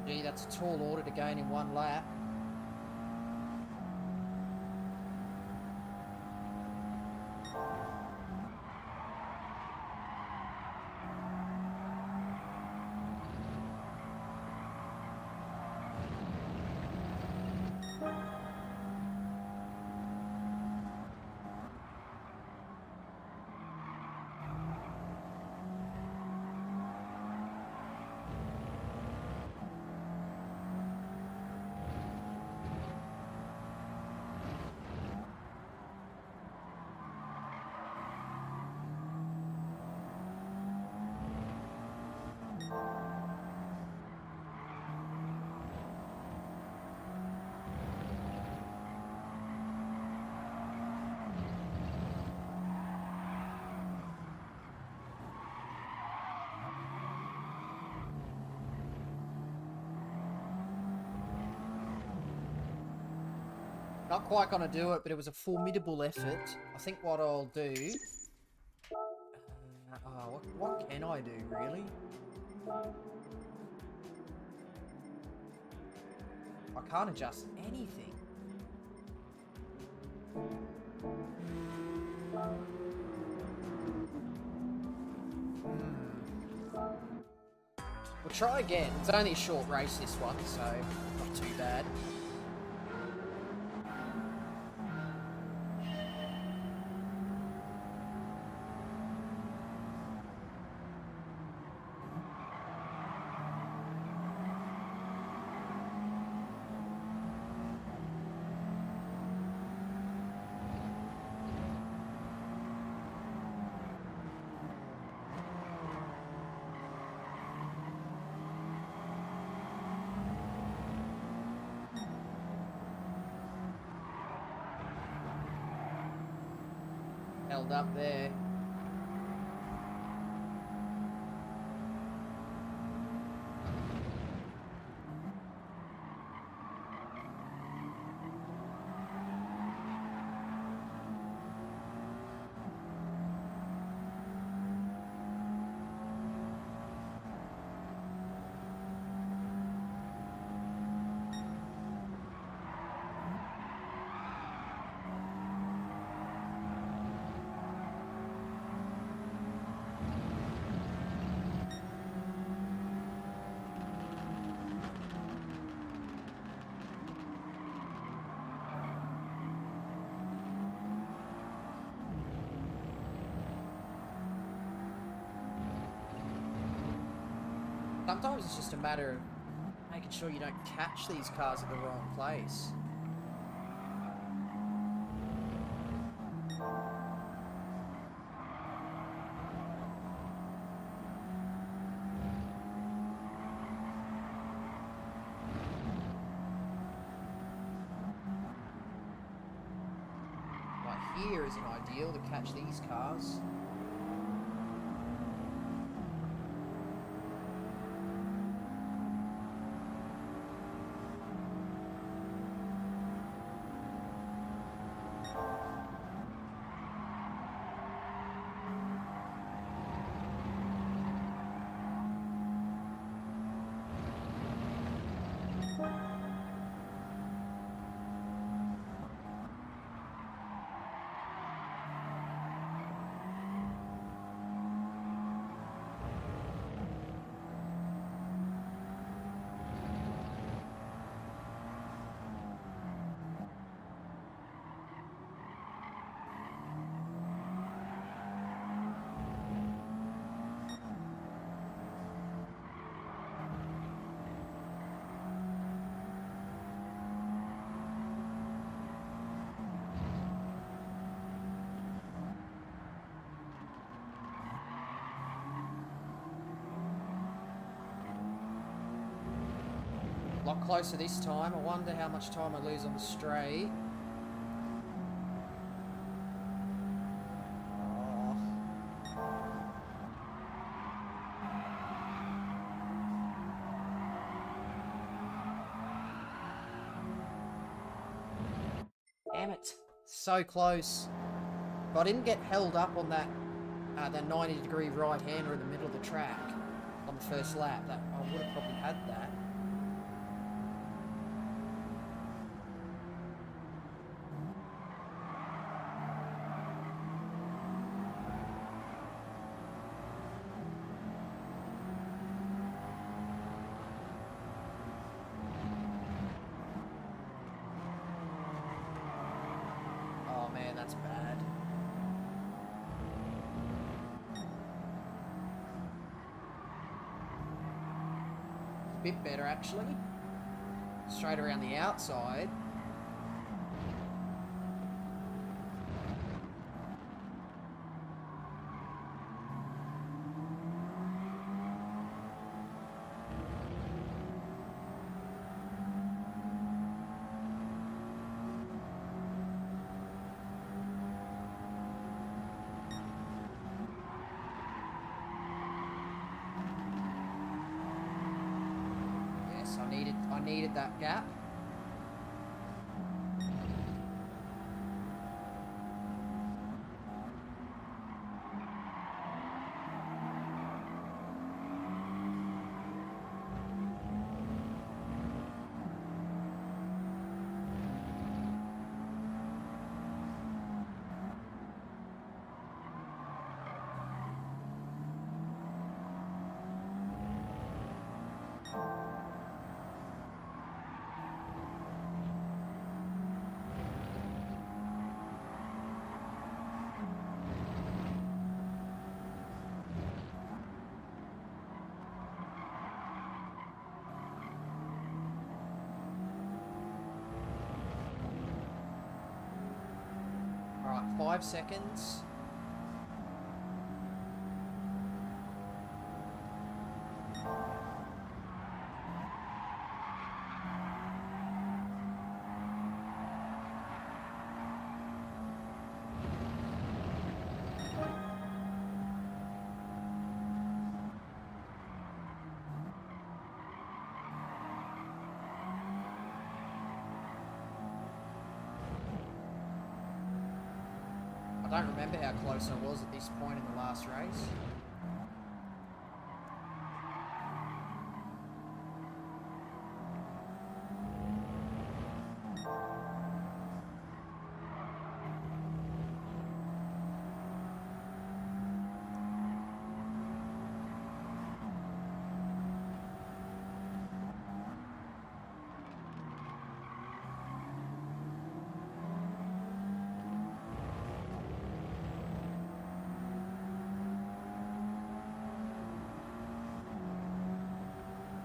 Gee, that's a tall order to gain in one lap. Not quite gonna do it, but it was a formidable effort. I think what I'll do... what can I do, really? I can't adjust anything. We'll try again. It's only a short race, this one, so not too bad. Held up there. Sometimes it's just a matter of making sure you don't catch these cars at the wrong place. Right here isn't ideal to catch these cars. A lot closer this time. I wonder how much time I lose on the straight. Oh. Damn it. So close. If I didn't get held up on that 90-degree right-hander in the middle of the track on the first lap, that I would have probably had that. That's bad. A bit better, actually. Straight around the outside. I needed that gap. 5 seconds. I don't remember how close I was at this point in the last race.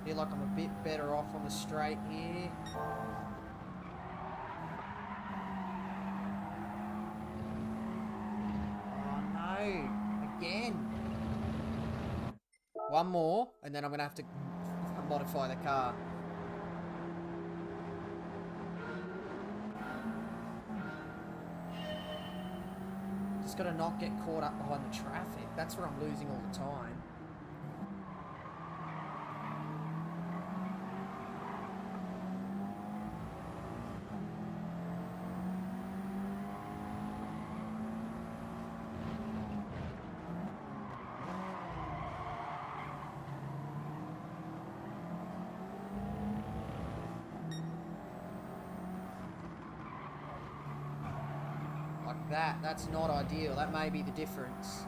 Feel like I'm a bit better off on the straight here. Oh no, again. One more, and then I'm gonna have to modify the car. Just gotta not get caught up behind the traffic. That's where I'm losing all the time. That's not ideal. That may be the difference.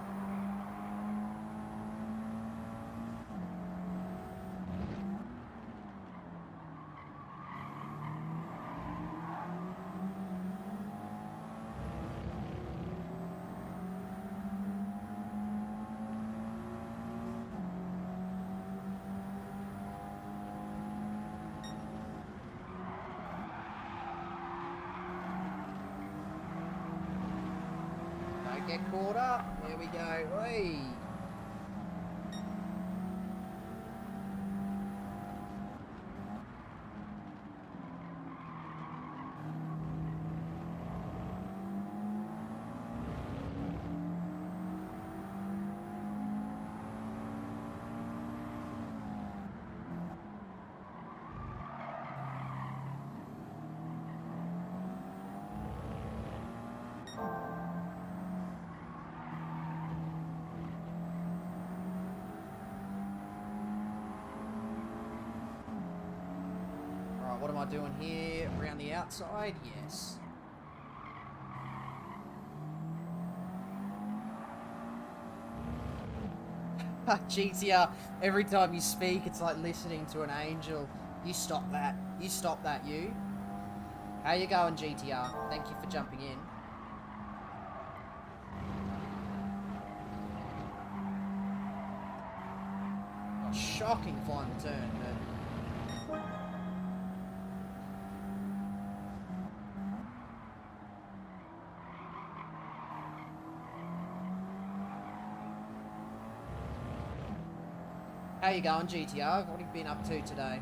Get caught up. There we go. Hey. What am I doing here? Around the outside? Yes. GTR, every time you speak, it's like listening to an angel. You stop that. You stop that, you. How you going, GTR? Thank you for jumping in. Oh, shocking final turn, but... How you going, GTR? What have you been up to today?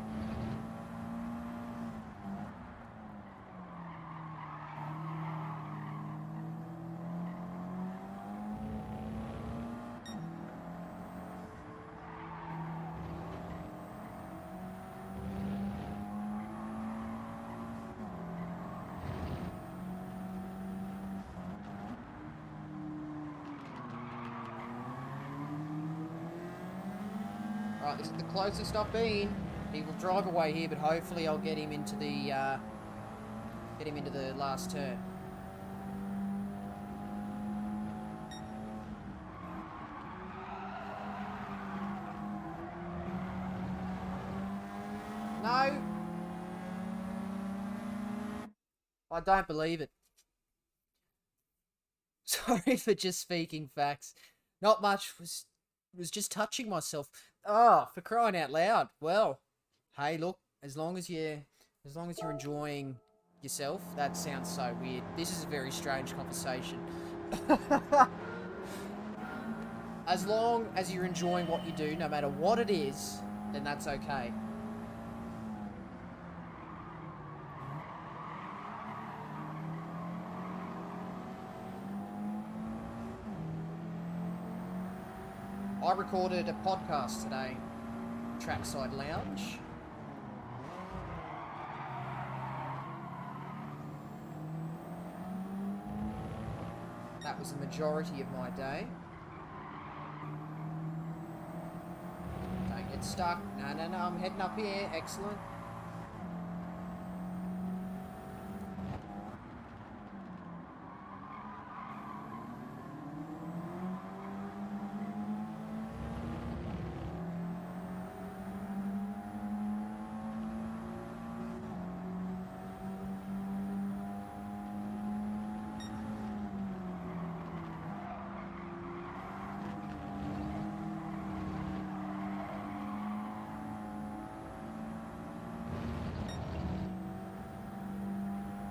Right, this is the closest I've been. He will drive away here, but hopefully I'll get him into the last turn. No. I don't believe it. Sorry for just speaking facts. Not much, was just touching myself. Oh, for crying out loud. Well, hey, look, as long as you're enjoying yourself, that sounds so weird. This is a very strange conversation. As long as you're enjoying what you do, no matter what it is, then that's okay. I recorded a podcast today, Trackside Lounge. That was the majority of my day. Don't get stuck. No, I'm heading up here. Excellent.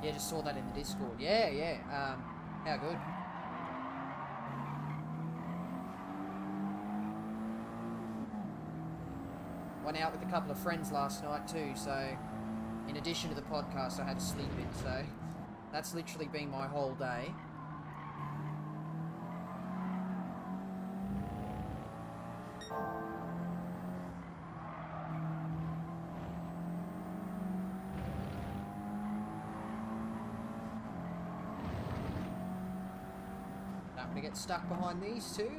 Yeah, just saw that in the Discord. Yeah. How good. Went out with a couple of friends last night too, so in addition to the podcast I had to sleep in, so that's literally been my whole day. I'm gonna get stuck behind these two.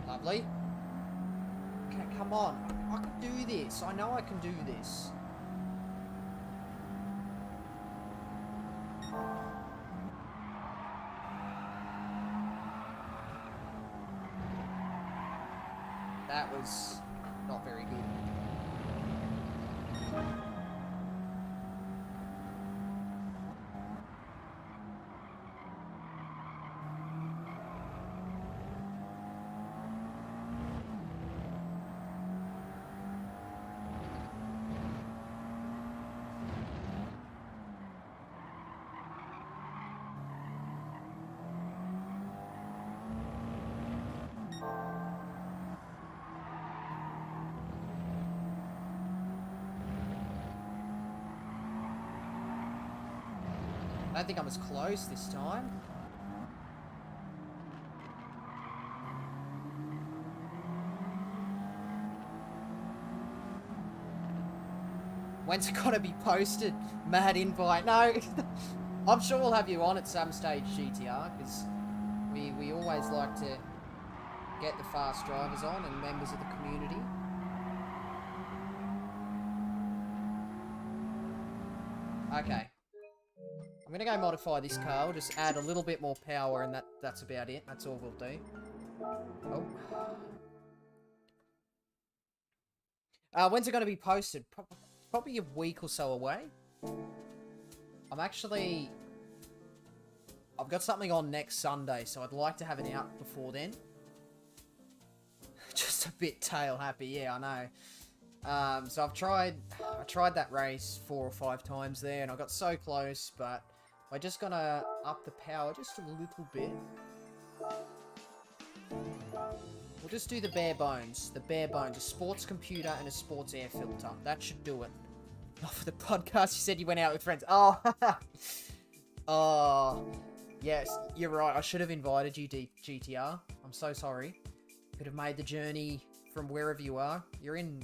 Lovely. Okay, come on. I can do this. I know I can do this. That was not very good. I don't think I'm as close this time. When's it gotta be posted? Mad invite. No, I'm sure we'll have you on at some stage, GTR, because we always like to get the fast drivers on and members of the community. Okay. I'm gonna go modify this car. We'll just add a little bit more power, and that's about it. That's all we'll do. Oh. When's it gonna be posted? Probably a week or so away. I've got something on next Sunday, so I'd like to have it out before then. Just a bit tail happy, yeah, I know. So I tried that race 4 or 5 times there, and I got so close, but we're just gonna up the power just a little bit. We'll just do the bare bones. A sports computer and a sports air filter. That should do it. Oh, for the podcast, you said you went out with friends. Oh, oh, yes, you're right. I should have invited you, GTR. I'm so sorry. Could have made the journey from wherever you are. You're in...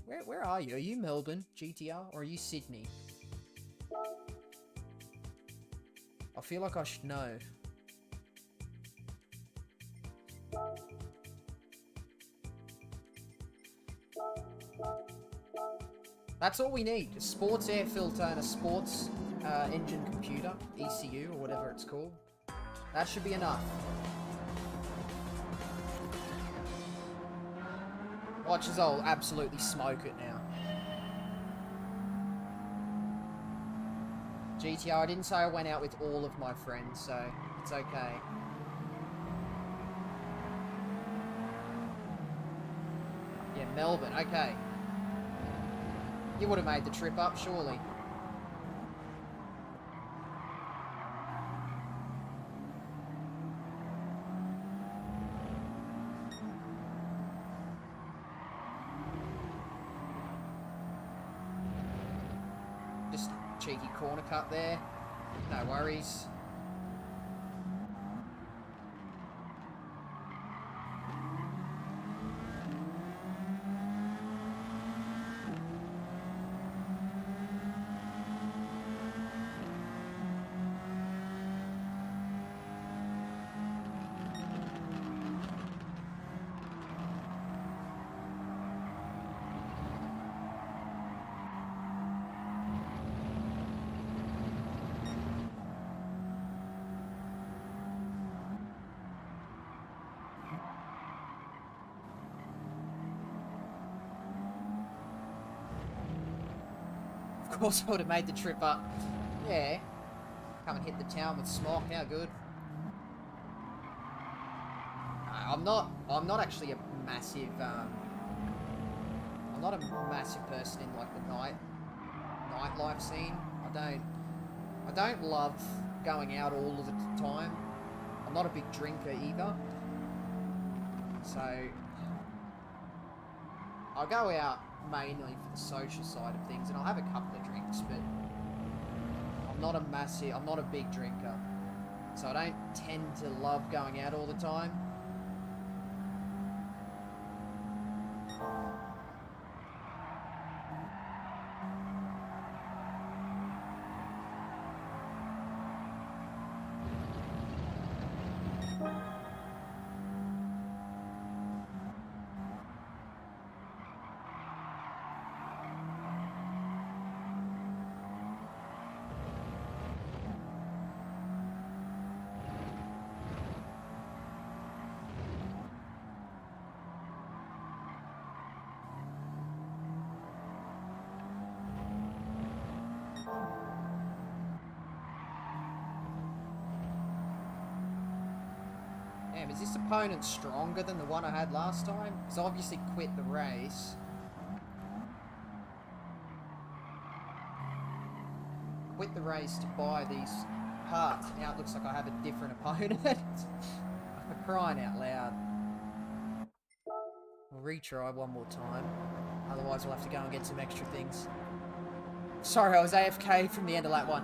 Where are you? Are you Melbourne, GTR, or are you Sydney? I feel like I should know. That's all we need. A sports air filter and a sports engine computer, ECU, or whatever it's called. That should be enough. Watch as I'll absolutely smoke it now. GTR, I didn't say I went out with all of my friends, so it's okay. Yeah, Melbourne, okay. You would have made the trip up, surely. Just cheeky corner cut there. No worries. Of course I would have made the trip up. Yeah. Come and hit the town with Smok, how good. I'm not actually a massive, I'm not a massive person in like the nightlife scene. I don't love going out all of the time. I'm not a big drinker either. So I'll go out mainly for the social side of things, and I'll have a couple of drinks, but I'm not a big drinker, so I don't tend to love going out all the time. Damn, is this opponent stronger than the one I had last time? Because I obviously quit the race. Quit the race to buy these parts. Now it looks like I have a different opponent. For crying out loud. We'll retry one more time. Otherwise we'll have to go and get some extra things. Sorry, I was AFK from the end of lap 1.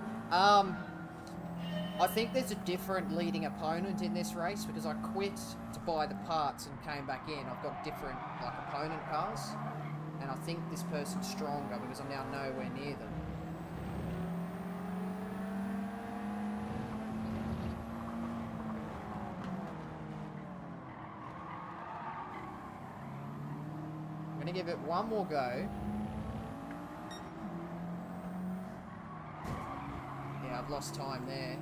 I think there's a different leading opponent in this race because I quit to buy the parts and came back in. I've got different, like, opponent cars. And I think this person's stronger because I'm now nowhere near them. I'm going to give it one more go. Yeah, I've lost time there.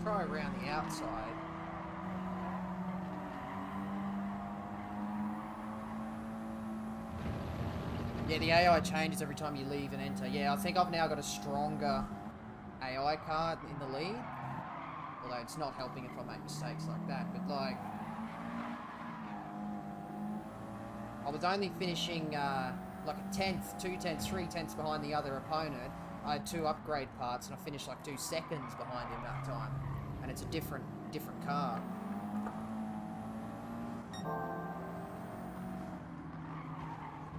Try around the outside. Yeah, the AI changes every time you leave and enter. Yeah, I think I've now got a stronger AI card in the lead. Although it's not helping if I make mistakes like that. But, like, I was only finishing, like a 10th, 2 tenths, 3 tenths behind the other opponent. I had 2 upgrade parts and I finished like 2 seconds behind him that time. And it's a different car.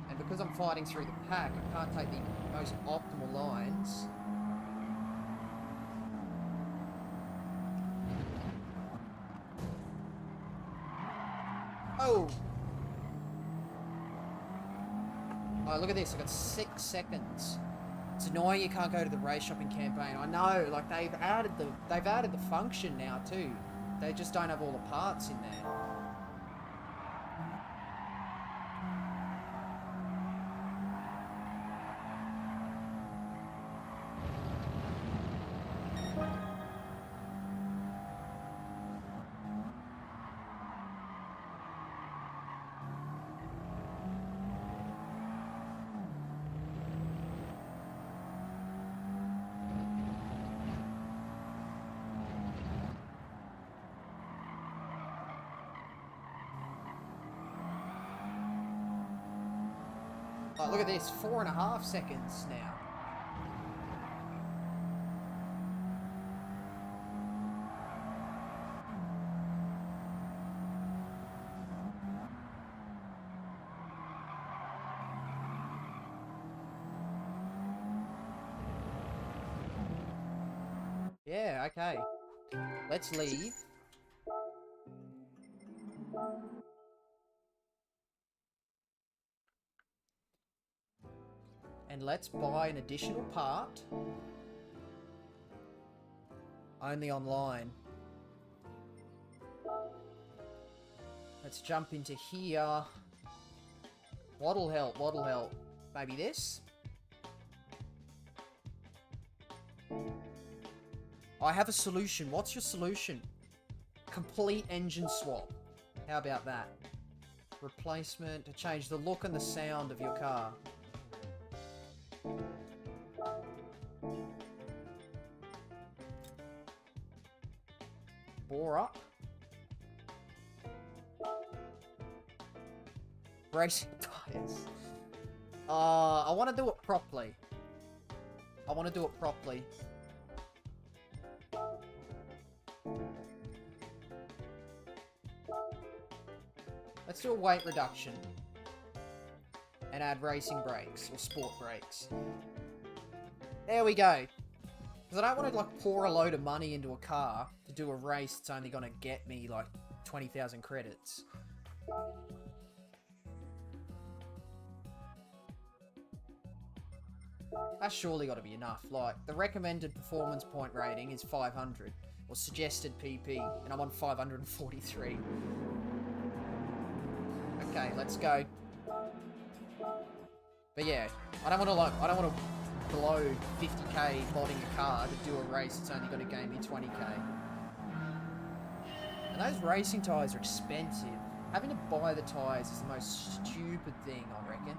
And because I'm fighting through the pack, I can't take the most optimal lines. Oh! Oh, look at this, I got 6 seconds. It's annoying you can't go to the race shopping campaign. I know, like they've added the function now too. They just don't have all the parts in there. Oh, look at this. 4.5 seconds now. Yeah, okay. Let's leave. And let's buy an additional part. Only online. Let's jump into here. What'll help? What'll help? Maybe this? I have a solution. What's your solution? Complete engine swap. How about that? Replacement to change the look and the sound of your car. Bore up. Racing tires. I want to do it properly. I want to do it properly. Let's do a weight reduction. And add racing brakes, or sport brakes. There we go. Because I don't want to, like, pour a load of money into a car to do a race that's only going to get me, like, 20,000 credits. That's surely got to be enough. Like, the recommended performance point rating is 500. Or suggested PP, and I'm on 543. Okay, let's go. But yeah, I don't want to blow 50k modding a car to do a race that's only going to gain me 20k. And those racing tyres are expensive. Having to buy the tyres is the most stupid thing, I reckon.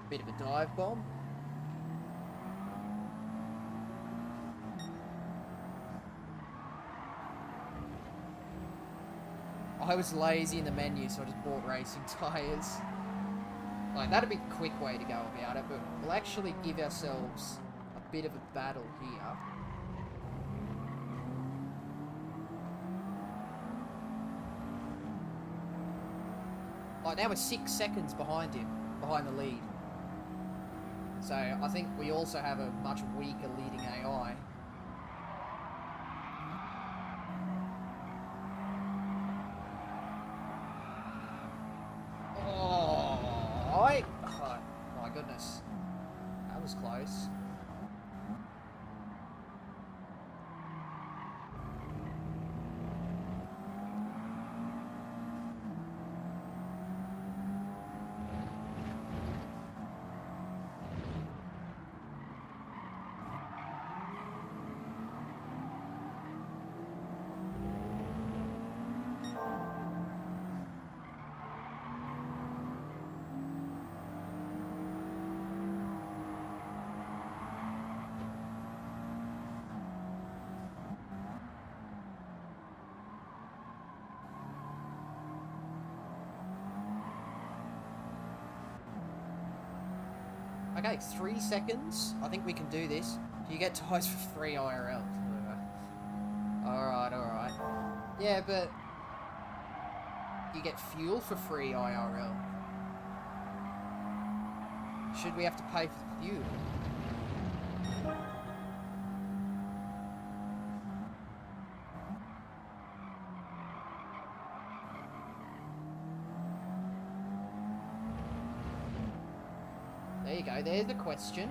Bit of a dive bomb. I was lazy in the menu, so I just bought racing tyres. Like, that'd be a quick way to go about it, but we'll actually give ourselves a bit of a battle here. Like, now we're 6 seconds behind him, behind the lead. So, I think we also have a much weaker leading AI. Oh, my goodness. That was close. Okay, 3 seconds. I think we can do this. You get tyres for free IRL. Alright, alright. Yeah, but you get fuel for free IRL. Should we have to pay for the fuel? There you go, there's the question.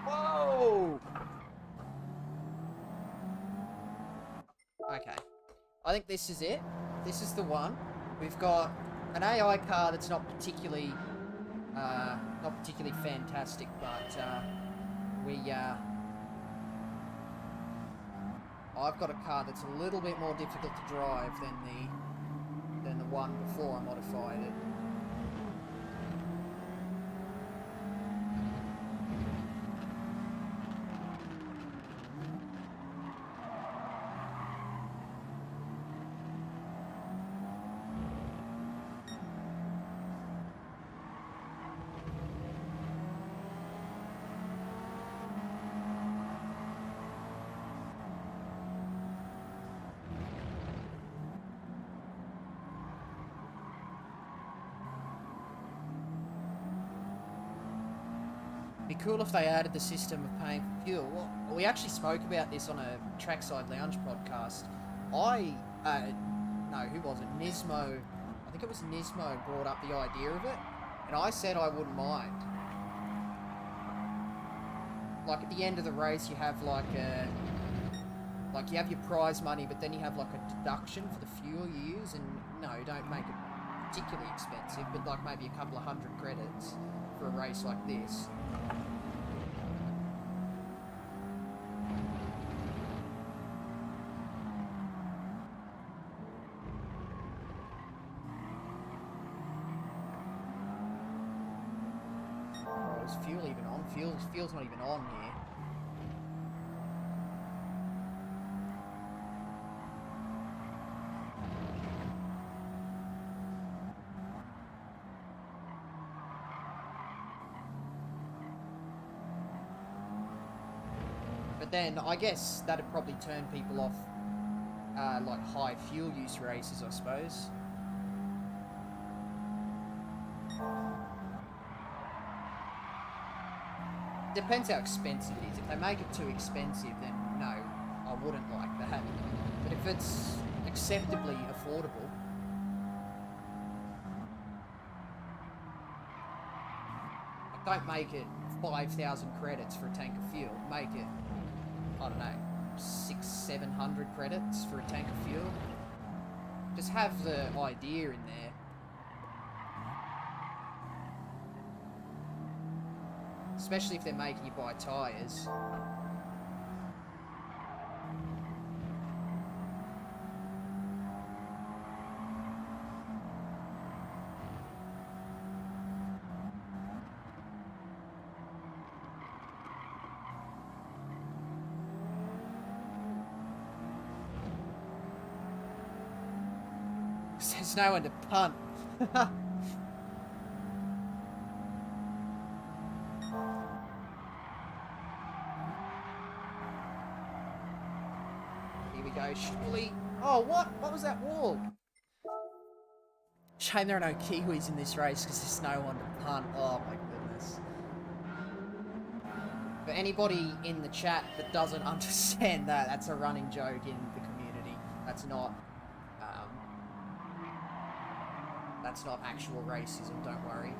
Whoa! I think this is it. This is the one. We've got an AI car that's not particularly fantastic, but I've got a car that's a little bit more difficult to drive than the one before I modified it. Be cool if they added the system of paying for fuel. Well, we actually spoke about this on a Trackside Lounge podcast. No, who was it? Nismo. I think it was Nismo brought up the idea of it, and I said I wouldn't mind. Like at the end of the race, you have like you have your prize money, but then you have like a deduction for the fuel you use, and no, don't make it particularly expensive, but like maybe a couple of 100 credits for a race like this. Oh, is fuel even on? Fuel's not even on here. But then, I guess that'd probably turn people off, like high fuel use races, I suppose. Depends how expensive it is. If they make it too expensive, then no, I wouldn't like that. But if it's acceptably affordable, don't make it 5,000 credits for a tank of fuel. Make it, I don't know, 600-700 credits for a tank of fuel. Just have the idea in there. Especially if they're making you buy tyres. There's no one to punt. Here we go, surely. Oh, what? What was that wall? Shame there are no Kiwis in this race because there's no one to punt. Oh my goodness. For anybody in the chat that doesn't understand that, that's a running joke in the community. That's not actual racism, don't worry.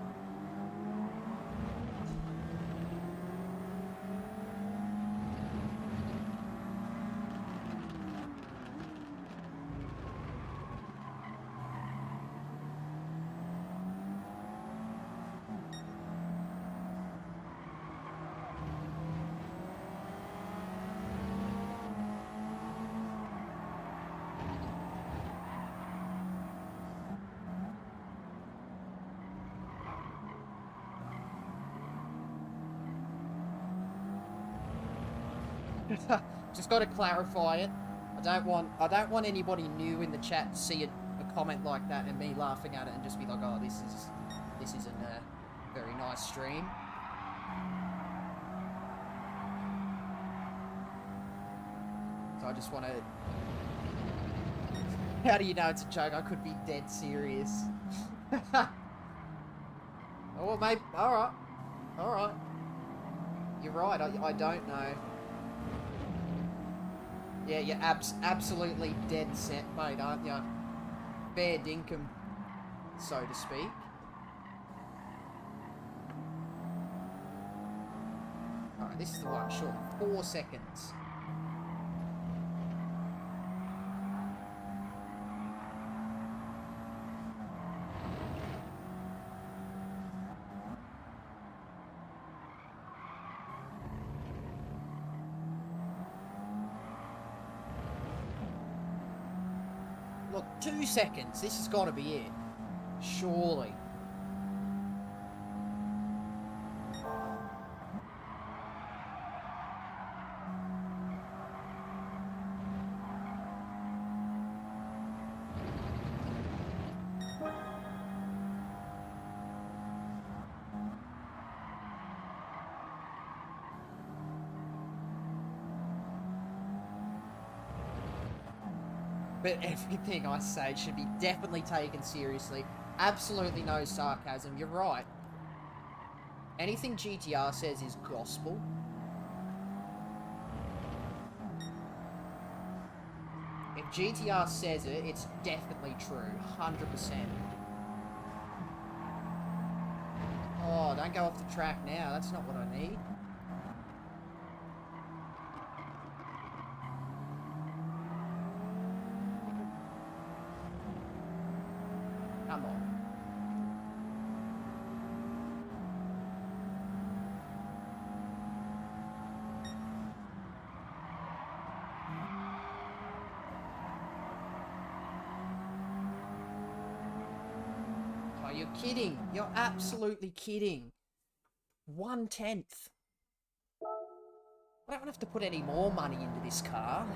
Just got to clarify it. I don't want anybody new in the chat to see a comment like that and me laughing at it and just be like, oh, this isn't a very nice stream. So I just want to. How do you know it's a joke? I could be dead serious. Oh, maybe. All right. You're right. I don't know. Yeah, you're absolutely dead set, mate, aren't you? Fair dinkum, so to speak. Alright, this is the one, sure. 4 seconds. Look, 2 seconds. This has got to be it. Surely. But everything I say should be definitely taken seriously. Absolutely no sarcasm. You're right. Anything GTR says is gospel. If GTR says it, it's definitely true. 100%. Oh, don't go off the track now. That's not what I need. Come on. Oh, you're kidding. You're absolutely kidding. 1/10. I don't have to put any more money into this car.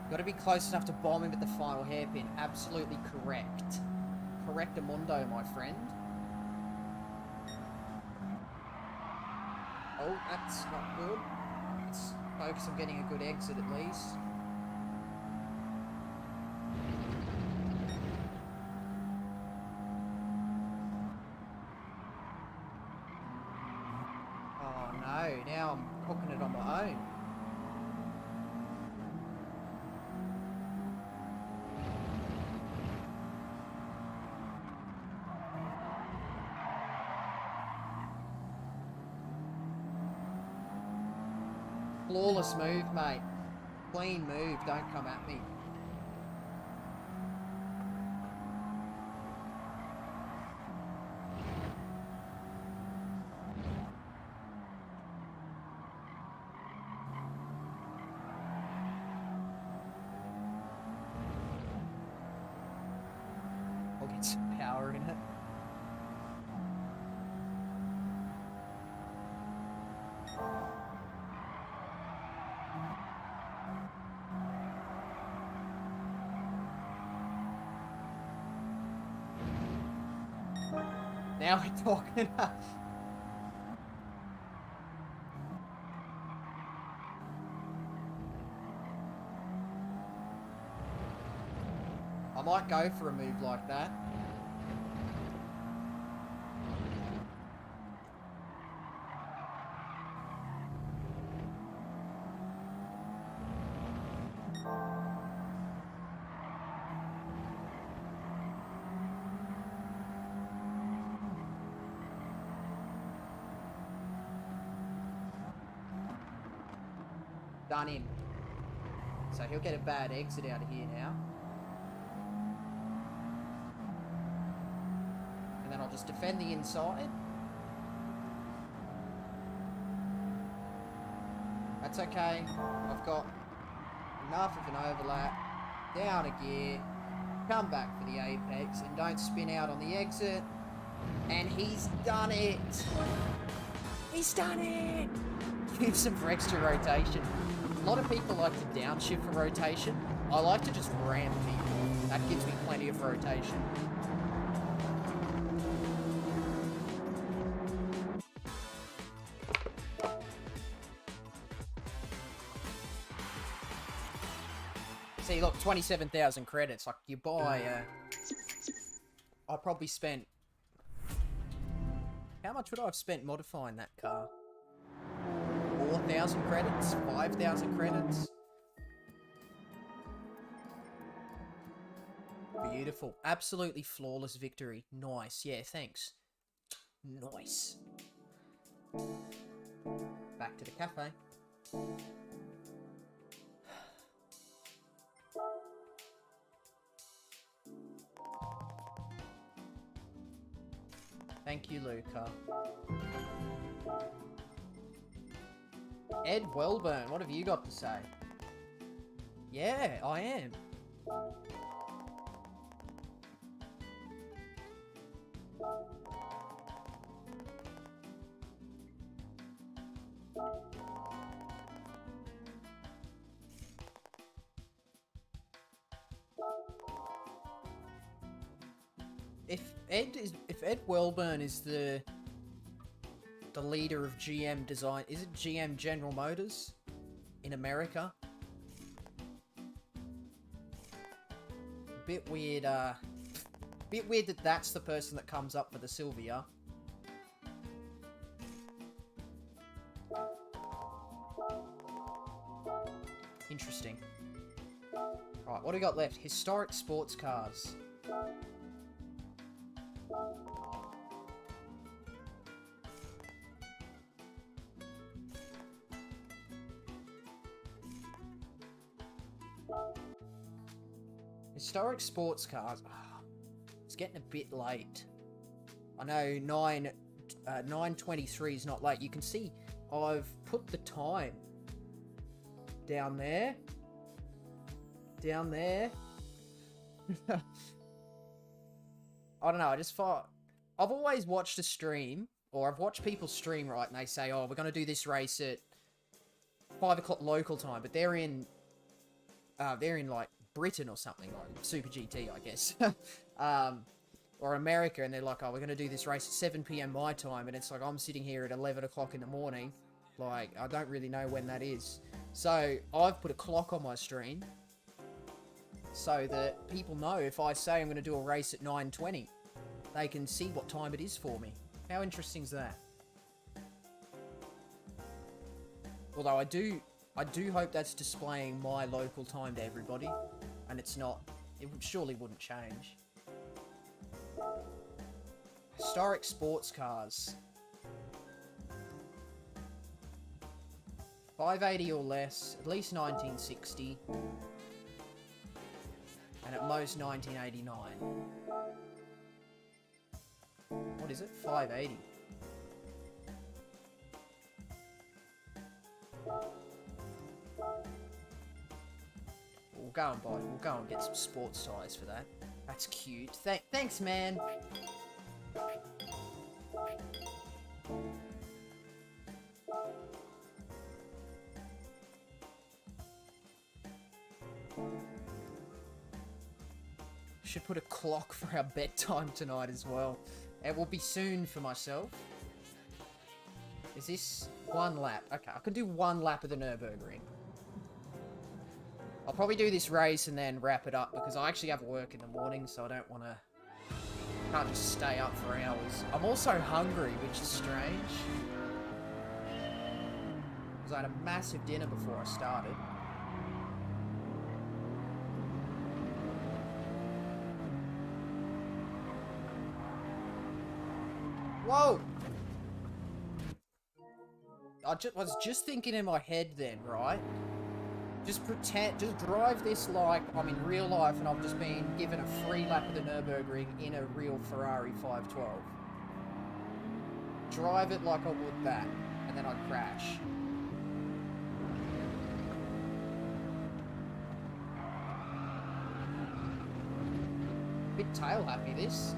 Got to be close enough to bomb him at the final hairpin. Absolutely correct. Correctamundo, my friend. Oh, that's not good. Let's focus on getting a good exit at least. Oh no, now I'm cooking it on my own. Flawless move, mate. Clean move, don't come at me. I'll get some power in it. Now we're talking. I might go for a move like that. Done him. So he'll get a bad exit out of here now. And then I'll just defend the inside. That's okay. I've got enough of an overlap. Down a gear. Come back for the apex and don't spin out on the exit. And he's done it. He's done it. Use him for extra rotation. A lot of people like to downshift for rotation. I like to just ram people. That gives me plenty of rotation. 27,000 credits. Like, you buy, I probably spent... How much would I have spent modifying that car? 4,000 credits? 5,000 credits? Beautiful. Absolutely flawless victory. Nice. Yeah, thanks. Nice. Back to the cafe. Thank you, Luca. Ed Wellburn, what have you got to say? Yeah, I am. If Ed Wellburn is the leader of GM design, is it GM General Motors in America? Bit weird that that's the person that comes up for the Sylvia. Interesting. Right, what do we got left? Historic sports cars. Historic sports cars. Oh, it's getting a bit late. I know 9:23 is not late. You can see I've put the time down there. Down there. I don't know. I just thought I've always watched a stream, or I've watched people stream, right, and they say, "Oh, we're gonna do this race at 5 o'clock local time," but they're in like Britain or something, like Super GT, I guess, or America, and they're like, "Oh, we're gonna do this race at 7 PM my time," and it's like I'm sitting here at 11 o'clock in the morning, like I don't really know when that is. So I've put a clock on my stream so that people know if I say I'm gonna do a race at 9:20, they can see what time it is for me. How interesting is that? Although I do hope that's displaying my local time to everybody, and it's not. It surely wouldn't change. Historic sports cars. 580 or less, at least 1960, and at most 1989. What is it? 580. We'll go and get some sports tires for that. That's cute. Thanks, man. Should put a clock for our bedtime tonight as well. It will be soon for myself. Is this one lap? Okay, I can do one lap of the Nürburgring. I'll probably do this race and then wrap it up because I actually have work in the morning, so I don't want to... Can't just stay up for hours. I'm also hungry, which is strange. Because I had a massive dinner before I started. Whoa! I was just thinking in my head then, right? Just drive this like I'm in real life and I've just been given a free lap of the Nürburgring in a real Ferrari 512. Drive it like I would that, and then I'd crash. Bit tail happy this.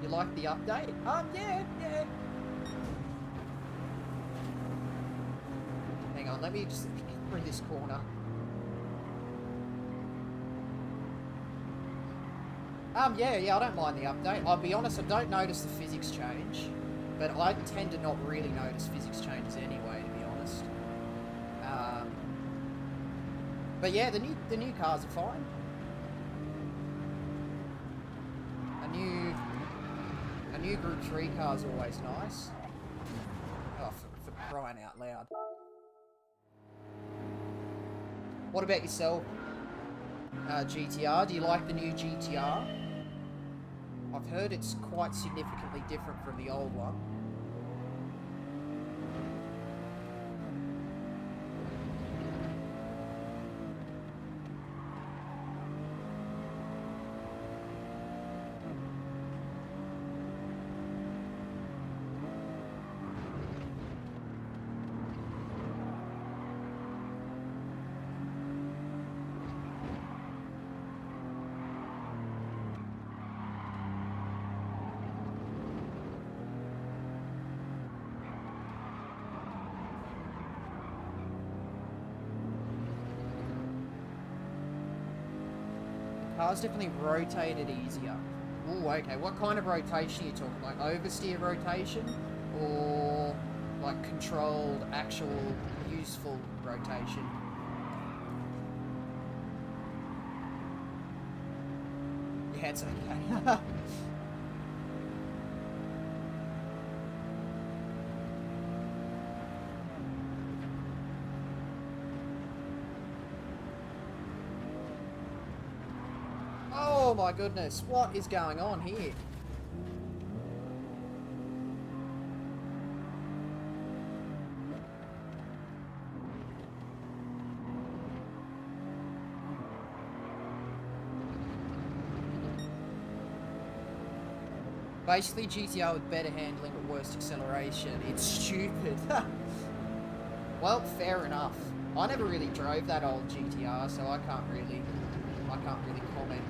You like the update? Yeah. Hang on, let me just through this corner. Yeah, I don't mind the update. I'll be honest, I don't notice the physics change, but I tend to not really notice physics changes anyway, to be honest. But yeah, the new cars are fine. A new Group 3 car is always nice. Oh, for crying out loud. What about yourself, GTR? Do you like the new GTR? I've heard it's quite significantly different from the old one. Car's definitely rotated easier. Ooh, okay. What kind of rotation are you talking? Like oversteer rotation? Or like controlled, actual, useful rotation? Yeah, it's okay. Oh my goodness, what is going on here? Basically GTR with better handling but worse acceleration. It's stupid. Well, fair enough. I never really drove that old GTR, so I can't really comment.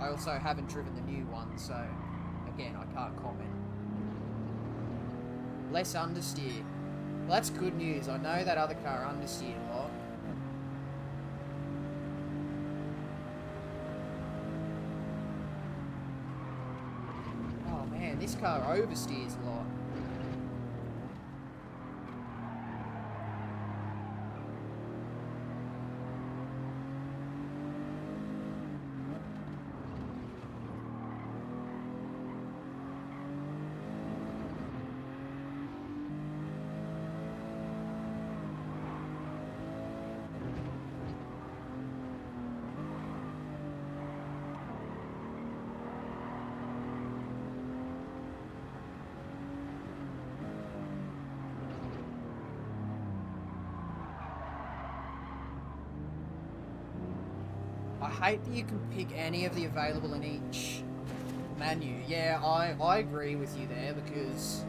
I also haven't driven the new one, so again, I can't comment. Less understeer. Well, that's good news. I know that other car understeered a lot. Oh man, this car oversteers a lot. I hate that you can pick any of the available in each menu. Yeah, I agree with you there, because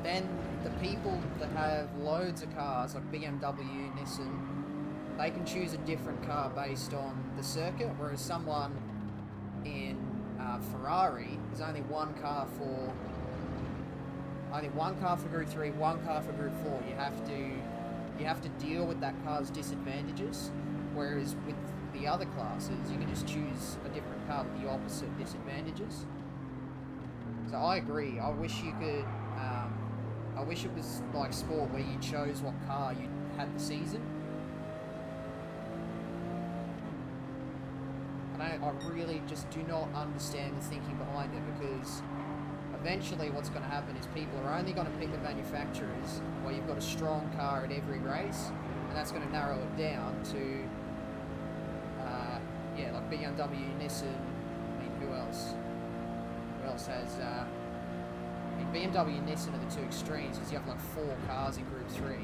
then the people that have loads of cars, like BMW, Nissan, they can choose a different car based on the circuit, whereas someone in Ferrari, there's only one car for Group 3, one car for Group 4. You have to deal with that car's disadvantages, whereas with the other classes, you can just choose a different car with the opposite disadvantages. So I agree. I wish you could. I wish it was like sport where you chose what car you had the season. And I really just do not understand the thinking behind it, because eventually what's going to happen is people are only going to pick the manufacturers where you've got a strong car at every race, and that's going to narrow it down to yeah, like BMW, Nissan. I mean, who else? Who else has? I mean, BMW and Nissan are the two extremes, because you have like 4 cars in Group 3.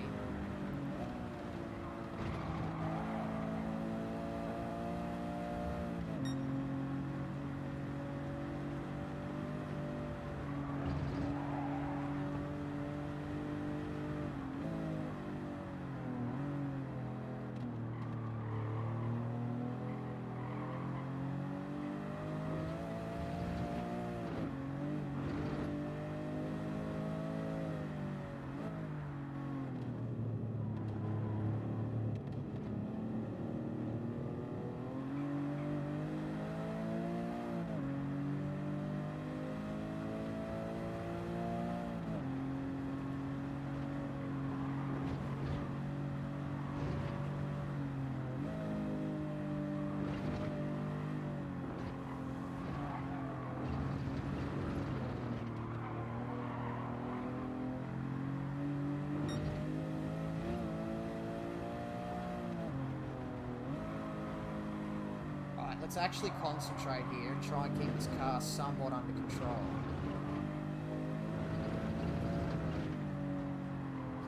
Right, let's actually concentrate here and try and keep this car somewhat under control.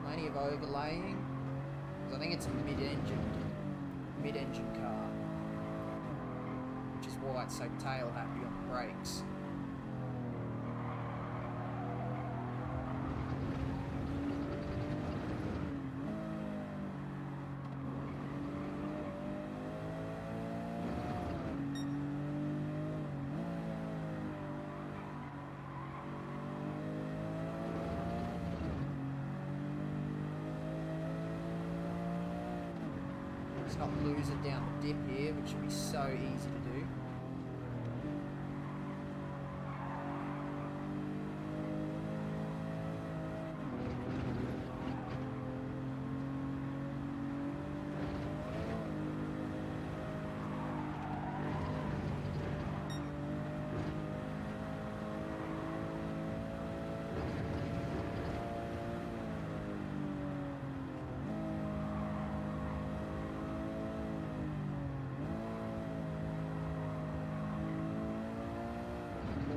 Plenty of overlaying. Because I think it's a mid-engine car. Which is why it's so tail happy on the brakes. Not lose it down the dip here, which would be so easy to do.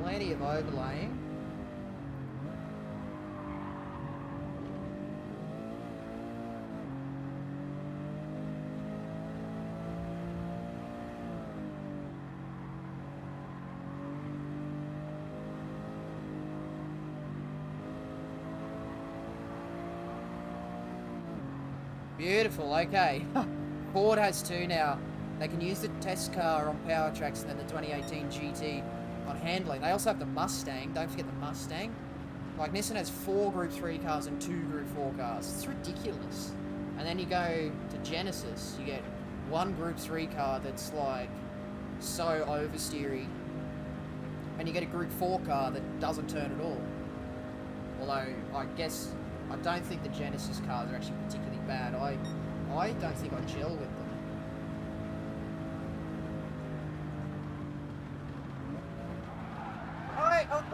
Plenty of overlaying. Beautiful, okay. Ford has two now. They can use the test car on power tracks and then the 2018 GT on handling. They also have the Mustang. Don't forget the Mustang. Like, Nissan has 4 Group 3 cars and 2 Group 4 cars. It's ridiculous. And then you go to Genesis. You get 1 Group 3 car that's, like, so oversteery. And you get a Group 4 car that doesn't turn at all. Although, I guess, I don't think the Genesis cars are actually particularly bad. I don't think I gel with them.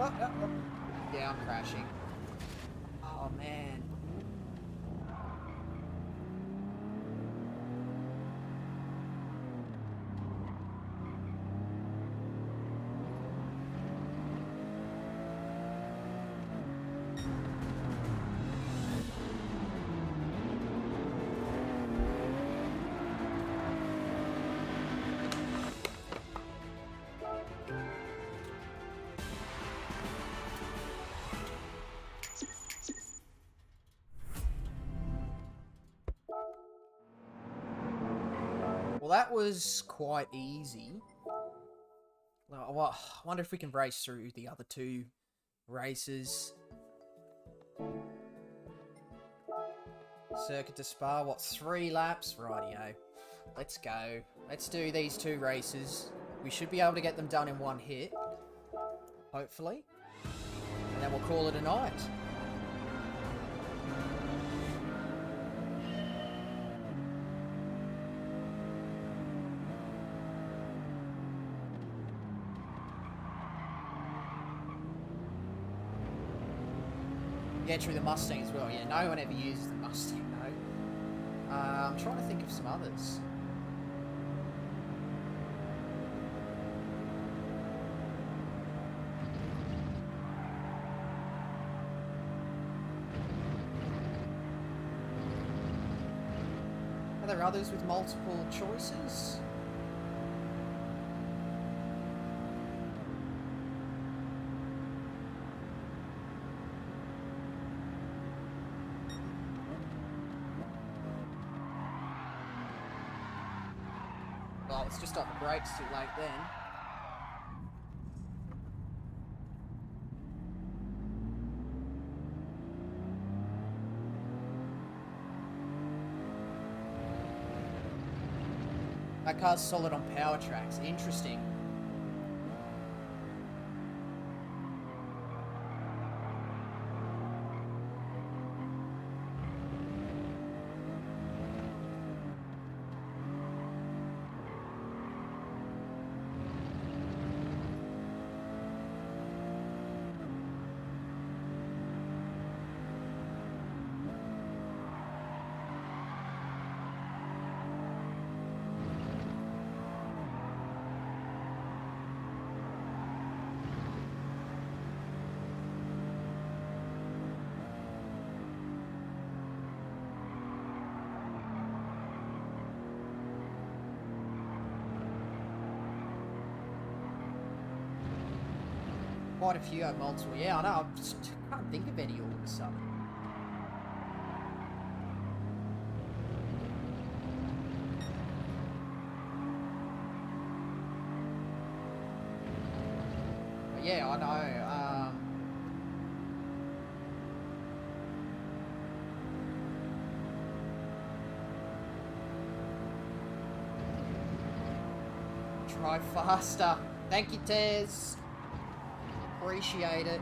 Oh. Yeah, I'm crashing. Oh, man. Well, that was quite easy. Well, I wonder if we can race through the other 2 races. Circuit to Spa, what, 3 laps? Rightio. Let's go. Let's do these 2 races. We should be able to get them done in 1 hit. Hopefully. And then we'll call it a night. Yeah, true, the Mustang as well. Yeah, no one ever uses the Mustang, no. I'm trying to think of some others. Are there others with multiple choices? Well, let's just stop the brakes too late then. That car's solid on power tracks. Interesting. Quite a few have multiple. Yeah, I know. I just can't think of any all of a sudden. But yeah, I know. Try faster. Thank you, Tez. Appreciate it.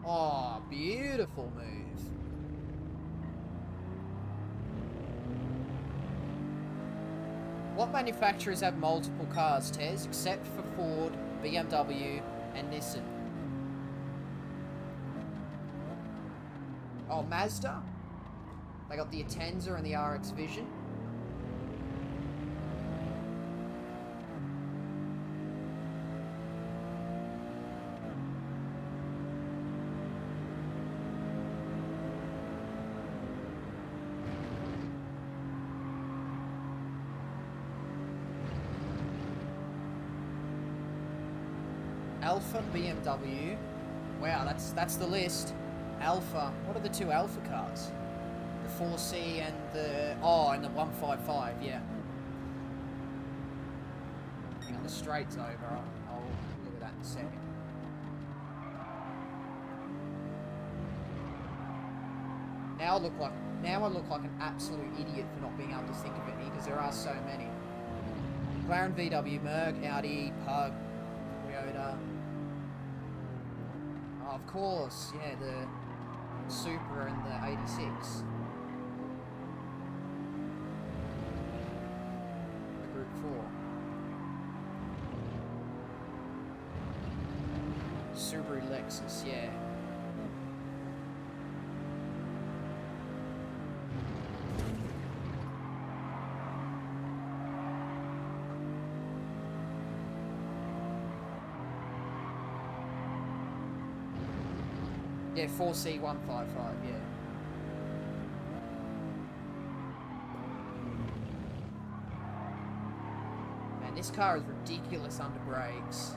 Oh, beautiful move. What manufacturers have multiple cars, Tez, except for Ford, BMW, and Nissan? Oh, Mazda? They got the Atenza and the RX Vision. Alpha BMW. Wow, that's the list. Alpha. What are the two Alpha cars? The 4C and the... Oh, and the 155, yeah. Hang on, the straight's over. I'll look at that in a second. Now I look like an absolute idiot for not being able to think of any, because there are so many. McLaren, VW, Merc, Audi, Pug, Toyota. Oh, of course, yeah, the Supra and the 86. The Group 4. Subaru Lexus, yeah. Yeah, 4C 155, yeah. Man, this car is ridiculous under brakes.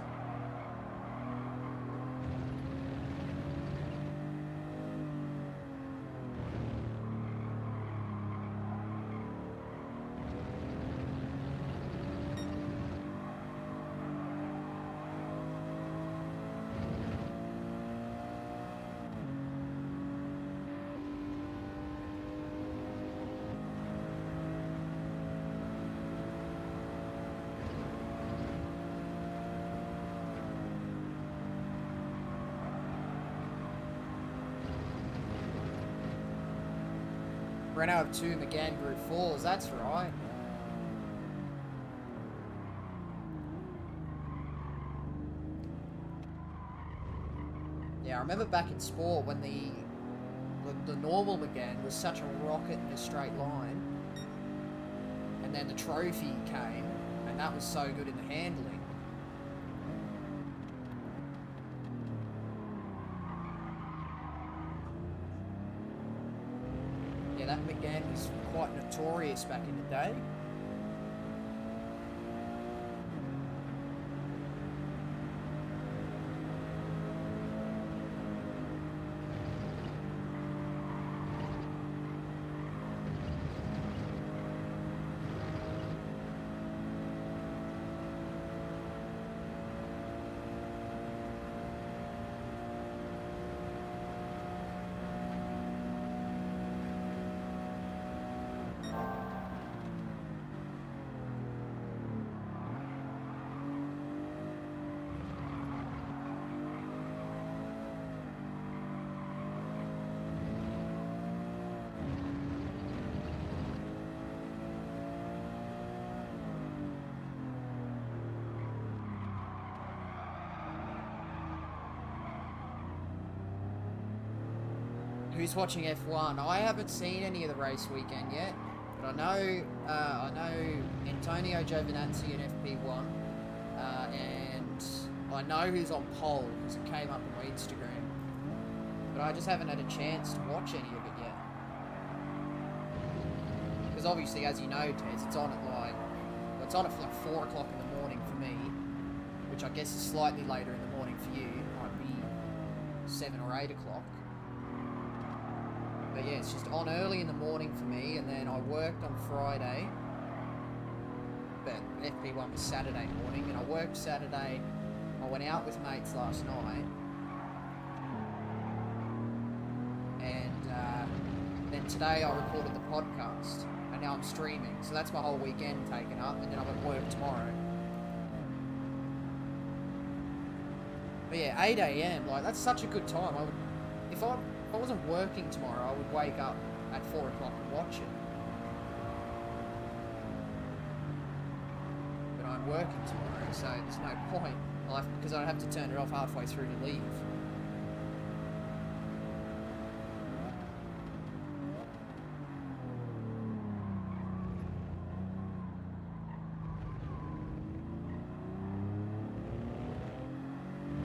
Renault have 2 Megane Group 4s, that's right. Yeah, I remember back in sport when the normal Megane was such a rocket in a straight line, and then the trophy came, and that was so good in the handling. Yeah, that Megane was quite notorious back in the day. Who's watching F1? I haven't seen any of the race weekend yet, but I know Antonio Giovinazzi in FP1, and I know who's on pole because it came up on my Instagram, but I just haven't had a chance to watch any of it yet. Because obviously, as you know, Tez, it's on at like... Well, it's on at like 4 o'clock in the morning for me. Which I guess is slightly later in the morning for you. Might be 7 or 8 o'clock. But yeah, it's just on early in the morning for me, and then I worked on Friday. But FP1 was Saturday morning, and I worked Saturday. I went out with mates last night. And then today I recorded the podcast, and now I'm streaming. So that's my whole weekend taken up, and then I've got work tomorrow. But yeah, 8 AM, like, that's such a good time. I would, if I wasn't working tomorrow, I would wake up at 4 o'clock and watch it. But I'm working tomorrow, so there's no point. Because I'd have to turn it off halfway through to leave.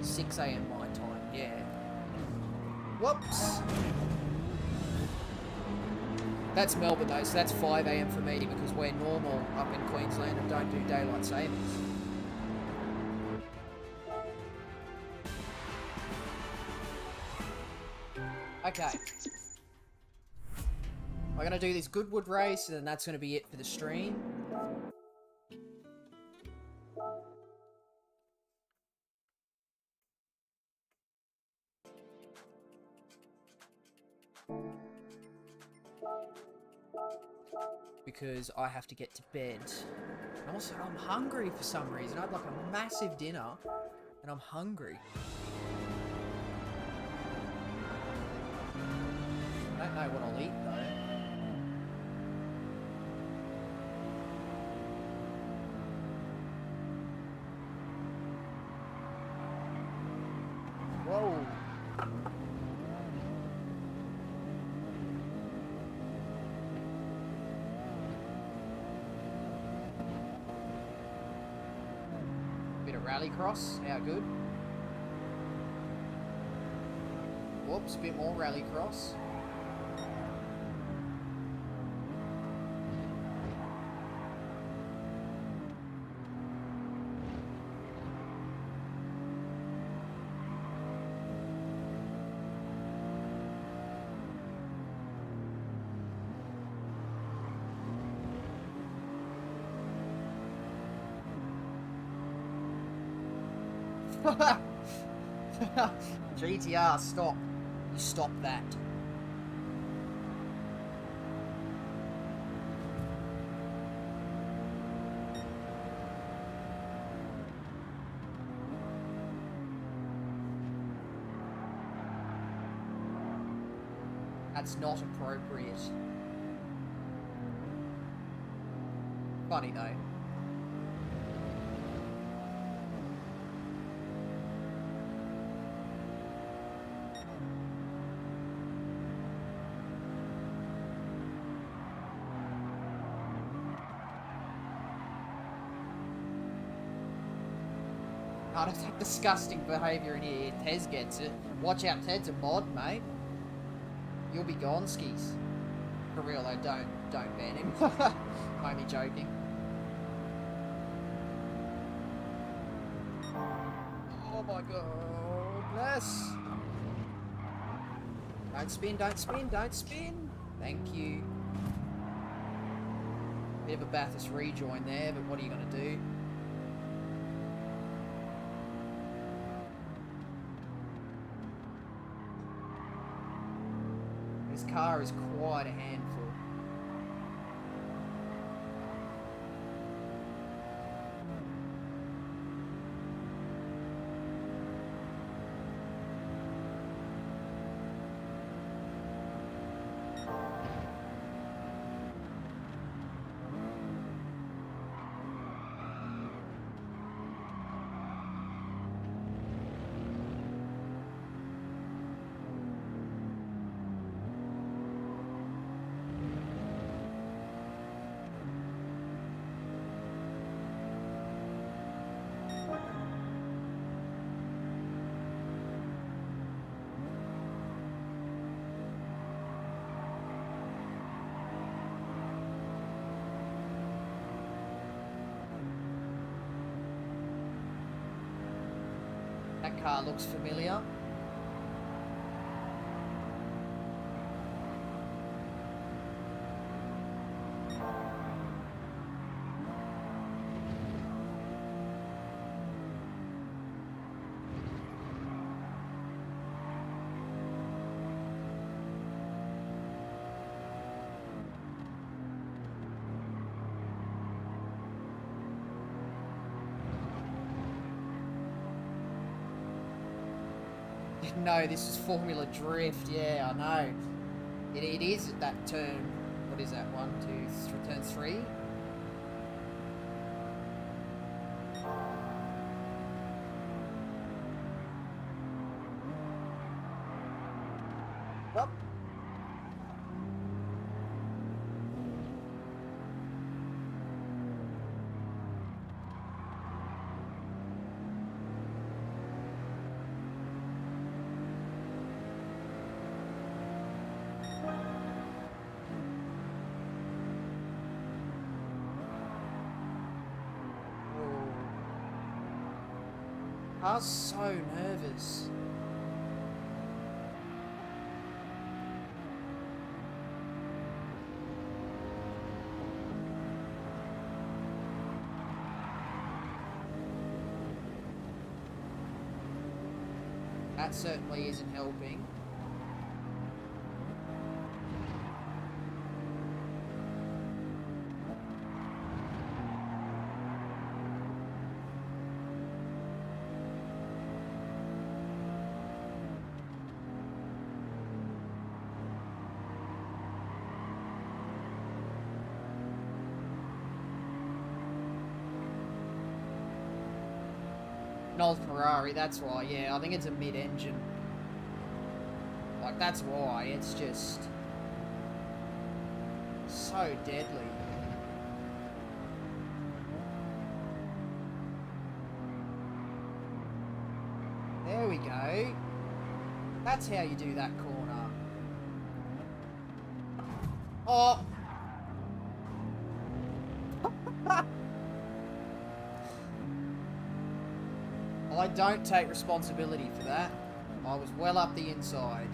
$6 AM my time, yeah. Whoops! That's Melbourne though, so that's 5 AM for me because we're normal up in Queensland and don't do daylight savings. Okay. I'm gonna do this Goodwood race and then that's gonna be it for the stream. Because I have to get to bed. And also, I'm hungry for some reason. I had like a massive dinner, and I'm hungry. I don't know what I'll eat though. Whoa. Rallycross, how good. Whoops, a bit more rallycross. GTR, stop. You stop that. That's not appropriate. Funny though. Oh, that's that disgusting behaviour in here. Tez gets it. Watch out, Ted's a mod, mate. You'll be gone, skis. For real though, don't ban him. Only joking. Oh my goodness. Don't spin, don't spin, don't spin. Thank you. Bit of a Bathurst rejoin there, but what are you going to do? This car is quite a handful. car looks familiar. No, this is Formula Drift. Yeah, I know. It is at that turn. What is that? 1, 2, turn 3? Well. I was so nervous. That certainly isn't helping. An old Ferrari, that's why, yeah, I think it's a mid-engine. Like, that's why, it's just so deadly. There we go. That's how you do that corner. Oh! I don't take responsibility for that. I was well up the inside.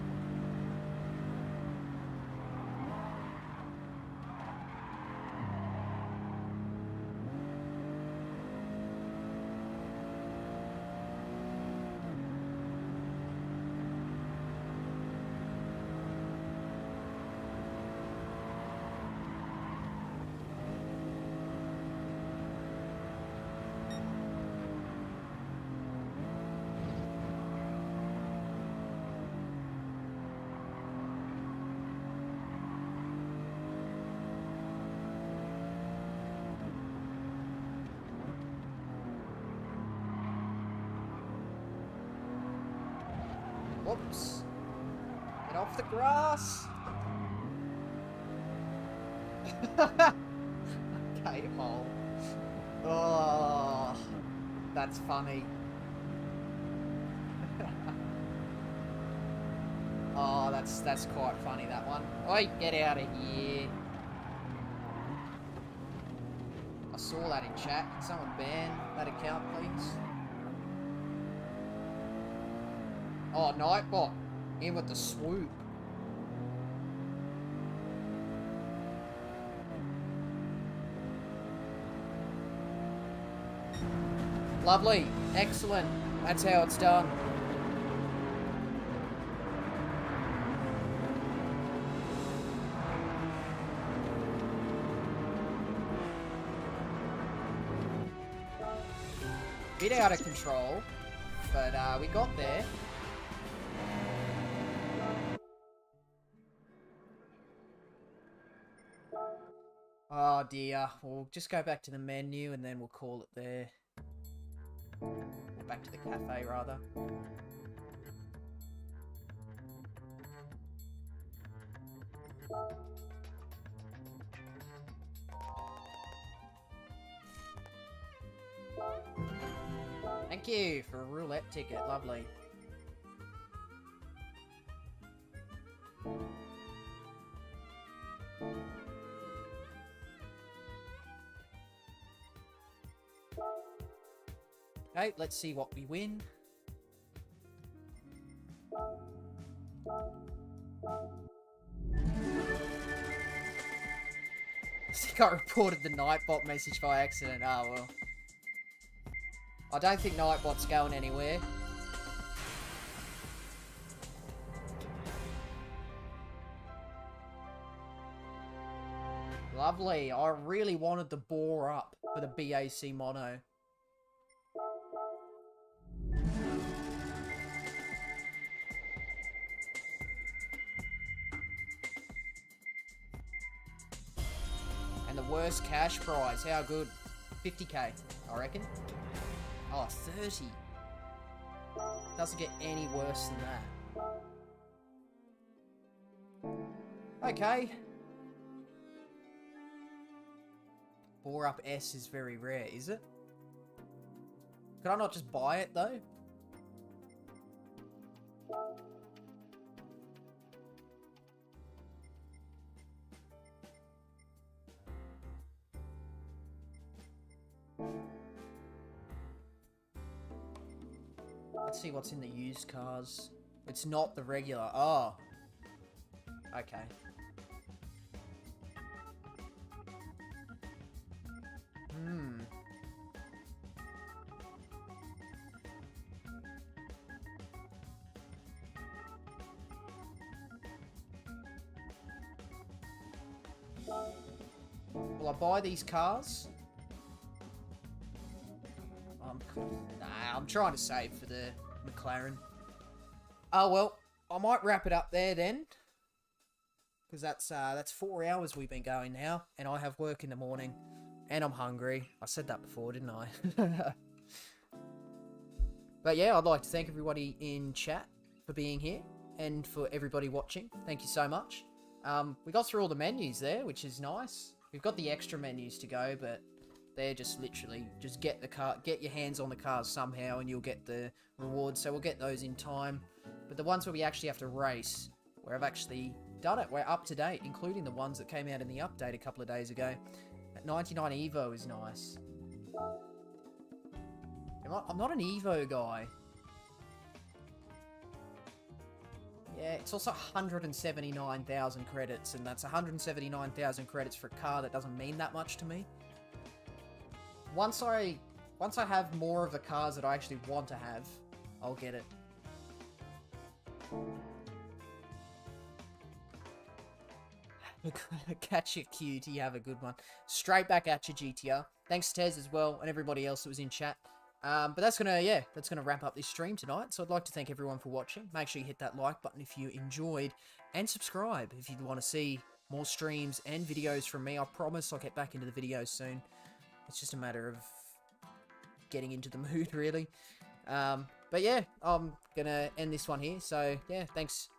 Whoops. Get off the grass. Okay, hole. Oh, that's funny. Oh, that's quite funny, that one. Oi, get out of here. I saw that in chat. Can someone ban that account, please? Oh, Nightbot. In with the swoop. Lovely. Excellent. That's how it's done. Bit out of control, but we got there. Oh dear, we'll just go back to the menu and then we'll call it there. Or back to the cafe, rather. Thank you for a roulette ticket, lovely. Okay, let's see what we win. Got reported the Nightbot message by accident. Ah, well. I don't think Nightbot's going anywhere. Lovely. I really wanted the bore up for the BAC mono. And the worst cash prize. How good? 50k, I reckon. Oh, 30. Doesn't get any worse than that. Okay. Bore up S is very rare, is it? Could I not just buy it, though? Let's see what's in the used cars. It's not the regular. Oh. Okay. Will I buy these cars? I'm trying to save for the McLaren. Oh well, I might wrap it up there then, because that's 4 hours we've been going now, and I have work in the morning, and I'm hungry. I said that before, didn't I? But yeah, I'd like to thank everybody in chat for being here, and for everybody watching. Thank you so much. We got through all the menus there, which is nice. We've got the extra menus to go, but they're just literally, just get your hands on the cars somehow and you'll get the rewards. So we'll get those in time. But the ones where we actually have to race, where I've actually done it, we're up to date, including the ones that came out in the update a couple of days ago. At 99 Evo is nice. I'm not an Evo guy. Yeah, it's also 179,000 credits, and that's 179,000 credits for a car that doesn't mean that much to me. Once I have more of the cars that I actually want to have, I'll get it. Catch you, cutie. Have a good one. Straight back at you, GTR. Thanks to Tez as well, and everybody else that was in chat. But that's gonna wrap up this stream tonight. So I'd like to thank everyone for watching. Make sure you hit that like button if you enjoyed, and subscribe if you want to see more streams and videos from me. I promise I'll get back into the videos soon. It's just a matter of getting into the mood, really. But yeah, I'm gonna end this one here. So yeah, thanks